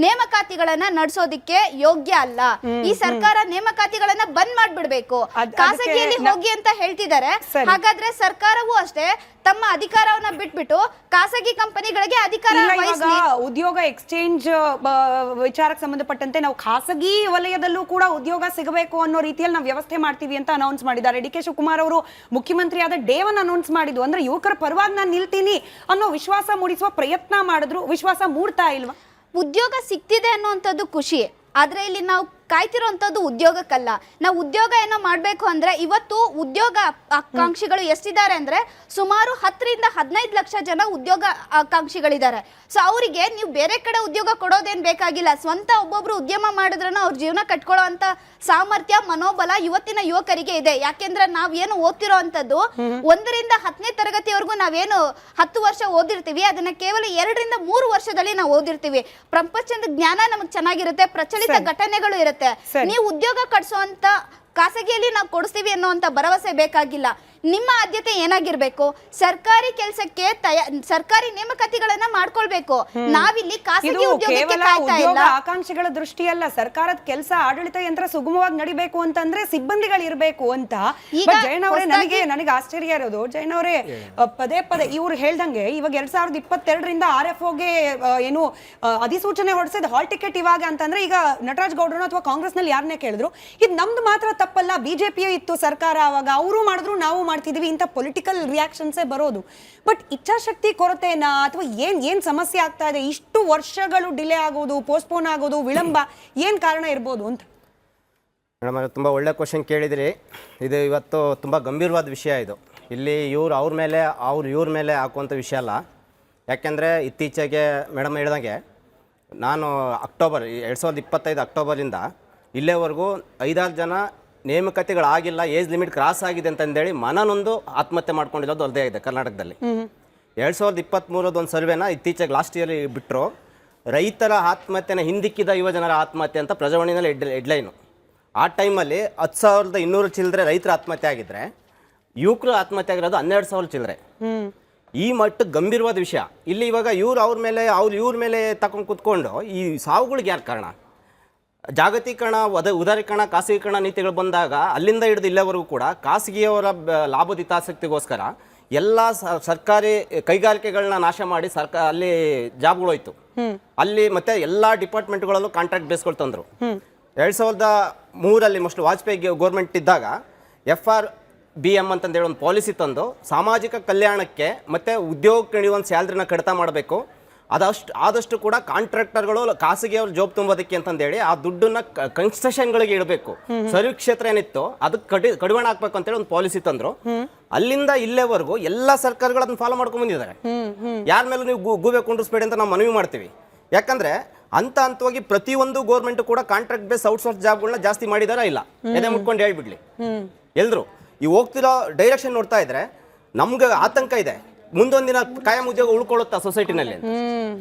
ನೇಮಕಾತಿಗಳನ್ನ ನಡೆಸೋದಿಕ್ಕೆ ಯೋಗ್ಯ ಅಲ್ಲ. ಈ ಸರ್ಕಾರ ನೇಮಕಾತಿಗಳನ್ನ ಬಂದ್ ಮಾಡ್ಬಿಡ್ಬೇಕು, ಖಾಸಗಿಯಲ್ಲಿ ಹೋಗಿ ಅಂತ ಹೇಳ್ತಿದ್ದಾರೆ. ಹಾಗಾದ್ರೆ ಸರ್ಕಾರವೂ ಅಷ್ಟೇ ತಮ್ಮ ಅಧಿಕಾರವನ್ನ ಬಿಟ್ಬಿಟ್ಟು ಖಾಸಗಿ ಕಂಪನಿಗಳಿಗೆ ಅಧಿಕಾರ ಉದ್ಯೋಗ ಎಕ್ಸ್ಚೇಂಜ್ ವಿಚಾರಕ್ಕೆ ಸಂಬಂಧಪಟ್ಟಂತೆ ನಾವು ಖಾಸಗಿ ವಲಯದಲ್ಲೂ ಕೂಡ ಉದ್ಯೋಗ ಸಿಗಬೇಕು ಅನ್ನೋ ರೀತಿಯಲ್ಲಿ ನಾವು ವ್ಯವಸ್ಥೆ ಮಾಡ್ತೀವಿ ಅಂತ ಅನೌನ್ಸ್ ಮಾಡಿದ್ದಾರೆ. DK ಶಿವಕುಮಾರ್ ಅವರು ಮುಖ್ಯಮಂತ್ರಿ ಆದ ಡೇ 1 ಅನೌನ್ಸ್ ಮಾಡಿದ್ದು, ಅಂದ್ರೆ ಯುವಕರ ಪರವಾಗಿ ನಾನು ನಿಲ್ತೀನಿ ಅನ್ನೋ ವಿಶ್ವಾಸ ಮೂಡಿಸುವ ಪ್ರಯತ್ನ ಮಾಡಿದ್ರು. ವಿಶ್ವಾಸ ಮೂಡ್ತಾ ಇಲ್ವಾ? ಉದ್ಯೋಗ ಸಿಗ್ತಿದೆ ಅನ್ನುವಂಥದ್ದು ಖುಷಿ, ಆದರೆ ಇಲ್ಲಿ ನಾವು ಕಾಯ್ತಿರೋಂಥದ್ದು ಉದ್ಯೋಗಕ್ಕಲ್ಲ. ನಾವು ಉದ್ಯೋಗ ಏನೋ ಮಾಡಬೇಕು ಅಂದರೆ ಇವತ್ತು ಉದ್ಯೋಗ ಆಕಾಂಕ್ಷಿಗಳು ಎಷ್ಟಿದ್ದಾರೆ ಅಂದರೆ ಸುಮಾರು 10 ರಿಂದ 15 ಲಕ್ಷ ಜನ ಉದ್ಯೋಗ ಆಕಾಂಕ್ಷಿಗಳಿದ್ದಾರೆ. ಸೊ ಅವರಿಗೆ ನೀವು ಬೇರೆ ಕಡೆ ಉದ್ಯೋಗ ಕೊಡೋದೇನು ಬೇಕಾಗಿಲ್ಲ, ಸ್ವಂತ ಒಬ್ಬೊಬ್ರು ಉದ್ಯಮ ಮಾಡಿದ್ರೂ ಅವ್ರ ಜೀವನ ಕಟ್ಕೊಳ್ಳೋ ಅಂಥ ಸಾಮರ್ಥ್ಯ ಮನೋಬಲ ಇವತ್ತಿನ ಯುವಕರಿಗೆ ಇದೆ. ಯಾಕೆಂದ್ರೆ ನಾವೇನು ಓದ್ತಿರೋ ಅಂಥದ್ದು 1 ರಿಂದ 10ನೇ ತರಗತಿವರೆಗೂ ನಾವೇನು 10 ವರ್ಷ ಓದಿರ್ತೀವಿ, ಅದನ್ನ ಕೇವಲ 2 ರಿಂದ 3 ವರ್ಷದಲ್ಲಿ ನಾವು ಓದಿರ್ತೀವಿ. ಪ್ರಪಂಚದ ಜ್ಞಾನ ನಮಗೆ ಚೆನ್ನಾಗಿರುತ್ತೆ, ಪ್ರಚಲಿತ ಘಟನೆಗಳು ಇರುತ್ತೆ. ನೀವು ಉದ್ಯೋಗ ಕಟ್ಸೋಂತ ಖಾಸಗಿಯಲ್ಲಿ ನಾವು ಕೊಡಿಸ್ತೀವಿ ಅನ್ನೋಂಥ ಭರವಸೆ ಬೇಕಾಗಿಲ್ಲ. ನಿಮ್ಮ ಆದ್ಯತೆ ಏನಾಗಿರ್ಬೇಕು, ಸರ್ಕಾರಿ ಕೆಲಸಕ್ಕೆ ಸರ್ಕಾರಿ ನೇಮಕಾತಿಗಳನ್ನ ಮಾಡ್ಕೊಳ್ಬೇಕು. ನಾವಿಲ್ಲಿ ಖಾಸಗಿ ಉದ್ಯೋಗಕ್ಕೆ ಕಾಯ್ತಾ ಇಲ್ಲ. ಆಕಾಂಕ್ಷಿಗಳ ದೃಷ್ಟಿಯಲ್ಲ, ಸರ್ಕಾರದ ಕೆಲಸ ಆಡಳಿತ ಯಂತ್ರ ಸುಗಮವಾಗಿ ನಡಿಬೇಕು ಅಂತಂದ್ರೆ ಸಿಬ್ಬಂದಿಗಳು ಇರಬೇಕು ಅಂತ. ಜೈನ್ ಅವರೇ, ನನಗೆ ಆಶ್ಚರ್ಯ ಇರೋದು, ಜೈನ್ ಅವರೇ ಪದೇ ಇವ್ರು ಹೇಳ್ದಂಗೆ ಇವಾಗ 2022ರಿಂದ RFOಗೆ ಏನು ಅಧಿಸೂಚನೆ ಹೊರಡಿಸಿದ ಹಾಲ್ ಟಿಕೆಟ್ ಇವಾಗ ಅಂತಂದ್ರೆ ಈಗ ನಟರಾಜ್ ಗೌಡ್ರನ್ನ ಅಥವಾ ಕಾಂಗ್ರೆಸ್ ನಲ್ಲಿ ಯಾರನ್ನೇ ಕೇಳಿದ್ರು ಇದು ನಮ್ದು ಮಾತ್ರ ತಪ್ಪಲ್ಲ, ಬಿಜೆಪಿಯು ಇತ್ತು ಸರ್ಕಾರ ಅವಾಗ, ಅವರು ಮಾಡಿದ್ರು ನಾವು ಮಾಡ್ತಿದೀವಿ, ಇಂಥ ಪೊಲಿಟಿಕಲ್ ರಿಯಾಕ್ಷನ್ಸೇ ಬರೋದು. ಬಟ್ ಇಚ್ಛಾಶಕ್ತಿ ಕೊರತೆನಾ ಅಥವಾ ಏನ್ ಸಮಸ್ಯೆ ಆಗ್ತಾ ಇದೆ, ಇಷ್ಟು ವರ್ಷಗಳು ಡಿಲೇ ಆಗೋದು, ಪೋಸ್ಟ್ಪೋನ್ ಆಗೋದು, ವಿಳಂಬ ಏನ್ ಕಾರಣ ಇರ್ಬೋದು ಅಂತ? ಮೇಡಮ್, ತುಂಬ ಒಳ್ಳೆ ಕ್ವಶನ್ ಕೇಳಿದಿರಿ. ಇದು ಇವತ್ತು ತುಂಬ ಗಂಭೀರವಾದ ವಿಷಯ. ಇದು ಇಲ್ಲಿ ಅವ್ರ ಮೇಲೆ ಹಾಕುವಂಥ ವಿಷಯ ಅಲ್ಲ. ಯಾಕೆಂದರೆ ಇತ್ತೀಚೆಗೆ ಮೇಡಮ್ ಹೇಳ್ದಂಗೆ ನಾನು 2025 ಅಕ್ಟೋಬರಿಂದ ಇಲ್ಲೇವರೆಗೂ 5-6 ಜನ ನೇಮಕಾತಿಗಳಾಗಿಲ್ಲ, ಏಜ್ ಲಿಮಿಟ್ ಕ್ರಾಸ್ ಆಗಿದೆ ಅಂತಂದೇಳಿ ಮನನೊಂದು ಆತ್ಮಹತ್ಯೆ ಮಾಡ್ಕೊಂಡಿರೋದು ಅಲ್ಲದೇ ಇದೆ ಕರ್ನಾಟಕದಲ್ಲಿ. 2023 ಒಂದು ಸರ್ವೆನ ಇತ್ತೀಚೆಗೆ ಲಾಸ್ಟ್ ಇಯರ್ ಬಿಟ್ಟರು. ರೈತರ ಆತ್ಮಹತ್ಯೆನ ಹಿಂದಿಕ್ಕಿದ ಯುವಜನರ ಆತ್ಮಹತ್ಯೆ ಅಂತ ಪ್ರಜಾವಾಣಿನಲ್ಲಿ ಹೆಡ್ಲೈನು. ಆ ಟೈಮಲ್ಲಿ 10,200 ಚಿಲ್ಲರೆ ರೈತರ ಆತ್ಮಹತ್ಯೆ ಆಗಿದ್ರೆ ಯುವಕರು ಆತ್ಮಹತ್ಯೆ ಆಗಿರೋದು 12,000 ಚಿಲ್ಲರೆ. ಈ ಮಟ್ಟಕ್ಕೆ ಗಂಭೀರವಾದ ವಿಷಯ. ಇಲ್ಲಿ ಇವಾಗ ಇವ್ರ ಮೇಲೆ ತಗೊಂಡು ಕೂತ್ಕೊಂಡು ಈ ಸಾವುಗಳಿಗೆ ಯಾರು ಕಾರಣ? ಜಾಗತೀಕರಣ, ಉದಾರೀಕರಣ, ಖಾಸಗೀಕರಣ ನೀತಿಗಳು ಬಂದಾಗ ಅಲ್ಲಿಂದ ಹಿಡಿದು ಇಲ್ಲಿವರೆಗೂ ಕೂಡ ಖಾಸಗಿಯವರ ಲಾಭದಿತಾಸಕ್ತಿಗೋಸ್ಕರ ಎಲ್ಲ ಸರ್ಕಾರಿ ಕೈಗಾರಿಕೆಗಳನ್ನ ನಾಶ ಮಾಡಿ ಅಲ್ಲಿ ಜಾಬ್ಗಳೋಯ್ತು. ಅಲ್ಲಿ ಮತ್ತೆ ಎಲ್ಲ ಡಿಪಾರ್ಟ್ಮೆಂಟ್ಗಳಲ್ಲೂ ಕಾಂಟ್ರಾಕ್ಟ್ ಬೇಸ್ಗಳು ತಂದರು. 2003 ಮೋಸ್ಟ್ ವಾಜಪೇಯಿ ಗೌರ್ಮೆಂಟ್ ಇದ್ದಾಗ FRBM ಅಂತಂದೇಳಿ ಒಂದು ಪಾಲಿಸಿ ತಂದು ಸಾಮಾಜಿಕ ಕಲ್ಯಾಣಕ್ಕೆ ಮತ್ತು ಉದ್ಯೋಗಕ್ಕೆ ನೀಡುವಂಥ ಸ್ಯಾಲ್ರಿನ ಕಡಿತ ಮಾಡಬೇಕು. ಆದಷ್ಟು ಕೂಡ ಕಾಂಟ್ರಾಕ್ಟರ್ಗಳು ಖಾಸಗಿಯವ್ರ ಜಾಬ್ ತುಂಬೋದಕ್ಕೆ ಅಂತಂದೇಳಿ ಆ ದುಡ್ಡನ್ನ ಕನ್ಸ್ಟ್ರಕ್ಷನ್ಗಳಿಗೆ ಇಡಬೇಕು. ಸರ್ವಿಸ್ ಕ್ಷೇತ್ರ ಏನಿತ್ತು ಅದಕ್ಕೆ ಕಡಿವಾಣ ಹಾಕ್ಬೇಕು ಅಂತೇಳಿ ಒಂದು ಪಾಲಿಸಿ ತಂದ್ರು. ಅಲ್ಲಿಂದ ಇಲ್ಲೇವರೆಗೂ ಎಲ್ಲ ಸರ್ಕಾರಗಳು ಅದನ್ನ ಫಾಲೋ ಮಾಡ್ಕೊಂಡ್ ಬಂದಿದ್ದಾರೆ. ಯಾರ ಮೇಲೂ ನೀವು ಗೂಬೆ ಕುಂಡ್ರಿಸ್ಬೇಡಿ ಅಂತ ನಾವು ಮನವಿ ಮಾಡ್ತೀವಿ. ಯಾಕಂದ್ರೆ ಹಂತವಾಗಿ ಪ್ರತಿಯೊಂದು ಗೋರ್ಮೆಂಟ್ ಕೂಡ ಕಾಂಟ್ರಾಕ್ಟ್ ಬೇಸ್ ಔಟ್ಸೋರ್ಸ್ ಜಾಬ್ಗಳನ್ನ ಜಾಸ್ತಿ ಮಾಡಿದಾರ ಇಲ್ಲ, ಎದೆ ಮುಟ್ಕೊಂಡು ಹೇಳ್ಬಿಡ್ಲಿ ಎಲ್ರು. ಈ ಹೋಗ್ತಿರೋ ಡೈರೆಕ್ಷನ್ ನೋಡ್ತಾ ಇದ್ರೆ ನಮ್ಗೆ ಆತಂಕ ಇದೆ, ಮುಂದೊಂದಿನ ಕಾಯಂ ಉದ್ಯೋಗ ಉಳ್ಕೊಳ್ಳುತ್ತಾ ಸೊಸೈಟಿನಲ್ಲಿ.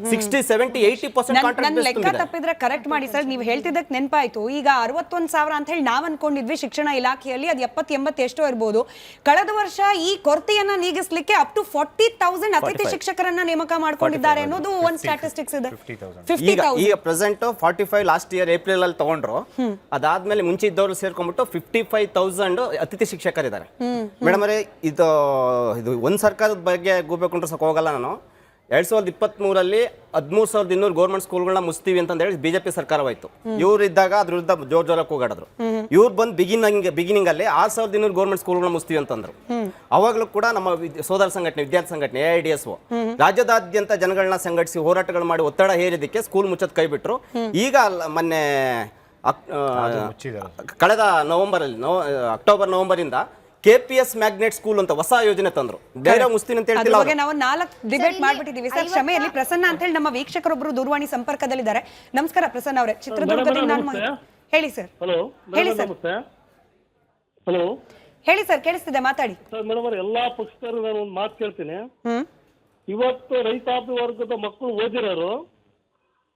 60, 70, 80% ನನ್ನ ಲೆಕ್ಕ ತಪ್ಪಿದ್ರೆ ಕರೆಕ್ಟ್ ಮಾಡಿ ಸರ್. ನೀವು ಹೇಳ್ತಿದ್ದಕ್ಕೆ ನೆನಪಾಯ್ತು. ಈಗ 61,000 ಅಂತ ಹೇಳಿ ನಾವ್ ಅನ್ಕೊಂಡಿದ್ವಿ ಶಿಕ್ಷಣ ಇಲಾಖೆಯಲ್ಲಿ, ಅದು 70-80 ಎಷ್ಟೋ ಇರ್ಬೋದು. ಕಳೆದ ವರ್ಷ ಈ ಕೊರತೆಯನ್ನ ನೀಗಿಸ್ಲಿಕ್ಕೆ ಅಪ್ ಟು 40,000 ಅತಿಥಿ ಶಿಕ್ಷಕರನ್ನ ನೇಮಕ ಮಾಡ್ಕೊಂಡಿದ್ದಾರೆ ಅನ್ನೋದು ಒಂದು ಸ್ಟಾಟಿಸ್ಟಿಕ್ಸ್ ಇದೆ. 50,000 ಈಗ ಪ್ರೆಸೆಂಟ್ 45 ಲಾಸ್ಟ್ ಇಯರ್ ಏಪ್ರಿಲ್ ಅಲ್ಲಿ ತಗೊಂಡ್ರು. ಅದಾದ್ಮೇಲೆ ಮುಂಚೆ ಇದ್ದವರು ಸೇರ್ಕೊಂಡ್ಬಿಟ್ಟು 55,000 ಅತಿಥಿ ಶಿಕ್ಷಕರಿದ್ದಾರೆ. ಮೇಡಮ್ ಅವರೇ, ಇದು ಒಂದ್ ಸರ್ಕಾರದ ಬಗ್ಗೆ ಗೂಬೆ ಕುಂಡ್ರಸಕ್ಕೆ ಹೋಗಲ್ಲ ನಾನು. 2023 13,200 ಗೌರ್ಮೆಂಟ್ ಸ್ಕೂಲ್ಗಳನ್ನ ಮುಸ್ತೀವಿ ಅಂತ ಹೇಳಿ ಬಿಜೆಪಿ ಸರ್ಕಾರವಾಯ್ತು. ಇವ್ರು ಇದ್ದಾಗ ಅದ್ರ ವಿರುದ್ಧ ಜೋರಾಗಿ ಕೂಗಾಡಿದ್ರು. ಇವ್ರು ಬಂದು ಬಿಗಿನಿಂಗ್ ಅಲ್ಲಿ 6,200 ಗೌರ್ಮೆಂಟ್ ಸ್ಕೂಲ್ಗಳನ್ನ ಮುಸ್ತೀವಿ ಅಂತಂದ್ರು. ಅವಾಗಲೂ ಕೂಡ ನಮ್ಮ ಸೋದರ ಸಂಘಟನೆ, ವಿದ್ಯಾರ್ಥಿ ಸಂಘಟನೆ AIDSO ರಾಜ್ಯದಾದ್ಯಂತ ಜನಗಳನ್ನ ಸಂಘಟಿಸಿ ಹೋರಾಟಗಳು ಮಾಡಿ ಒತ್ತಡ ಹೇರಿದಕ್ಕೆ ಸ್ಕೂಲ್ ಮುಚ್ಚದ್ ಕೈ ಬಿಟ್ರು. ಈಗ ಮೊನ್ನೆ ಕಳೆದ ಅಕ್ಟೋಬರ್ ಇಂದ KPS ಮ್ಯಾಗ್ನೆಟ್ ಸ್ಕೂಲ್ ಅಂತ ಹೊಸ ಯೋಜನೆ ತಂದ್ರು. ಬೇರೆ ಮುಸ್ತಿನ್ ಅಂತ ಹೇಳ್ತಿಲ್ಲ. ನಾವು 4 ಡಿಬೇಟ್ ಮಾಡ್ಬಿಟ್ಟಿದೀವಿ ಸರ್. ಕ್ಷಮೆಯಲ್ಲಿ ಪ್ರಸನ್ನ ಅಂತ ಹೇಳಿ ನಮ್ಮ ವೀಕ್ಷಕರೊಬ್ಬರು ದೂರವಾಣಿ ಸಂಪರ್ಕದಲ್ಲಿದ್ದಾರೆ. ನಮಸ್ಕಾರ ಪ್ರಸನ್ನ ಅವರೇ, ಚಿತ್ರದುರ್ಗದಿಂದ ಹೇಳಿ ಸರ್. ಹೇಳಿ ಸರ್. ಹಲೋ ಹೇಳಿ ಸರ್, ಕೇಳಿಸ್ತಿದೆ, ಮಾತಾಡಿ. ಮೇಡಮ್, ಎಲ್ಲಾ ಪಕ್ಷದವರು ನಾನು ಒಂದು ಮಾತು ಕೇಳ್ತೀನಿ. ಇವತ್ತು ರೈತಾಪಿ ವರ್ಗದ ಮಕ್ಕಳು ಓದಿರೋರು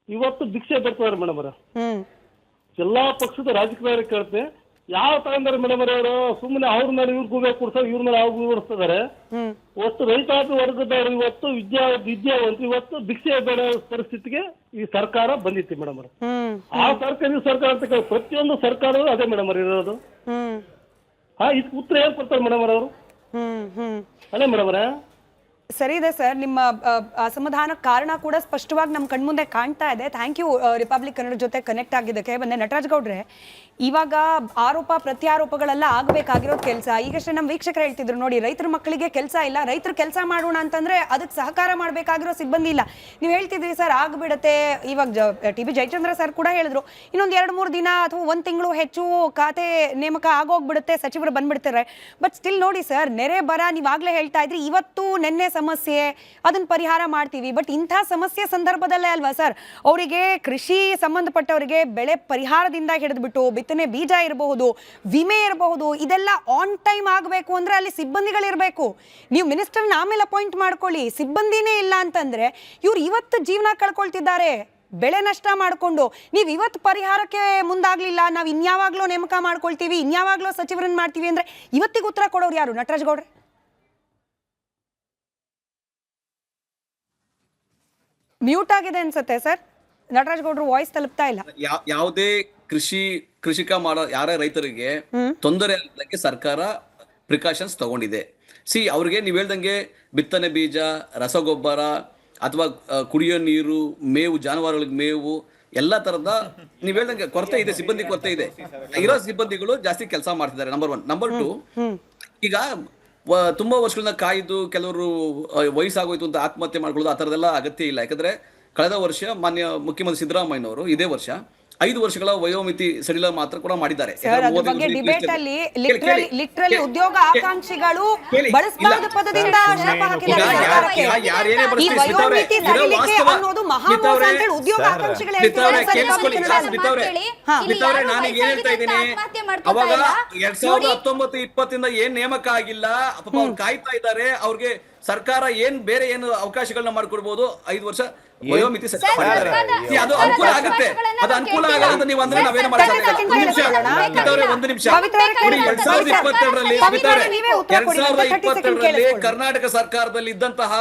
ಇವತ್ತು ಭಿಕ್ಷೆ ಬರ್ತಾರೆ ಮೇಡಮ್ ಅವರ. ಎಲ್ಲಾ ಪಕ್ಷದ ರಾಜಕೀಯ ಕೇಳ್ತೀನಿ. ಯಾವ ತಗೊಂಡಾರೆ ಮೇಡಮ್ ಅವರು? ಸುಮ್ಮನೆ ಅವ್ರ ಮೇಲೆ ಇವ್ರು ಗೂಬೆ ಕೊಡ್ತಾರೆ, ಇವ್ರ ಮೇಲೆ ಅವ್ರು ಕೊಡಿಸ್ತಿದ್ದಾರೆ. ಒಟ್ಟು ರೈತಾಪಿ ವರ್ಗದವರು ಇವತ್ತು ವಿದ್ಯಾವಂತ ಇವತ್ತು ಭಿಕ್ಷೆ ಬೇಡ ಪರಿಸ್ಥಿತಿಗೆ ಈ ಸರ್ಕಾರ ಬಂದಿತ್ತು ಮೇಡಮ್ ಅವರು. ಆ ಸರ್ಕಾರ ಅಂತ ಪ್ರತಿಯೊಂದು ಸರ್ಕಾರವೂ ಅದೇ ಮೇಡಮ್ ಅವರು ಇರೋದು. ಇದಕ್ಕೆ ಉತ್ತರ ಏನ್ ಕೊಡ್ತಾರೆ ಮೇಡಮ್ ಅವರು? ಅದೇ ಮೇಡಮ್ ಅವರೇ. ಸರಿ ಇದೆ ಸರ್, ನಿಮ್ಮ ಅಸಮಾಧಾನ ಕಾರಣ ಕೂಡ ಸ್ಪಷ್ಟವಾಗಿ ನಮ್ಮ ಕಣ್ಮುಂದೆ ಕಾಣ್ತಾ ಇದೆ. ಥ್ಯಾಂಕ್ ಯು ರಿಪಬ್ಲಿಕ್ ಕನ್ನಡ ಜೊತೆ ಕನೆಕ್ಟ್ ಆಗಿದ್ದಕ್ಕೆ. ಬಂದೆ ನಟರಾಜ್ ಗೌಡ್ರೆ, ಇವಾಗ ಆರೋಪ ಪ್ರತ್ಯಾರೋಪಗಳೆಲ್ಲ ಆಗಬೇಕಾಗಿರೋದು ಕೆಲಸ. ಈಗಷ್ಟೇ ನಮ್ಮ ವೀಕ್ಷಕರು ಹೇಳ್ತಿದ್ರು ನೋಡಿ, ರೈತರ ಮಕ್ಕಳಿಗೆ ಕೆಲಸ ಇಲ್ಲ, ರೈತರು ಕೆಲಸ ಮಾಡೋಣ ಅಂತಂದ್ರೆ ಅದಕ್ಕೆ ಸಹಕಾರ ಮಾಡಬೇಕಾಗಿರೋ ಸಿಬ್ಬಂದಿ ಇಲ್ಲ. ನೀವು ಹೇಳ್ತಿದ್ರಿ ಸರ್ ಆಗ್ಬಿಡತ್ತೆ. ಇವಾಗ TB ಜಯಚಂದ್ರ ಸರ್ ಕೂಡ ಹೇಳಿದ್ರು, ಇನ್ನೊಂದು 2-3 ದಿನ ಅಥವಾ 1 ತಿಂಗಳು ಹೆಚ್ಚು ಖಾತೆ ನೇಮಕ ಆಗೋಗ್ಬಿಡುತ್ತೆ, ಸಚಿವರು ಬಂದ್ಬಿಡ್ತಾರೆ. ಬಟ್ ಸ್ಟಿಲ್ ನೋಡಿ ಸರ್, ನೆರೆ ಬರ ನೀವಾಗಲೇ ಹೇಳ್ತಾ ಇದ್ರಿ, ಇವತ್ತು ನೆನ್ನೆ ಸಮಸ್ಯೆ ಅದನ್ನ ಪರಿಹಾರ ಮಾಡ್ತೀವಿ. ಬಟ್ ಇಂಥ ಸಮಸ್ಯೆ ಸಂದರ್ಭದಲ್ಲೇ ಅಲ್ವಾ ಸರ್ ಅವರಿಗೆ ಕೃಷಿ ಸಂಬಂಧಪಟ್ಟವರಿಗೆ ಬೆಳೆ ಪರಿಹಾರದಿಂದ ಹಿಡಿದ್ಬಿಟ್ಟು ಬಿತ್ತನೆ ಬೀಜ ಇರಬಹುದು, ವಿಮೆ ಇರಬಹುದು, ಇದೆಲ್ಲ ಆನ್ ಟೈಮ್ ಆಗಬೇಕು ಅಂದ್ರೆ ಅಲ್ಲಿ ಸಿಬ್ಬಂದಿಗಳಿರಬೇಕು. ನೀವು ಮಿನಿಸ್ಟರ್ನ ಆಮೇಲೆ ಅಪಾಯಿಂಟ್ ಮಾಡ್ಕೊಳ್ಳಿ, ಸಿಬ್ಬಂದಿನೇ ಇಲ್ಲ ಅಂತಂದ್ರೆ ಇವ್ರು ಇವತ್ತು ಜೀವನ ಕಳ್ಕೊಳ್ತಿದ್ದಾರೆ ಬೆಳೆ ನಷ್ಟ ಮಾಡಿಕೊಂಡು. ನೀವು ಇವತ್ತು ಪರಿಹಾರಕ್ಕೆ ಮುಂದಾಗ್ಲಿಲ್ಲ, ನಾವು ಇನ್ಯಾವಾಗ್ಲೋ ನೇಮಕ ಮಾಡ್ಕೊಳ್ತೀವಿ, ಇನ್ಯಾವಾಗ್ಲೋ ಸಚಿವರನ್ನ ಮಾಡ್ತೀವಿ ಅಂದ್ರೆ ಇವತ್ತಿಗೆ ಉತ್ತರ ಕೊಡೋರು ಯಾರು? ನಟರಾಜ್ ಗೌಡ್ರೆ ಮ್ಯೂಟ್ ಆಗಿದೆ ಅನ್ಸುತ್ತೆ ಸರ್. ನಟರಾಜ್ ಗೌಡ್ರು ವಾಯ್ಸ್ ತಲುಪ್ತಾ ಇಲ್ಲ. ಯಾವುದೇ ಕೃಷಿಕ ಮಾಡೋ ಯಾರೇ ರೈತರಿಗೆ ತೊಂದರೆ ಆಗಲಿಕ್ಕೆ ಸರ್ಕಾರ ಪ್ರಿಕಾಷನ್ಸ್ ತಗೊಂಡಿದೆ. ಅವ್ರಿಗೆ ನೀವು ಹೇಳ್ದಂಗೆ ಬಿತ್ತನೆ ಬೀಜ, ರಸಗೊಬ್ಬರ ಅಥವಾ ಕುಡಿಯೋ ನೀರು, ಮೇವು, ಜಾನುವಾರುಗಳಿಗೆ ಮೇವು, ಎಲ್ಲಾ ತರದ ನೀವ್ ಹೇಳ್ದಂಗೆ ಕೊರತೆ ಇದೆ, ಸಿಬ್ಬಂದಿ ಕೊರತೆ ಇದೆ. ಇರೋ ಸಿಬ್ಬಂದಿಗಳು ಜಾಸ್ತಿ ಕೆಲಸ ಮಾಡ್ತಿದ್ದಾರೆ, ನಂಬರ್ 1. ನಂಬರ್ 2, ಈಗ ತುಂಬಾ ವರ್ಷಗಳನ್ನ ಕಾಯ್ದು ಕೆಲವರು ವಯಸ್ಸಾಗೋಯ್ತು ಅಂತ ಆತ್ಮಹತ್ಯೆ ಮಾಡ್ಕೊಳ್ಳೋದು ಆ ಥರದೆಲ್ಲ ಅಗತ್ಯ ಇಲ್ಲ. ಯಾಕಂದ್ರೆ ಕಳೆದ ವರ್ಷ ಮಾನ್ಯ ಮುಖ್ಯಮಂತ್ರಿ ಸಿದ್ದರಾಮಯ್ಯನವರು ಇದೇ ವರ್ಷ 5 ವರ್ಷಗಳ ವಯೋಮಿತಿ ಸಡಿಲ ಮಾತ್ರ ಕೂಡ ಮಾಡಿದ್ದಾರೆ. ಸರ್, ಅದ್ರ ಬಗ್ಗೆ ಡಿಬೇಟ್ ಅಲ್ಲಿ ಲಿಟ್ರಲಿ ಉದ್ಯೋಗ ಆಕಾಂಕ್ಷಿಗಳು ಬಳಸಬಾರದ ಪದದಿಂದ ಶಾಪ ಹಾಕಿದ್ದಾರೆ ಸರ್ಕಾರಕ್ಕೆ. ಈ ವಯೋಮಿತಿ ಸಡಿಲಿಕೆ ಅನ್ನೋದು ಮಹಾಮೋಸ ಅಂತ ಹೇಳಿ ಉದ್ಯೋಗ ಆಕಾಂಕ್ಷಿಗಳು ಹೇಳ್ತಿದ್ದಾರೆ. ನಾನೀಗ ಏನ್ ಹೇಳ್ತಾ ಇದ್ದೀನಿ, ಅವಾಗ 2019-20 ಏನ್ ನೇಮಕ ಆಗಿಲ್ಲ, ಪಾಪ ಅವ್ರು ಕಾಯ್ತಾ ಇದ್ದಾರೆ. ಅವ್ರಿಗೆ ಸರ್ಕಾರ ಬೇರೆ ಏನು ಅವಕಾಶಗಳನ್ನ ಮಾಡ್ಕೊಡ್ಬೋದು. 5 ವರ್ಷ ವಯೋಮಿತಿ ಅದು ಅನುಕೂಲ ಆಗುತ್ತೆ. ಅದು ಅನುಕೂಲ ಆಗಲ್ಲ ನೀವು ಅಂದ್ರೆ ನಾವೇನು ಮಾಡೋಕ್ಕಾಗಲ್ಲ. ಒಂದು ನಿಮಿಷ 2022ರಲ್ಲಿ ಕರ್ನಾಟಕ ಸರ್ಕಾರದಲ್ಲಿ ಇದ್ದಂತಹ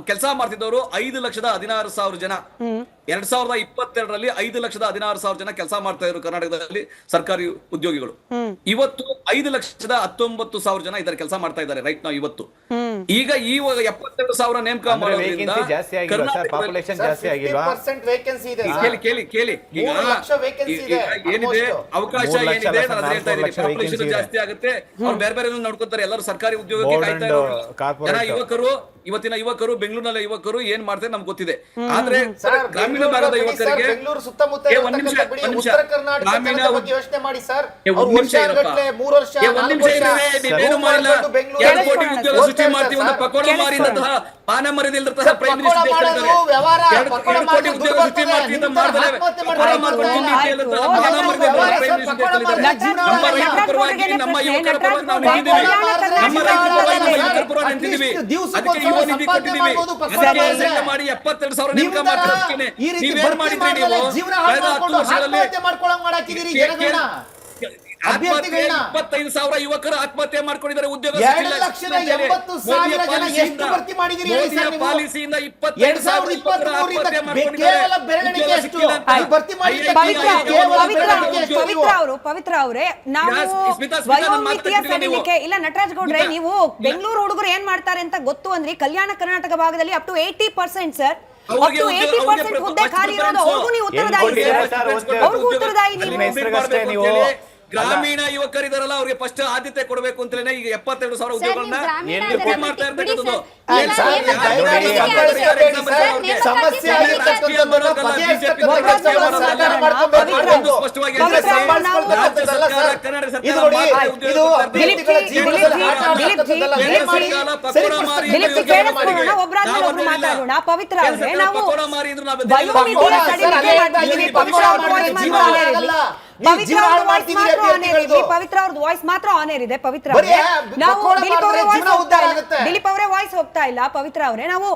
ಕೆಲಸ ಮಾಡ್ತಿದ್ದವರು 5,16,000 ಜನ. 2022ರಲ್ಲಿ 5,16,000 ಜನ ಕೆಲಸ ಮಾಡ್ತಾ ಇದ್ರು ಕರ್ನಾಟಕದಲ್ಲಿ ಸರ್ಕಾರಿ ಉದ್ಯೋಗಿಗಳು. ಇವತ್ತು 5,19,000 ಜನ ಇದ್ದಾರೆ, ಕೆಲಸ ಮಾಡ್ತಾ ಇದ್ದಾರೆ ರೈಟ್ ನಾವು ಇವತ್ತು. ಈಗ ಈ 72,000 ನೇಮಕ ಮಾಡೋದ್ರಿಂದ ಕೇಳಿ ಏನಿದೆ ಅವಕಾಶ ಏನಿದೆ ನಾನು ಹೇಳ್ತಾ ಇದ್ದೀನಿ. ಪಾಪ್ಯುಲೇಷನ್ ಜಾಸ್ತಿ ಆಗುತ್ತೆ, ಅವ್ರು ಬೇರೆ ಬೇರೆ ನೋಡ್ಕೊತಾರೆ. ಎಲ್ಲರೂ ಸರ್ಕಾರಿ ಉದ್ಯೋಗಕ್ಕೆ ಕಾಯ್ತಾ ಇರೋರು ಜನ ಇವತ್ತಿನ ಯುವಕರು ಬೆಂಗಳೂರಿನ ಯುವಕರು ಏನ್ ಮಾಡ್ತಾರೆ ನಮ್ಗೆ ಗೊತ್ತಿದೆ. ಆದ್ರೆ ಗ್ರಾಮೀಣ ಭಾಗದ ಯುವಕರಿಗೆ ಸೃಷ್ಟಿ ಮಾಡ್ತೀವಿ ಅಂತ ಪಕೋಡ ಮಾರಿದಂತಹ ಪಾನ ಮರಿದಿಲ್ಲದಂತಹ ಪ್ರೈಮ್ ಮಿನಿಸ್ಟರ್ ಕೋಟಿ ಉದ್ಯೋಗ ಸೃಷ್ಟಿ ಮಾಡ್ತೀವಿ ಅಂತ ಮಾಡಿದ್ರೆ ನಮ್ಮ ರೈತರ ಪರವಾಗಿ ನಮ್ಮ ಯುವಕರ ಪರವಾಗಿ ನಾವು ನಿಂತಿದ್ದೀವಿ. ನಮ್ಮ ರೈತರ ಪರವಾಗಿ ನಮ್ಮ ಯುವಕರ ಪರವಾಗಿ ನಿಂತಿದ್ದೀವಿ. ಅದಕ್ಕೆ ಯುವ ನಿಧಿ ಕೊಟ್ಟಿದ್ದೀವಿ. ಮಾಡಿ 72,000 ನೇಮಕ ಮಾಡ್ತಾರೆ. ನೀವೇನ್ ಮಾಡಿದ್ರಿ ನೀವು ಕಳೆದ 10 ವರ್ಷಗಳಲ್ಲಿ? 25,000 ಯುವಕರು ಆತ್ಮಹತ್ಯೆ ಮಾಡ್ಕೊಂಡಿದ್ದಾರೆ. ಉದ್ಯೋಗ ಪಾಲಿಸಿಯಿಂದ 22,000 ಯುವಕರು ಆತ್ಮಹತ್ಯೆ ಪವಿತ್ರ ಅವರೇ, ನಾವು ವಯೋಮಿತಿಯ ಸಡಿಲಿಕೆ ಇಲ್ಲ ನಟರಾಜ್ ಗೌಡ್ರೆ, ನೀವು ಬೆಂಗಳೂರು ಹುಡುಗರು ಏನ್ ಮಾಡ್ತಾರೆ ಅಂತ ಗೊತ್ತು ಅಂದ್ರಿ. ಕಲ್ಯಾಣ ಕರ್ನಾಟಕ ಭಾಗದಲ್ಲಿ up to 80% sir, up to 80% ಹುದ್ದೆ ಖಾಲಿ ಇರೋದು. ಅವ್ರಿಗೂ ನೀವು ಉತ್ತರದಾಯಿ ಸರ್, ಅವ್ರಿಗೂ ಉತ್ತರದಾಯಿ ನೀವು. ಗ್ರಾಮೀಣ ಯುವಕರಿದಾರಲ್ಲ ಅವ್ರಿಗೆ ಫಸ್ಟ್ ಆದ್ಯತೆ ಕೊಡಬೇಕು ಅಂತಲೇ ಈಗ 72,000 ಉದ್ಯೋಗಗಳನ್ನ ಮಾಡ್ತಾ ಇರ್ತಕ್ಕಂಥದ್ದು. ಪವಿತ್ರ ಅವ್ರದ್ದು ವಾಯ್ಸ್ ಮಾತ್ರ ಆನ್ ಏರ್ ಇದೆ. ಪವಿತ್ರ ಅವರೇ, ನಾವು ದಿಲೀಪ್ ಅವರೇ ವಾಯ್ಸ್ ಹೋಗ್ತಾ ಇಲ್ಲ. ಪವಿತ್ರ ಅವರೇ, ನಾವು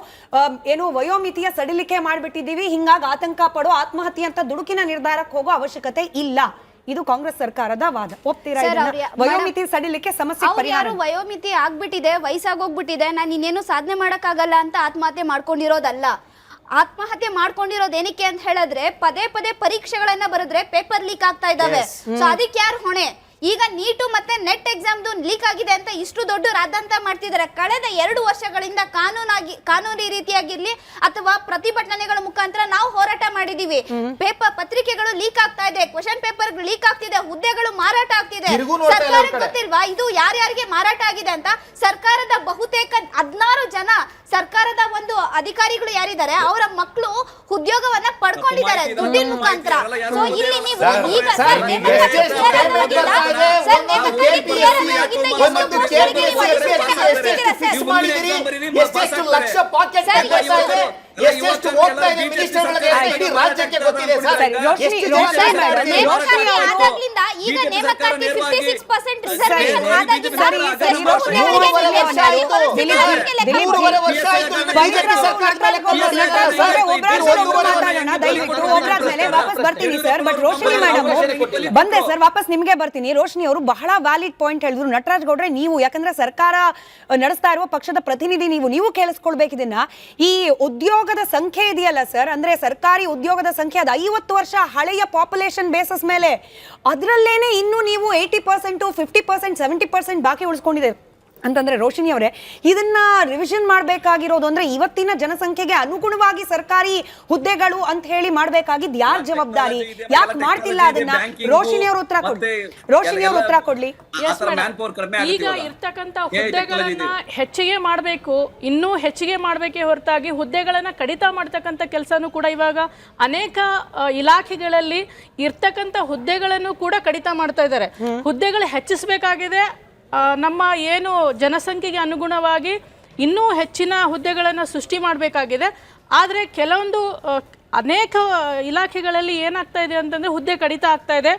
ಏನು ವಯೋಮಿತಿಯ ಸಡಿಲಿಕೆ ಮಾಡ್ಬಿಟ್ಟಿದೀವಿ, ಹಿಂಗಾಗಿ ಆತಂಕ ಪಡೋ ಆತ್ಮಹತ್ಯೆ ಅಂತ ದುಡುಕಿನ ನಿರ್ಧಾರಕ್ಕೆ ಹೋಗೋ ಅವಶ್ಯಕತೆ ಇಲ್ಲ. ಇದು ಕಾಂಗ್ರೆಸ್ ಸರ್ಕಾರದ ವಾದ. ಒಪ್ತೀರಾ? ವಯೋಮಿತಿ ಸಡಿಲಿಕೆ ಸಮಸ್ಯೆ ಪರಿಹಾರ. ವಯೋಮಿತಿ ಆಗ್ಬಿಟ್ಟಿದೆ, ವಯಸ್ಸಾಗೋಗ್ಬಿಟ್ಟಿದೆ, ನಾನು ಇನ್ನೇನು ಸಾಧನೆ ಮಾಡಕ್ಕಾಗಲ್ಲ ಅಂತ ಆತ್ಮಹತ್ಯೆ ಮಾಡ್ಕೊಂಡಿರೋದಲ್ಲ. ಆತ್ಮಹತ್ಯೆ ಮಾಡ್ಕೊಂಡಿರೋದು ಏನಕ್ಕೆ ಅಂತ ಹೇಳಿದ್ರೆ ಪದೇ ಪದೇ ಪರೀಕ್ಷೆಗಳನ್ನ ಬರೆದ್ರೆ ಪೇಪರ್ ಲೀಕ್ ಆಗ್ತಾ ಇದಾವೆ. ಸೊ ಅದಕ್ಕೆ ಯಾರು ಹೊಣೆ? ಈಗ ನೀಟು ಮತ್ತೆ ನೆಟ್ ಎಕ್ಸಾಮ್ದು ಲೀಕ್ ಆಗಿದೆ ಅಂತ ಇಷ್ಟು ದೊಡ್ಡ ರಾದಂತ ಮಾಡ್ತಿದ್ದಾರೆ. ಕಳೆದ 2 ವರ್ಷಗಳಿಂದ ಕಾನೂನಿ ರೀತಿಯಾಗಿರ್ಲಿ ಅಥವಾ ಪ್ರತಿಭಟನೆಗಳ ಮುಖಾಂತರ ನಾವು ಹೋರಾಟ ಮಾಡಿದೀವಿ. ಪತ್ರಿಕೆಗಳು ಲೀಕ್ ಆಗ್ತಾ ಇದೆ, ಕ್ವೆಶ್ಚನ್ ಪೇಪರ್ ಲೀಕ್ ಆಗ್ತಿದೆ, ಹುದ್ದೆಗಳು ಮಾರಾಟ ಆಗ್ತಿದೆ. ಸರ್ಕಾರಕ್ಕೆ ಗೊತ್ತಿಲ್ವಾ ಇದು ಯಾರ್ಯಾರಿಗೆ ಮಾರಾಟ ಆಗಿದೆ ಅಂತ? ಸರ್ಕಾರದ ಬಹುತೇಕ 16 ಜನ ಸರ್ಕಾರದ ಒಂದು ಅಧಿಕಾರಿಗಳು ಯಾರಿದ್ದಾರೆ ಅವರ ಮಕ್ಕಳು ಉದ್ಯೋಗವನ್ನ ಪಡ್ಕೊಂಡಿದ್ದಾರೆ ದುಡ್ಡಿನ ಮುಖಾಂತರ. ಸೊ ಇಲ್ಲಿ ನೀವು ಈಗ ಈಗ ನೇಮಕಾತಿ 56% ರಿಸರ್ವೇಶನ್ ಆದಾಗಿ ವಾಪಸ್ ಬರ್ತೀನಿ ಸರ್. ಬಟ್ ರೋಶಿನಿ ಮೇಡಮ್ ಬಂದೆ ಸರ್, ವಾಪಸ್ ನಿಮ್ಗೆ ಬರ್ತೀನಿ. ರೋಶಿನಿ ಅವರು ಬಹಳ ವ್ಯಾಲಿಡ್ ಪಾಯಿಂಟ್ ಹೇಳಿದ್ರು. ನಟರಾಜ್ ಗೌಡ್ರೆ, ನೀವು ಯಾಕಂದ್ರೆ ಸರ್ಕಾರ ನಡೆಸ್ತಾ ಇರುವ ಪಕ್ಷದ ಪ್ರತಿನಿಧಿ, ನೀವು ಕೇಳಿಸ್ಕೊಳ್ಬೇಕು ಇದನ್ನ. ಈ ಉದ್ಯೋಗದ ಸಂಖ್ಯೆ ಇದೆಯಲ್ಲ ಸರ್, ಅಂದ್ರೆ ಸರ್ಕಾರಿ ಉದ್ಯೋಗದ ಸಂಖ್ಯೆ ಅದು 50 ವರ್ಷ ಹಳೆಯ ಪಾಪ್ಯುಲೇಷನ್ ಬೇಸಸ್ ಮೇಲೆ, ಅದರಲ್ಲೇನೆ ಇನ್ನು ನೀವು 80%, 50%, 70% ಬಾಕಿ ಉಳಿಸ್ಕೊಂಡಿದೆ. ಅಂತಂದ್ರೆ ರೋಶಿನಿ ಅವರೇ, ಇದನ್ನ ರಿವಿಷನ್ ಮಾಡಬೇಕಾಗಿರೋದು ಅಂದ್ರೆ ಇವತ್ತಿನ ಜನಸಂಖ್ಯೆಗೆ ಅನುಗುಣವಾಗಿ ಸರ್ಕಾರಿ ಹುದ್ದೆಗಳು ಅಂತ ಹೇಳಿ ಮಾಡ್ಬೇಕಾಗಿದ್ದು ಯಾರ ಜವಾಬ್ದಾರಿ? ಯಾಕೆ ಮಾಡ್ತಿಲ್ಲ ಅದನ್ನ? ರೋಶಿನಿ ಅವರು ಉತ್ತರ ಕೊಡ್ಲಿ. ರೋಶಿನಿ ಅವರು ಉತ್ತರ ಕೊಡ್ಲಿ. ಈಗ ಇರ್ತಕ್ಕಂತ ಹುದ್ದೆಗಳನ್ನ ಹೆಚ್ಚಿಗೆ ಮಾಡಬೇಕು, ಇನ್ನೂ ಹೆಚ್ಚಿಗೆ ಮಾಡಬೇಕೇ ಹೊರತಾಗಿ ಹುದ್ದೆಗಳನ್ನ ಕಡಿತ ಮಾಡ್ತಕ್ಕಂಥ ಕೆಲಸನೂ ಕೂಡ ಇವಾಗ ಅನೇಕ ಇಲಾಖೆಗಳಲ್ಲಿ ಇರ್ತಕ್ಕಂಥ ಹುದ್ದೆಗಳನ್ನು ಕೂಡ ಕಡಿತ ಮಾಡ್ತಾ ಇದ್ದಾರೆ. ಹುದ್ದೆಗಳು ಹೆಚ್ಚಿಸಬೇಕಾಗಿದೆ. ನಮ್ಮ ಏನು ಜನಸಂಖ್ಯೆಗೆ ಅನುಗುಣವಾಗಿ ಇನ್ನೂ ಹೆಚ್ಚಿನ ಹುದ್ದೆಗಳನ್ನು ಸೃಷ್ಟಿ ಮಾಡಬೇಕಾಗಿದೆ. ಆದರೆ ಕೆಲವೊಂದು ಅನೇಕ ಇಲಾಖೆಗಳಲ್ಲಿ ಏನಾಗ್ತಾ ಇದೆ ಅಂತಂದರೆ ಹುದ್ದೆ ಕಡಿತ ಆಗ್ತಾ ಇದೆ.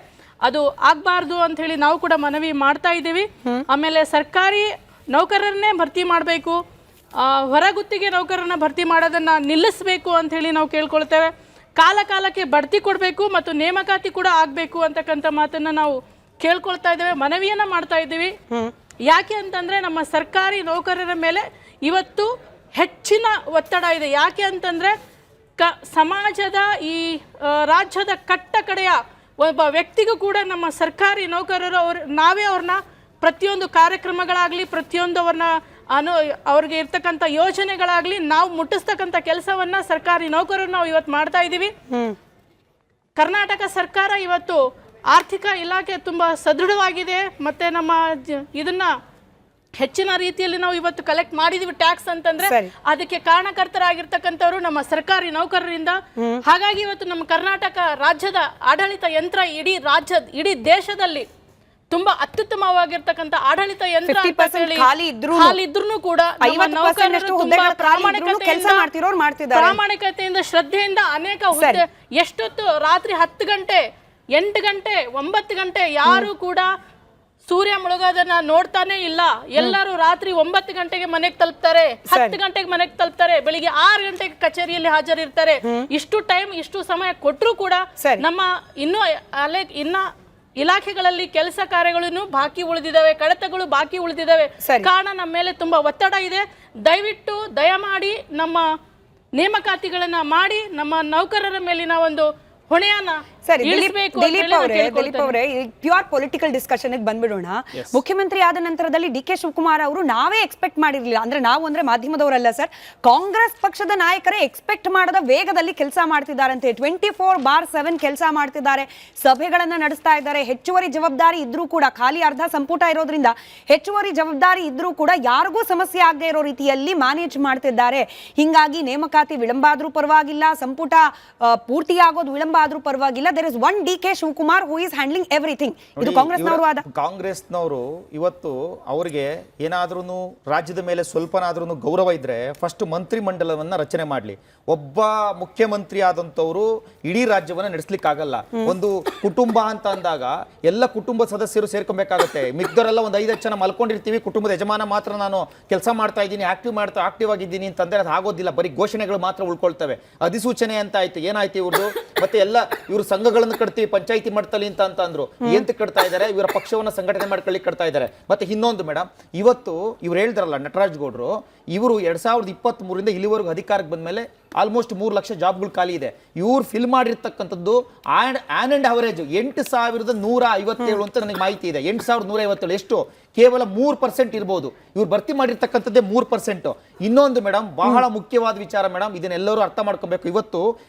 ಅದು ಆಗಬಾರ್ದು ಅಂಥೇಳಿ ನಾವು ಕೂಡ ಮನವಿ ಮಾಡ್ತಾ ಇದ್ದೀವಿ. ಆಮೇಲೆ ಸರ್ಕಾರಿ ನೌಕರರನ್ನೇ ಭರ್ತಿ ಮಾಡಬೇಕು, ಹೊರಗುತ್ತಿಗೆ ನೌಕರರನ್ನ ಭರ್ತಿ ಮಾಡೋದನ್ನು ನಿಲ್ಲಿಸಬೇಕು ಅಂಥೇಳಿ ನಾವು ಕೇಳ್ಕೊಳ್ತೇವೆ. ಕಾಲಕ್ಕೆ ಬಡ್ತಿ ಕೊಡಬೇಕು ಮತ್ತು ನೇಮಕಾತಿ ಕೂಡ ಆಗಬೇಕು ಅಂತಕ್ಕಂಥ ಮಾತನ್ನು ನಾವು ಕೇಳ್ಕೊಳ್ತಾ ಇದ್ದೇವೆ, ಮನವಿಯನ್ನ ಮಾಡ್ತಾ ಇದ್ದೀವಿ. ಯಾಕೆ ಅಂತಂದ್ರೆ ನಮ್ಮ ಸರ್ಕಾರಿ ನೌಕರರ ಮೇಲೆ ಇವತ್ತು ಹೆಚ್ಚಿನ ಒತ್ತಡ ಇದೆ. ಯಾಕೆ ಅಂತಂದ್ರೆ ಸಮಾಜದ ಈ ರಾಜ್ಯದ ಕಟ್ಟ ಕಡೆಯ ಒಬ್ಬ ವ್ಯಕ್ತಿಗೂ ಕೂಡ ನಮ್ಮ ಸರ್ಕಾರಿ ನೌಕರರು ನಾವೇ ಅವ್ರನ್ನ ಪ್ರತಿಯೊಂದು ಕಾರ್ಯಕ್ರಮಗಳಾಗಲಿ, ಪ್ರತಿಯೊಂದು ಅವ್ರಿಗೆ ಇರ್ತಕ್ಕಂಥ ಯೋಜನೆಗಳಾಗಲಿ ನಾವು ಮುಟ್ಟಿಸ್ತಕ್ಕಂಥ ಕೆಲಸವನ್ನ ಸರ್ಕಾರಿ ನೌಕರರು ನಾವು ಇವತ್ತು ಮಾಡ್ತಾ ಇದ್ದೀವಿ. ಕರ್ನಾಟಕ ಸರ್ಕಾರ ಇವತ್ತು ಆರ್ಥಿಕ ಇಲಾಖೆ ತುಂಬ ಸದೃಢವಾಗಿದೆ. ಮತ್ತು ನಮ್ಮ ಇದನ್ನ ಹೆಚ್ಚಿನ ರೀತಿಯಲ್ಲಿ ನಾವು ಇವತ್ತು ಕಲೆಕ್ಟ್ ಮಾಡಿದೀವಿ ಟ್ಯಾಕ್ಸ್ ಅಂತಂದ್ರೆ ಅದಕ್ಕೆ ಕಾರಣಕರ್ತರಾಗಿರ್ತಕ್ಕಂಥವ್ರು ನಮ್ಮ ಸರ್ಕಾರಿ ನೌಕರರಿಂದ. ಹಾಗಾಗಿ ಇವತ್ತು ನಮ್ಮ ಕರ್ನಾಟಕ ರಾಜ್ಯದ ಆಡಳಿತ ಯಂತ್ರ ಇಡೀ ದೇಶದಲ್ಲಿ ತುಂಬಾ ಅತ್ಯುತ್ತಮವಾಗಿರ್ತಕ್ಕಂಥ ಆಡಳಿತ ಯಂತ್ರ ಖಾಲಿ ಇದ್ರೂ ಕೂಡ ಪ್ರಾಮಾಣಿಕತೆಯಿಂದ ಶ್ರದ್ಧೆಯಿಂದ ಅನೇಕ ಹುದ್ದೆ ಎಷ್ಟೊತ್ತು ರಾತ್ರಿ 10 ಗಂಟೆ 8 ಗಂಟೆ 9 ಗಂಟೆ ಯಾರು ಕೂಡ ಸೂರ್ಯ ಮುಳುಗೋದನ್ನ ನೋಡ್ತಾನೆ ಇಲ್ಲ. ಎಲ್ಲರೂ ರಾತ್ರಿ 9 ಗಂಟೆಗೆ ಮನೆಗೆ ತಲುಪ್ತಾರೆ, 10 ಗಂಟೆಗೆ ಮನೆಗೆ ತಲುಪ್ತಾರೆ, ಬೆಳಿಗ್ಗೆ 6 ಗಂಟೆಗೆ ಕಚೇರಿಯಲ್ಲಿ ಹಾಜರಿರ್ತಾರೆ. ಇಷ್ಟು ಟೈಮ್ ಇಷ್ಟು ಸಮಯ ಕೊಟ್ಟರು ಕೂಡ ನಮ್ಮ ಇನ್ನ ಇಲಾಖೆಗಳಲ್ಲಿ ಕೆಲಸ ಕಾರ್ಯಗಳನ್ನು ಬಾಕಿ ಉಳಿದಿದ್ದಾವೆ, ಕಡತಗಳು ಬಾಕಿ ಉಳಿದಿದ್ದಾವೆ. ಕಾರಣ ನಮ್ಮ ಮೇಲೆ ತುಂಬಾ ಒತ್ತಡ ಇದೆ. ದಯವಿಟ್ಟು ದಯಮಾಡಿ ನಮ್ಮ ನೇಮಕಾತಿಗಳನ್ನ ಮಾಡಿ ನಮ್ಮ ನೌಕರರ ಮೇಲಿನ ಒಂದು ಹೊಣೆಯನ್ನ ದಿಲೀಪ್ ಅವರೇ, ಪ್ಯೂರ್ ಪೊಲಿಟಿಕಲ್ ಡಿಸ್ಕಷನ್ ಬಂದ್ಬಿಡೋಣ. ಮುಖ್ಯಮಂತ್ರಿ ಆದ ನಂತರದಲ್ಲಿ ಡಿ ಕೆ ಶಿವಕುಮಾರ್ ಅವರು ನಾವೇ ಎಕ್ಸ್ಪೆಕ್ಟ್ ಮಾಡಿರ್ಲಿಲ್ಲ, ಅಂದ್ರೆ ನಾವು ಅಂದ್ರೆ ಮಾಧ್ಯಮದವರಲ್ಲ ಸರ್, ಕಾಂಗ್ರೆಸ್ ಪಕ್ಷದ ನಾಯಕರೇ ಎಕ್ಸ್ಪೆಕ್ಟ್ ಮಾಡದ ವೇಗದಲ್ಲಿ ಕೆಲಸ ಮಾಡ್ತಿದ್ದಾರಂತೆ. 24/7 ಕೆಲಸ ಮಾಡ್ತಿದ್ದಾರೆ, ಸಭೆಗಳನ್ನ ನಡೆಸ್ತಾ ಇದ್ದಾರೆ. ಹೆಚ್ಚುವರಿ ಜವಾಬ್ದಾರಿ ಇದ್ರೂ ಕೂಡ, ಖಾಲಿ ಅರ್ಧ ಸಂಪುಟ ಇರೋದ್ರಿಂದ ಹೆಚ್ಚುವರಿ ಜವಾಬ್ದಾರಿ ಇದ್ರೂ ಕೂಡ ಯಾರಿಗೂ ಸಮಸ್ಯೆ ಆಗದೆ ಇರೋ ರೀತಿಯಲ್ಲಿ ಮ್ಯಾನೇಜ್ ಮಾಡ್ತಿದ್ದಾರೆ. ಹಿಂಗಾಗಿ ನೇಮಕಾತಿ ವಿಳಂಬ ಆದ್ರೂ ಪರವಾಗಿಲ್ಲ, ಸಂಪುಟ ಪೂರ್ತಿ ಆಗೋದು ವಿಳಂಬ ಆದ್ರೂ ಪರವಾಗಿಲ್ಲ. there is one DK Shivakumar who is handling everything. ಇದು ಕಾಂಗ್ರೆಸ್ನವರು ಇವತ್ತು ಅವರಿಗೆ ಏನಾದ್ರೂ ರಾಜ್ಯದ ಮೇಲೆ ಸ್ವಲ್ಪನಾದ್ರೂ ಗೌರವ ಇದ್ರೆ ಫಸ್ಟ್ ಮಂತ್ರಿ ಮಂಡಲವನ್ನ ರಚನೆ ಮಾಡಲಿ. ಒಬ್ಬ ಮುಖ್ಯಮಂತ್ರಿ ಆದಂತವರು ಇಡೀ ರಾಜ್ಯವನ್ನ ನಡೆಸಲಿಕ್ಕೆ ಆಗಲ್ಲ. ಒಂದು ಕುಟುಂಬ ಅಂತ ಅಂದಾಗ ಎಲ್ಲ ಕುಟುಂಬ ಸದಸ್ಯರು ಸೇರ್ಕೊಬೇಕಾಗುತ್ತೆ. ಮಿಕ್ಕದವರೆಲ್ಲ ಒಂದು 5 ಜನ ಮಲ್ಕೊಂಡಿರ್ತೀವಿ, ಕುಟುಂಬದ ಯಜಮಾನ ಮಾತ್ರ ನಾನು ಕೆಲಸ ಮಾಡ್ತಾ ಇದ್ದೀನಿ, ಆಕ್ಟಿವ್ ಆಗಿದ್ದೀನಿ ಅಂತಂದ್ರೆ ಅದು ಆಗೋದಿಲ್ಲ. ಬರೀ ಘೋಷಣೆಗಳು ಮಾತ್ರ ಉಳ್ಕೊಳ್ತವೆ. ಅಧಿಸೂಚನೆ ಅಂತ ಆಯ್ತು, ಏನಾಯ್ತು ಇವ್ರದ್ದು? ಮತ್ತೆ ಎಲ್ಲ ಇವರು ಸಂಘಗಳನ್ನು ಕಟ್ತೀವಿ ಪಂಚಾಯಿತಿ ಮಟ್ಟದಲ್ಲಿ ಅಂತ ಅಂದ್ರು. ಎಂತ ಕಟ್ತಾ ಇದ್ದಾರೆ? ಇವರ ಪಕ್ಷವನ್ನ ಸಂಘಟನೆ ಮಾಡ್ಕೊಳ್ಳಿ ಕಟ್ತಾ ಇದ್ದಾರೆ. ಮತ್ತೆ ಇನ್ನೊಂದು ಮೇಡಮ್, ಇವತ್ತು ಇವ್ರು ಹೇಳಿದ್ರಲ್ಲ ನಟರಾಜ್ ಗೌಡ್ರು, ಇವರು 2023 ಇಲ್ಲಿವರೆಗೂ ಅಧಿಕಾರಕ್ಕೆ ಬಂದ್ಮೇಲೆ ಆಲ್ಮೋಸ್ಟ್ 3 ಲಕ್ಷ ಜಾಬ್ಗಳು ಖಾಲಿ ಇದೆ. ಇವ್ರು ಫಿಲ್ ಮಾಡಿರ್ತಕ್ಕಂಥದ್ದು ಆನ್ ಅಂಡ್ ಅವರೇಜ್ 8,157 ಅಂತ ನನಗೆ ಮಾಹಿತಿ ಇದೆ. 8,157 ಎಷ್ಟು? ಕೇವಲ 3% ಇರ್ಬೋದು. ಇವ್ರು ಭರ್ತಿ ಮಾಡಿರ್ತಕ್ಕಂಥದ್ದೇ 3%. ಇನ್ನೊಂದು ಮೇಡಮ್, ಬಹಳ ಮುಖ್ಯವಾದ ವಿಚಾರ ಮೇಡಮ್, ಇದನ್ನೆಲ್ಲರೂ ಅರ್ಥ ಮಾಡ್ಕೋಬೇಕು. ಇವತ್ತು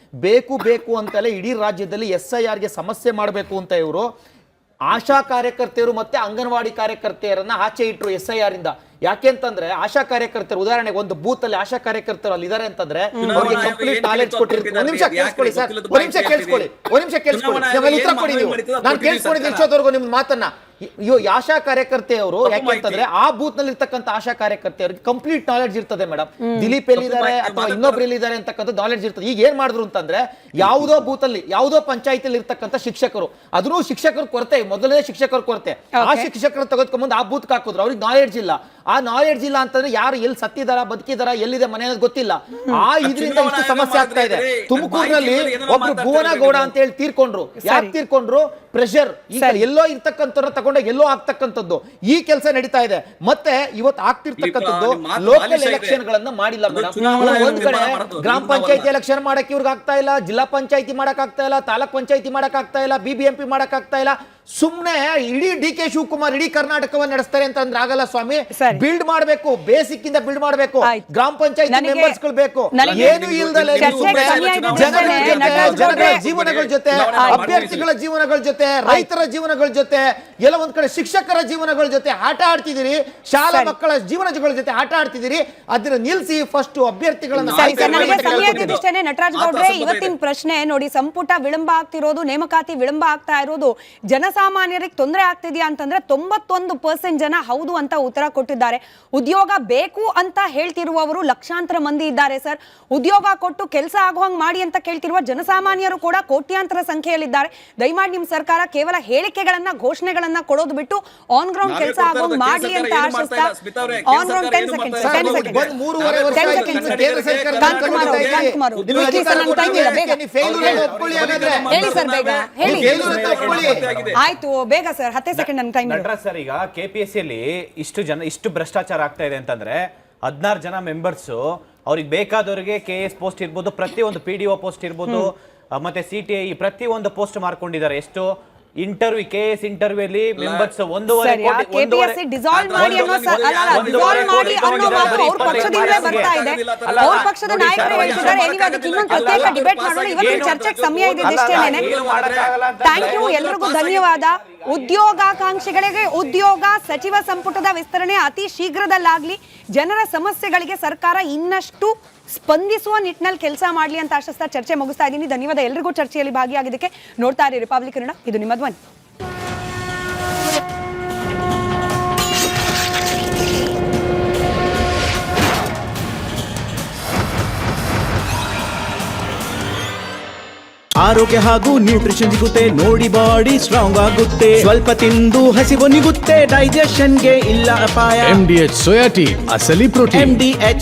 ಬೇಕು ಅಂತಲೇ ಇಡೀ ರಾಜ್ಯದಲ್ಲಿ SIRಗೆ ಸಮಸ್ಯೆ ಮಾಡಬೇಕು ಅಂತ ಇವರು ಆಶಾ ಕಾರ್ಯಕರ್ತೆಯರು ಮತ್ತೆ ಅಂಗನವಾಡಿ ಕಾರ್ಯಕರ್ತೆಯರನ್ನ ಆಚೆ ಇಟ್ರು SIR ಇಂದ. ಯಾಕೆ ಅಂತಂದ್ರೆ ಆಶಾ ಕಾರ್ಯಕರ್ತರು, ಉದಾಹರಣೆಗೆ ಒಂದು ಬೂತ್ ಅಲ್ಲಿ ಆಶಾ ಕಾರ್ಯಕರ್ತರು ಅಲ್ಲಿ ಇದಾರೆ ಅಂತಂದ್ರೆ ಅವ್ರಿಗೆ ಕಂಪ್ಲೀಟ್ ನಾಲೆಡ್ಜ್ ಕೊಟ್ಟಿರ್ತೀವಿ. ಒಂದ್ ನಿಮಿಷ ಕೇಳಿಸ್ಕೊಳ್ಳಿ ಸರ್, ಒಂದ್ ನಿಮಿಷ ಕೇಳಿಸ್ಕೊಳ್ಳಿ. ಉತ್ತರ ಕೊಡಿ ನೀವು. ನಾನು ಕೇಳಿಸ್ಕೊಂಡಿದ್ದೀನಿ ಇಷ್ಟೊತ್ತವರೆಗೂ ನಿಮ್ಮ ಮಾತನ್ನ. ಆಶಾ ಕಾರ್ಯಕರ್ತೆಯವರು ಯಾಕೆ ಅಂತಂದ್ರೆ ಆ ಬೂತ್ ನಲ್ಲಿ ಇರ್ತಕ್ಕಂಥ ಆಶಾ ಕಾರ್ಯಕರ್ತೆಯವ್ರಿಗೆ ಕಂಪ್ಲೀಟ್ ನಾಲೆಡ್ಜ್ ಇರ್ತದೆ ಮೇಡಮ್. ದಿಲೀಪ್ ಎಲ್ಲಿದ್ದಾರೆ ಅಥವಾ ಇನ್ನೊಬ್ರು ಎಲ್ಲಿದ್ದಾರೆ ಅಂತಕ್ಕಂಥ ನಾಲೆಡ್ಜ್ ಇರ್ತದೆ. ಈಗ ಏನ್ ಮಾಡಿದ್ರು ಅಂತಂದ್ರೆ ಯಾವುದೋ ಬೂತ್ ಅಲ್ಲಿ ಯಾವುದೋ ಪಂಚಾಯತಿಯಲ್ಲಿ ಇರ್ತಕ್ಕಂಥ ಶಿಕ್ಷಕರು, ಅದನ್ನು ಶಿಕ್ಷಕರ ಕೊರತೆ, ಮೊದಲನೇ ಶಿಕ್ಷಕರ ಕೊರತೆ, ಆ ಶಿಕ್ಷಕರು ತೆಗೆದುಕೊಂಡ್ಬಂದು ಆ ಬೂತ್ ಹಾಕಿದ್ರು. ಅವ್ರಿಗೆ ನಾಲೆಡ್ಜ್ ಇಲ್ಲ. ಆ ನಾಲೆಡ್ಜ್ ಇಲ್ಲ ಅಂತಂದ್ರೆ ಯಾರು ಎಲ್ಲಿ ಸತ್ತಿದಾರ ಬದುಕಿದಾರ ಎಲ್ಲಿದೆ ಮನೆ ಅನ್ನೋದು ಗೊತ್ತಿಲ್ಲ. ಆ ಇದರಿಂದ ಇಷ್ಟು ಸಮಸ್ಯೆ ಆಗ್ತಾ ಇದೆ. ತುಮಕೂರಿನಲ್ಲಿ ಒಬ್ರು ಭುವನಗೌಡ ಅಂತ ಹೇಳಿ ತೀರ್ಕೊಂಡ್ರು. ಯಾಕೆ ತೀರ್ಕೊಂಡ್ರು? ಪ್ರೆಷರ್. ಈಗ ಎಲ್ಲೋ ಇರ್ತಕ್ಕಂಥವ್ರ ತಗೊಂಡೋಗಿ ಎಲ್ಲೋ ಆಗ್ತಕ್ಕಂಥದ್ದು ಈ ಕೆಲಸ ನಡೀತಾ ಇದೆ. ಮತ್ತೆ ಇವತ್ತು ಆಗ್ತಿರ್ತಕ್ಕಂಥದ್ದು ಲೋಕಲ್ ಎಲೆಕ್ಷನ್ ಗಳನ್ನ ಮಾಡಿಲ್ಲ ಮೇಡಮ್. ಒಂದ್ ಕಡೆ ಗ್ರಾಮ ಪಂಚಾಯತಿ ಎಲೆಕ್ಷನ್ ಮಾಡಕ್ಕೆ ಇವ್ರಿಗೆ ಆಗ್ತಾ ಇಲ್ಲ, ಜಿಲ್ಲಾ ಪಂಚಾಯತಿ ಮಾಡಕ್ ಆಗ್ತಾ ಇಲ್ಲ, ತಾಲೂಕ್ ಪಂಚಾಯತಿ ಮಾಡಕ್ ಆಗ್ತಾ ಇಲ್ಲ, BBMP ಮಾಡಕ್ ಆಗ್ತಾ ಇಲ್ಲ. ಸುಮ್ನೆ ಇಡೀ DK ಶಿವಕುಮಾರ್ ಇಡೀ ಕರ್ನಾಟಕವನ್ನ ನಡೆಸ್ತಾರೆ ಅಂತ ಅಂದ್ರೆ ಆಗಲ್ಲ ಸ್ವಾಮಿ. ಬಿಲ್ಡ್ ಮಾಡಬೇಕು, ಬೇಸಿಕ್ ಇಂದ ಬಿಲ್ಡ್ ಮಾಡಬೇಕು. ಗ್ರಾಮ ಪಂಚಾಯತಿ ಮೆಂಬರ್ಸ್ ಗಳು ಬೇಕು. ಏನು ಇಲ್ದಲೆ ಜನಗಳ ಜೀವನಗಳ ಜೊತೆ, ಅಭ್ಯರ್ಥಿಗಳ ಜೀವನಗಳ ಜೊತೆ, ರೈತರ ಜೀವನಗಳ ಜೊತೆ, ಎಲ್ಲ ಒಂದ್ ಕಡೆ ಶಿಕ್ಷಕರ ಜೀವನಗಳ ಜೊತೆ ಆಟ ಆಡ್ತಿದ್ದೀರಿ, ಶಾಲಾ ಮಕ್ಕಳ ಜೀವನಗಳ ಜೊತೆ ಆಟ ಆಡ್ತಿದ್ದೀರಿ. ಅದನ್ನ ನಿಲ್ಸಿ ಫಸ್ಟ್ ಅಭ್ಯರ್ಥಿಗಳನ್ನ. ನಟರಾಜ್ ಗೌಡ್ರೆ, ಇವತ್ತಿನ ಪ್ರಶ್ನೆ ನೋಡಿ, ಸಂಪುಟ ವಿಳಂಬ ಆಗ್ತಿರೋದು, ನೇಮಕಾತಿ ವಿಳಂಬ ಆಗ್ತಾ ಇರೋದು ಜನಸಾಮಾನ್ಯರಿಗೆ ತೊಂದರೆ ಆಗ್ತಿದ್ಯಾ ಅಂತಂದ್ರೆ 91% ಜನ ಹೌದು ಅಂತ ಉತ್ತರ ಕೊಟ್ಟಿದ್ದಾರೆ. ಉದ್ಯೋಗ ಬೇಕು ಅಂತ ಹೇಳ್ತಿರುವವರು ಲಕ್ಷಾಂತರ ಮಂದಿ ಇದ್ದಾರೆ ಸರ್. ಉದ್ಯೋಗ ಕೊಟ್ಟು ಕೆಲಸ ಆಗುವಂಗ್ ಮಾಡಿ ಅಂತ ಕೇಳ್ತಿರುವ ಜನಸಾಮಾನ್ಯರು ಕೂಡ ಕೋಟ್ಯಾಂತರ ಸಂಖ್ಯೆಯಲ್ಲಿದ್ದಾರೆ. ದಯಮಾಡಿ ನಿಮ್ ಸರ್ಕಾರ ಕೇವಲ ಹೇಳಿಕೆಗಳನ್ನ, ಘೋಷಣೆಗಳನ್ನ ಕೊಡೋದು ಬಿಟ್ಟು ಆನ್ ಗ್ರೌಂಡ್ ಕೆಲಸ ಆಗುವಂಗ್ ಮಾಡ್ಲಿ ಅಂತ ಆಶಿಸ್ತಾ. On ground 10 seconds. ಹೇಳಿ ಸರ್, ಬೇಗ ಹೇಳಿ. ಆಯ್ತು, ಬೇಗ ಸರ್, 10 ಸೆಕೆಂಡ್ ನನ್ನ ಟೈಮ್. ನಟರಾಜ್ ಸರ್, ಈಗ KPSC ಅಲ್ಲಿ ಇಷ್ಟು ಭ್ರಷ್ಟಾಚಾರ ಆಗ್ತಾ ಇದೆ ಅಂತಂದ್ರೆ 16 ಜನ ಮೆಂಬರ್ಸ್, ಅವ್ರಿಗೆ ಬೇಕಾದವರಿಗೆ KS ಪೋಸ್ಟ್ ಇರ್ಬೋದು, ಪ್ರತಿಯೊಂದು PDO ಪೋಸ್ಟ್ ಇರ್ಬೋದು, ಮತ್ತೆ CTI ಪ್ರತಿಯೊಂದು ಪೋಸ್ಟ್ ಮಾರ್ಕೊಂಡಿದ್ದಾರೆ. ಎಷ್ಟು ಇಂಟರ್ವ್ಯೂ, KS ಇಂಟರ್ವ್ಯೂ ಅಲ್ಲಿ ಮೆಂಬರ್ಸ್ 1.5 KPSC ಡಿಸಾಲ್ವ್ ಮಾಡಿ ಅನ್ನೋ ಡಿಸಾಲ್ವ್ ಮಾಡಿ ಅನ್ನೋ ಮಾತು ಅವ್ರ ಪಕ್ಷದಿಂದ ಬರ್ತಾ ಇದೆ. ಅವ್ರ ಪಕ್ಷದ ನಾಯಕರು ಹೇಳ್ತಿದ್ದಾರೆ. ಎನಿವೆ ಅದಕ್ಕೆ ಇನ್ನೊಂದು ಪ್ರತ್ಯೇಕ ಡಿಬೇಟ್ ಮಾಡೋಣ. ಇವತ್ತಿನ ಚರ್ಚೆಗೆ ಸಮಯ ಇದೆ ಇಷ್ಟೇನೆ. ಥ್ಯಾಂಕ್ ಯು, ಎಲ್ಲರಿಗೂ ಧನ್ಯವಾದ. ಉದ್ಯೋಗಾಕಾಂಕ್ಷಿಗಳಿಗೆ ಉದ್ಯೋಗ, ಸಚಿವ ಸಂಪುಟದ ವಿಸ್ತರಣೆ ಅತಿ ಶೀಘ್ರದಲ್ಲಾಗ್ಲಿ. ಜನರ ಸಮಸ್ಯೆಗಳಿಗೆ ಸರ್ಕಾರ ಇನ್ನಷ್ಟು ಸ್ಪಂದಿಸುವ ನಿಟ್ಟಿನಲ್ಲಿ ಕೆಲಸ ಮಾಡಲಿ ಅಂತ ಆಶಿಸ್ತಾ ಚರ್ಚೆ ಮುಗಿಸ್ತಾ ಇದ್ದೀನಿ. ಧನ್ಯವಾದ ಎಲ್ರಿಗೂ ಚರ್ಚೆಯಲ್ಲಿ ಭಾಗಿಯಾಗಿದ್ದಕ್ಕೆ. ನೋಡ್ತಾ ಇರಿ ರಿಪಬ್ಲಿಕ್ ಕನ್ನಡ, ಇದು ನಿಮ್ಮ ಧ್ವನಿ. ಆರೋಗ್ಯ ಹಾಗೂ ನ್ಯೂಟ್ರಿಷನ್ ಸಿಗುತ್ತೆ ನೋಡಿ, ಬಾಡಿ ಸ್ಟ್ರಾಂಗ್ ಆಗುತ್ತೆ. ಸ್ವಲ್ಪ ತಿಂದು ಹಸಿವು ನಿಗುತ್ತೆ, ಡೈಜೆಷನ್ಗೆ ಇಲ್ಲ ಅಪಾಯ. MDH ಸೋಯಾಟಿ ಅಸಲಿ ಪ್ರೋಟೀನ್. MDH